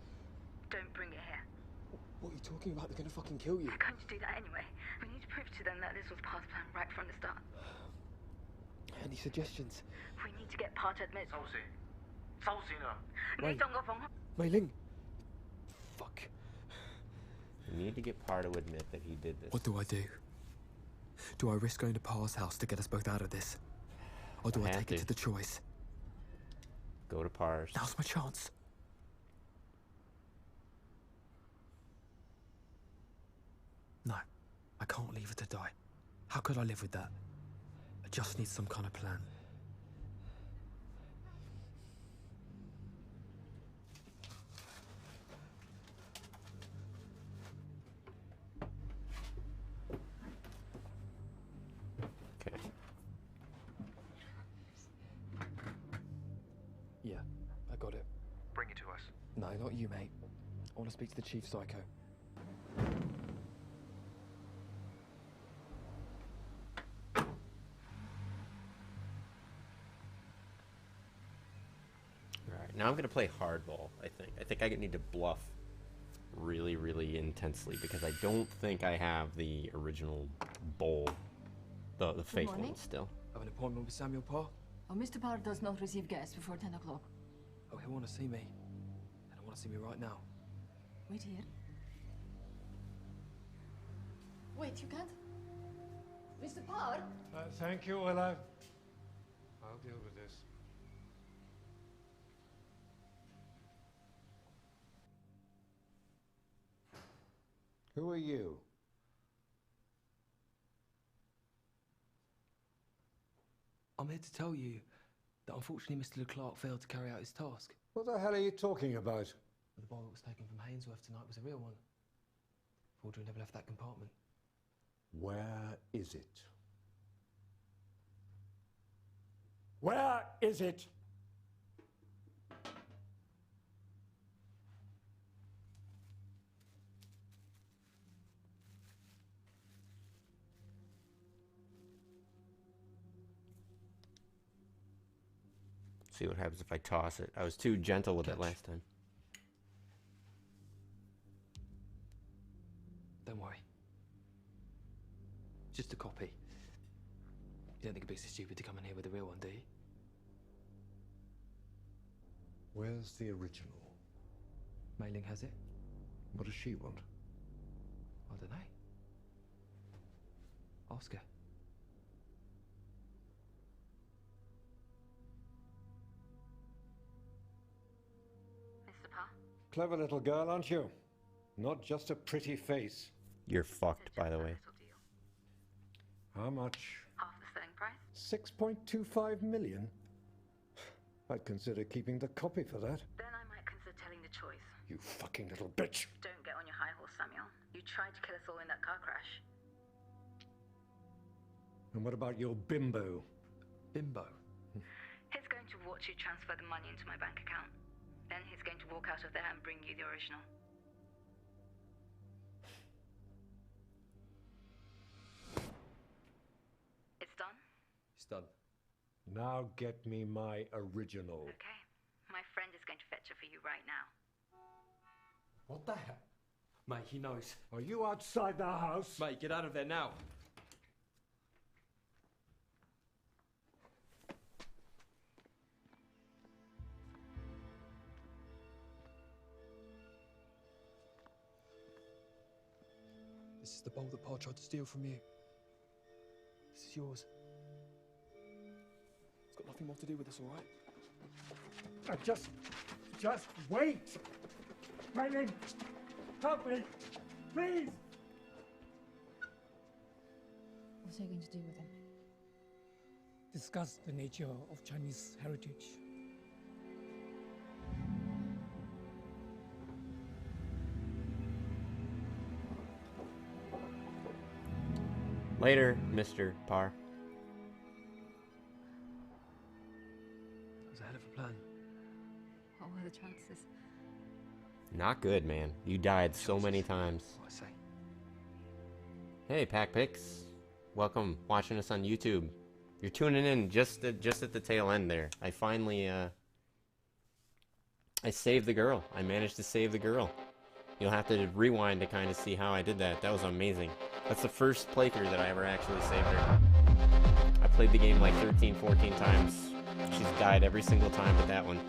Don't bring it here. What are you talking about? They're gonna fucking kill you. They're going to do that anyway. We need to prove to them that this was Par's plan right from the start. Any suggestions? We need to get Par to admit. Right. 你當我放開 Mei Ling. Fuck. We need to get Par to admit that he did this. What do I do? Do I risk going to Par's house to get us both out of this? Or do I have take it to. to the choice? Go to Pars. Now's my chance. No, I can't leave her to die. How could I live with that? I just need some kind of plan. Okay. Yeah, I got it. Bring it to us. No, not you, mate. I want to speak to the chief psycho. Alright, now I'm going to play hardball, I think. I think I need to bluff really, really intensely because I don't think I have the original bowl, the fake one morning. still. Have an appointment with Samuel Parr? Oh, Mr. Parr does not receive guests before 10 o'clock. Oh, he'll want to see me. And I want to see me right now. Wait here. Wait, you can't? Mr. Parr? Thank you, well, I'll deal with this. Who are you? I'm here to tell you that unfortunately Mr. Leclerc failed to carry out his task. What the hell are you talking about? The bowl that was taken from Hainsworth tonight was a real one. Audrey never left that compartment. Where is it? Where is it? See what happens if I toss it. I was too gentle with it last time. Don't worry. Just a copy. You don't think it'd be so stupid to come in here with the real one, do you? Where's the original? Mei Ling has it. What does she want? I don't know. Ask her. Mr. Parr? Clever little girl, aren't you? Not just a pretty face. You're fucked, by the way. How much? Half the selling price? 6.25 million? I'd consider keeping the copy for that. Then I might consider telling the choice. You fucking little bitch. Don't get on your high horse, Samuel. You tried to kill us all in that car crash. And what about your bimbo? Bimbo? He's going to watch you transfer the money into my bank account. Then he's going to walk out of there and bring you the original. It's done? It's done. Now get me my original. Okay. My friend is going to fetch it for you right now. What the hell? Mate, he knows. Are you outside the house? Mate, get out of there now. is the bowl that Pa tried to steal from you. This is yours. It's got nothing more to do with us, all right? Just wait! Mei-Ling, help me! Please! What are you going to do with him? Discuss the nature of Chinese heritage. Later, Mr. Parr. That was a hell of a plan. What were the chances? Not good, man. You died so many times. What I say. Hey, Pack Picks. Welcome, watching us on YouTube. You're tuning in just at the tail end there. I finally, I saved the girl. I managed to save the girl. You'll have to rewind to kind of see how I did that. That was amazing. That's the first playthrough that I ever actually saved her. I played the game like 13, 14 times. She's died every single time but that one.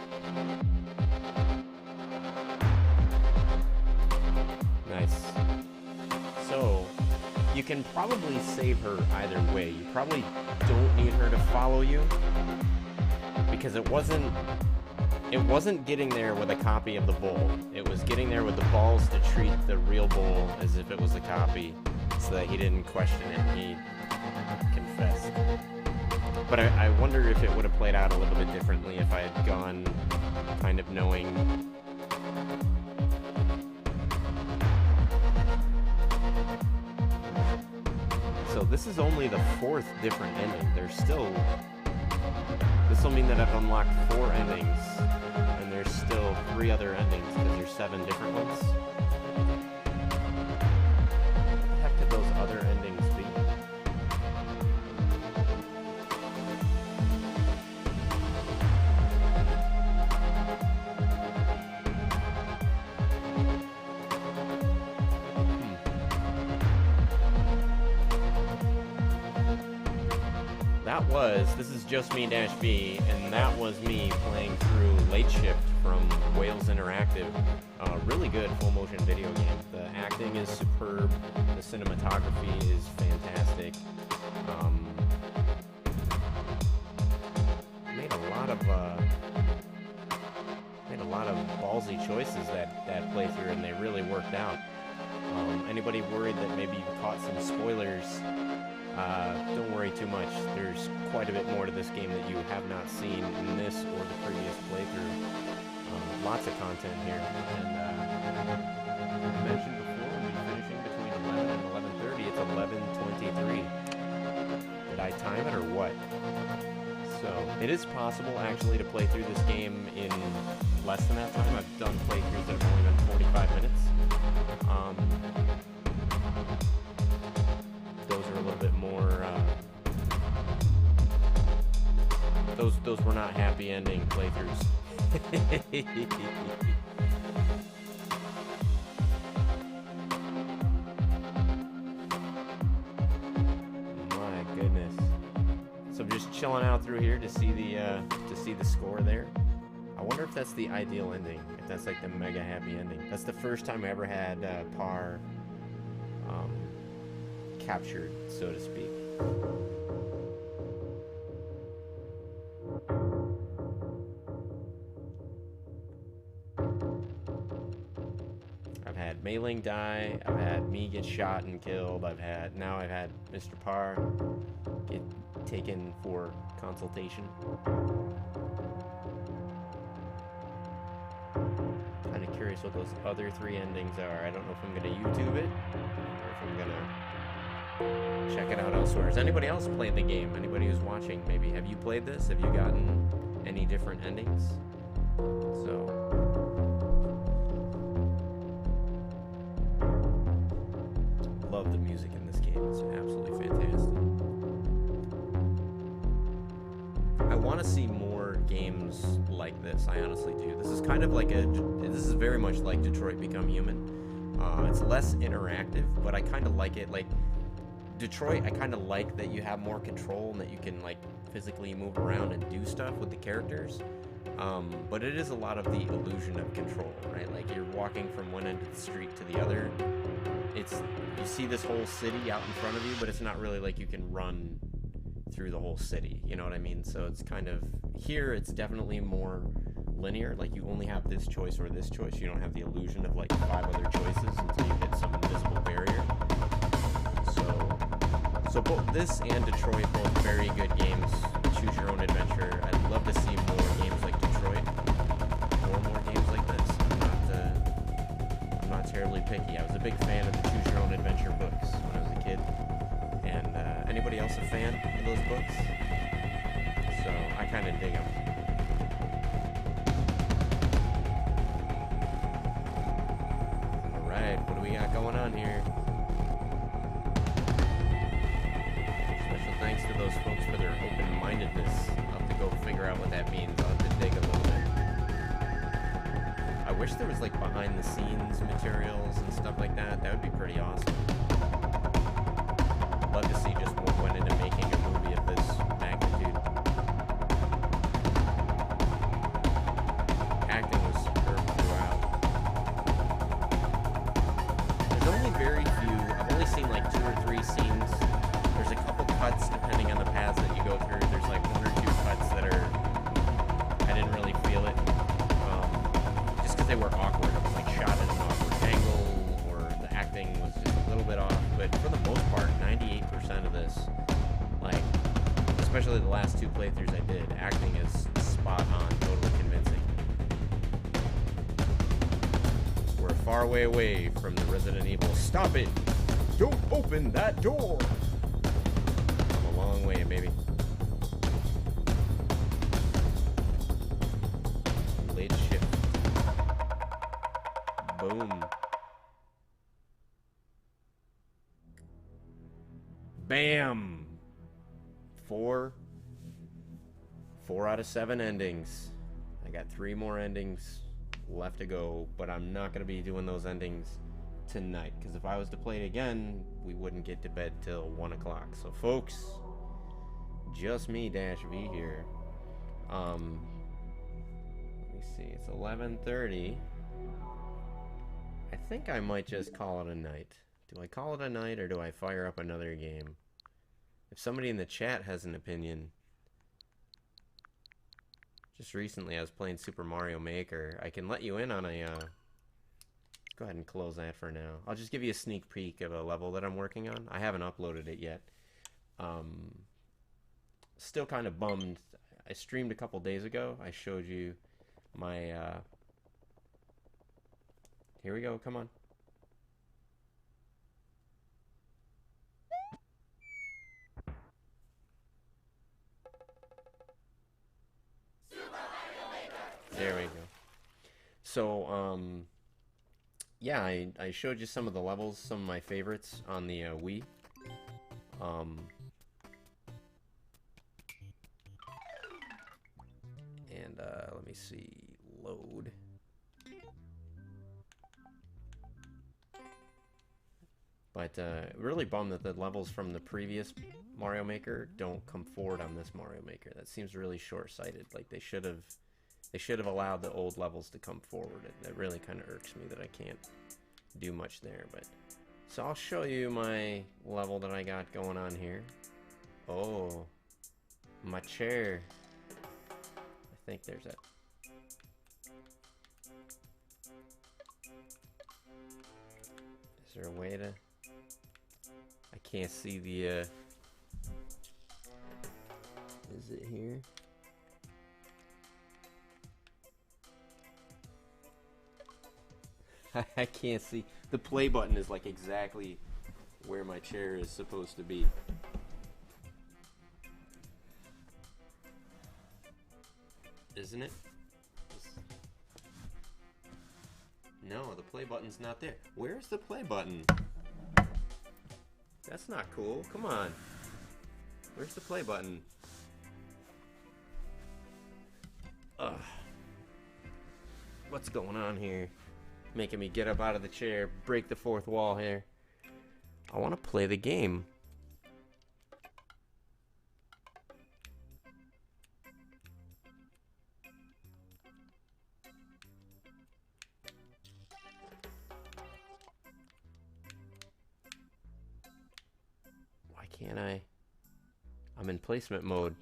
Nice. So, you can probably save her either way. You probably don't need her to follow you, because it wasn't getting there with a copy of the bowl. It was getting there with the balls to treat the real bowl as if it was a copy, so that he didn't question it. He confessed. But I wonder if it would have played out a little bit differently if I had gone kind of knowing. So this is only the 4th different ending. There's still... This will mean that I've unlocked 4 endings, and there's still 3 other endings, because there's 7 different ones. What the heck could those other endings be? This is Just Me Dash B, and that was me playing through Late Shift from Wales Interactive. Really good full motion video game. The acting is superb, the cinematography is fantastic. Made a lot of ballsy choices that playthrough, and they really worked out. Anybody worried that maybe you caught some spoilers? Don't worry too much. There's quite a bit more to this game that you have not seen in this or the previous playthrough. Lots of content here. And I mentioned before, we'll be finishing between 11 and 11:30. It's 11:23. Did I time it or what? So it is possible actually to play through this game in less than that time. I've done playthroughs that have only been 45 minutes. Those are a little bit more, those were not happy ending playthroughs. My goodness. So I'm just chilling out through here to see the score there. I wonder if that's the ideal ending, if that's like the mega happy ending. That's the first time I ever had Parr captured, so to speak. I've had Mei-Ling die, I've had me get shot and killed, now I've had Mr. Parr get taken for consultation. Kind of curious what those other 3 endings are. I don't know if I'm gonna YouTube it or if I'm gonna check it out elsewhere. Has anybody else played the game? Anybody who's watching, maybe. Have you played this? Have you gotten any different endings? So... love the music in this game. It's absolutely fantastic. I want to see more games like this. I honestly do. This is kind of like this is very much like Detroit Become Human. It's less interactive, but I kind of like it. Like Detroit, I kind of like that you have more control and that you can like physically move around and do stuff with the characters. But it is a lot of the illusion of control, right? Like you're walking from one end of the street to the other. You see this whole city out in front of you, but it's not really like you can run through the whole city, you know what I mean? So it's kind of, here it's definitely more linear, like you only have this choice or this choice. You don't have the illusion of like 5 other choices until you hit some invisible barrier. So both this and Detroit, both very good games. Choose your own adventure. I'd love to see more games like Detroit, or more games like this. I'm not terribly picky. I was a big fan of the Choose Your Own Adventure books when I was a kid. And anybody else a fan of those books? So I kind of dig them. All right, what do we got going on here? Special thanks to those folks for their open-mindedness. I'll have to go figure out what that means. I'll have to dig a little bit. I wish there was like behind-the-scenes materials and stuff like that. That would be pretty awesome. I'd love to see just what went into making a movie of this magnitude. Acting was superb throughout. There's only very few. I've only seen like 2 or 3 scenes. There's a couple cuts depending on the paths that you go through. There's like 1 or 2 cuts that are, I didn't really feel it, just because they were awkward, like shot at an awkward angle, or the acting was just a little bit off. But for the most part, 98% of this, like, especially the last 2 playthroughs I did, acting is spot on, totally convincing. We're a far way away from the Resident Evil. Stop it! Don't open that door! I'm a long way, baby. Blade shift. Boom. Bam! 4 out of 7 endings. I got 3 more endings left to go, but I'm not going to be doing those endings tonight, because if I was to play it again, we wouldn't get to bed till 1 o'clock. So folks, just me, Dash V here. Let me see, it's 11:30. I think I might just call it a night. Do I call it a night, or do I fire up another game? If somebody in the chat has an opinion. Just recently I was playing Super Mario Maker. I can let you in on a, go ahead and close that for now. I'll just give you a sneak peek of a level that I'm working on. I haven't uploaded it yet. Still kind of bummed. I streamed a couple days ago. I showed you my, here we go, come on. There we go. So, yeah, I showed you some of the levels, some of my favorites on the Wii. And let me see, load. But really bummed that the levels from the previous Mario Maker don't come forward on this Mario Maker. That seems really short-sighted. Like they should have allowed the old levels to come forward. It really kind of irks me that I can't do much there. But so I'll show you my level that I got going on here. Oh, my chair. I think there's a. Is there a way to? I can't see the. Is it here? I can't see. The play button is like exactly where my chair is supposed to be. Isn't it? No, the play button's not there. Where's the play button? That's not cool. Come on. Where's the play button? Ugh. What's going on here? Making me get up out of the chair, break the fourth wall here. I want to play the game. Can I? I'm in placement mode.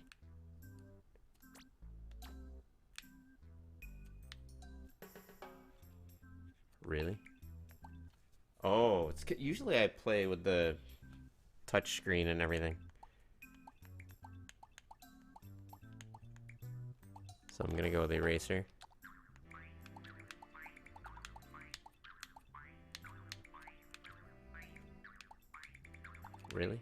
Really? Oh, it's usually I play with the touch screen and everything. So I'm gonna go with eraser. Really?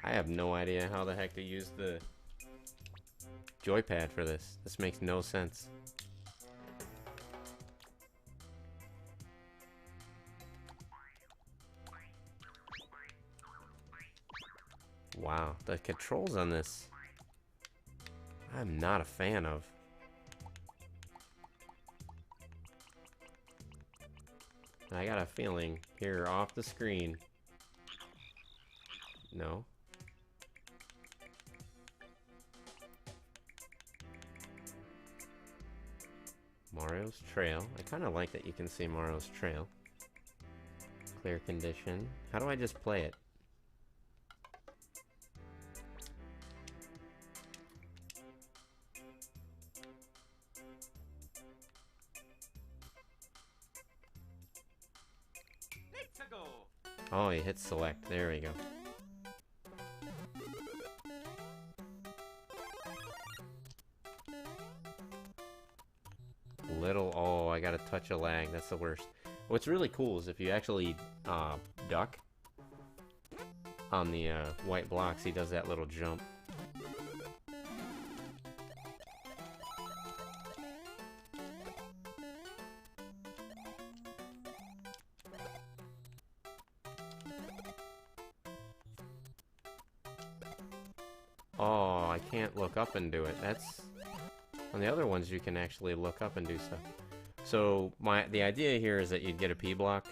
I have no idea how the heck to use the joypad for this. This makes no sense. Wow, the controls on this, I'm not a fan of. I got a feeling here off the screen. No. Mario's Trail. I kind of like that you can see Mario's Trail. Clear condition. How do I just play it? Oh, you hit select. There we go. Oh, I got a touch of lag. That's the worst. What's really cool is if you actually duck on the white blocks, he does that little jump. Oh, I can't look up and do it. That's... On the other ones, you can actually look up and do stuff. So, the idea here is that you'd get a P block.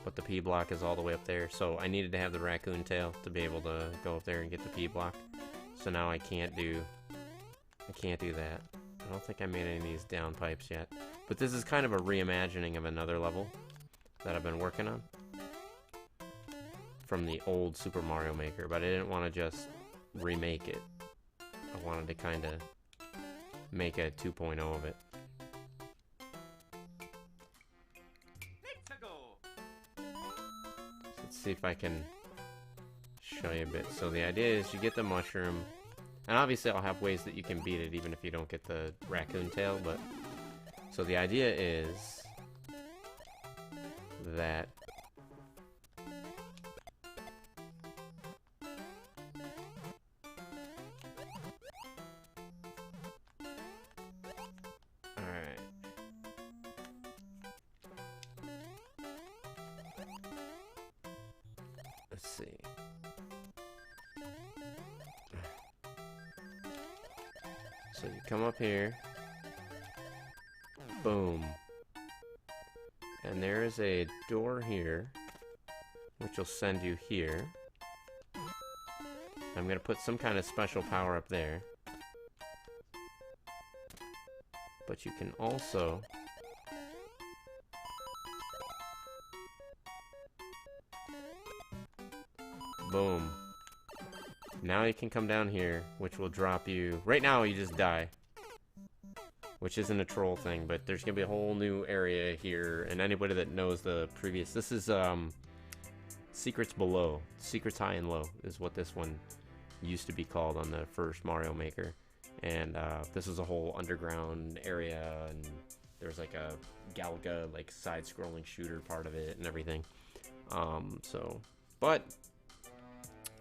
But the P block is all the way up there. So, I needed to have the raccoon tail to be able to go up there and get the P block. So now I can't do that. I don't think I made any of these down pipes yet. But this is kind of a reimagining of another level that I've been working on from the old Super Mario Maker, but I didn't want to just remake it. I wanted to kind of make a 2.0 of it. Let's see if I can show you a bit. So the idea is you get the mushroom, and obviously I'll have ways that you can beat it even if you don't get the raccoon tail, but so the idea is that so you come up here, boom, and there is a door here, which will send you here. I'm gonna put some kind of special power up there, but you can also boom. Now you can come down here, which will drop you... Right now, you just die. Which isn't a troll thing, but there's going to be a whole new area here. And anybody that knows the previous... This is, Secrets Below. Secrets High and Low is what this one used to be called on the first Mario Maker. And, this is a whole underground area, and there's like a Galaga, like, side-scrolling shooter part of it and everything. But...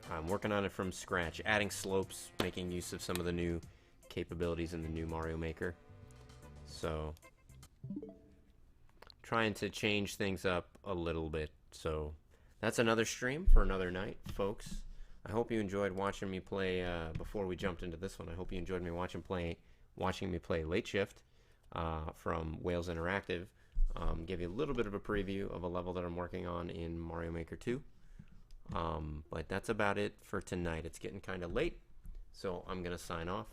I'm working on it from scratch, adding slopes, making use of some of the new capabilities in the new Mario Maker. So, trying to change things up a little bit. So, that's another stream for another night, folks. I hope you enjoyed watching me play, before we jumped into this one, I hope you enjoyed me watching me play Late Shift from Wales Interactive. Give you a little bit of a preview of a level that I'm working on in Mario Maker 2. But that's about it for tonight. It's getting kind of late, So I'm going to sign off,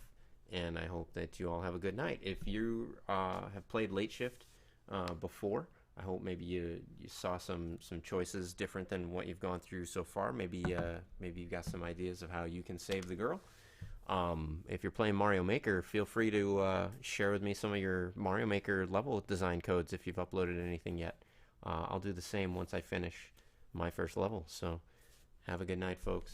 and I hope that you all have a good night. If you have played Late Shift before, I hope maybe you saw some choices different than what you've gone through so far. Maybe you've got some ideas of how you can save the girl. If you're playing Mario Maker, feel free to share with me some of your Mario Maker level design codes if you've uploaded anything yet. I'll do the same once I finish my first level. So have a good night, folks.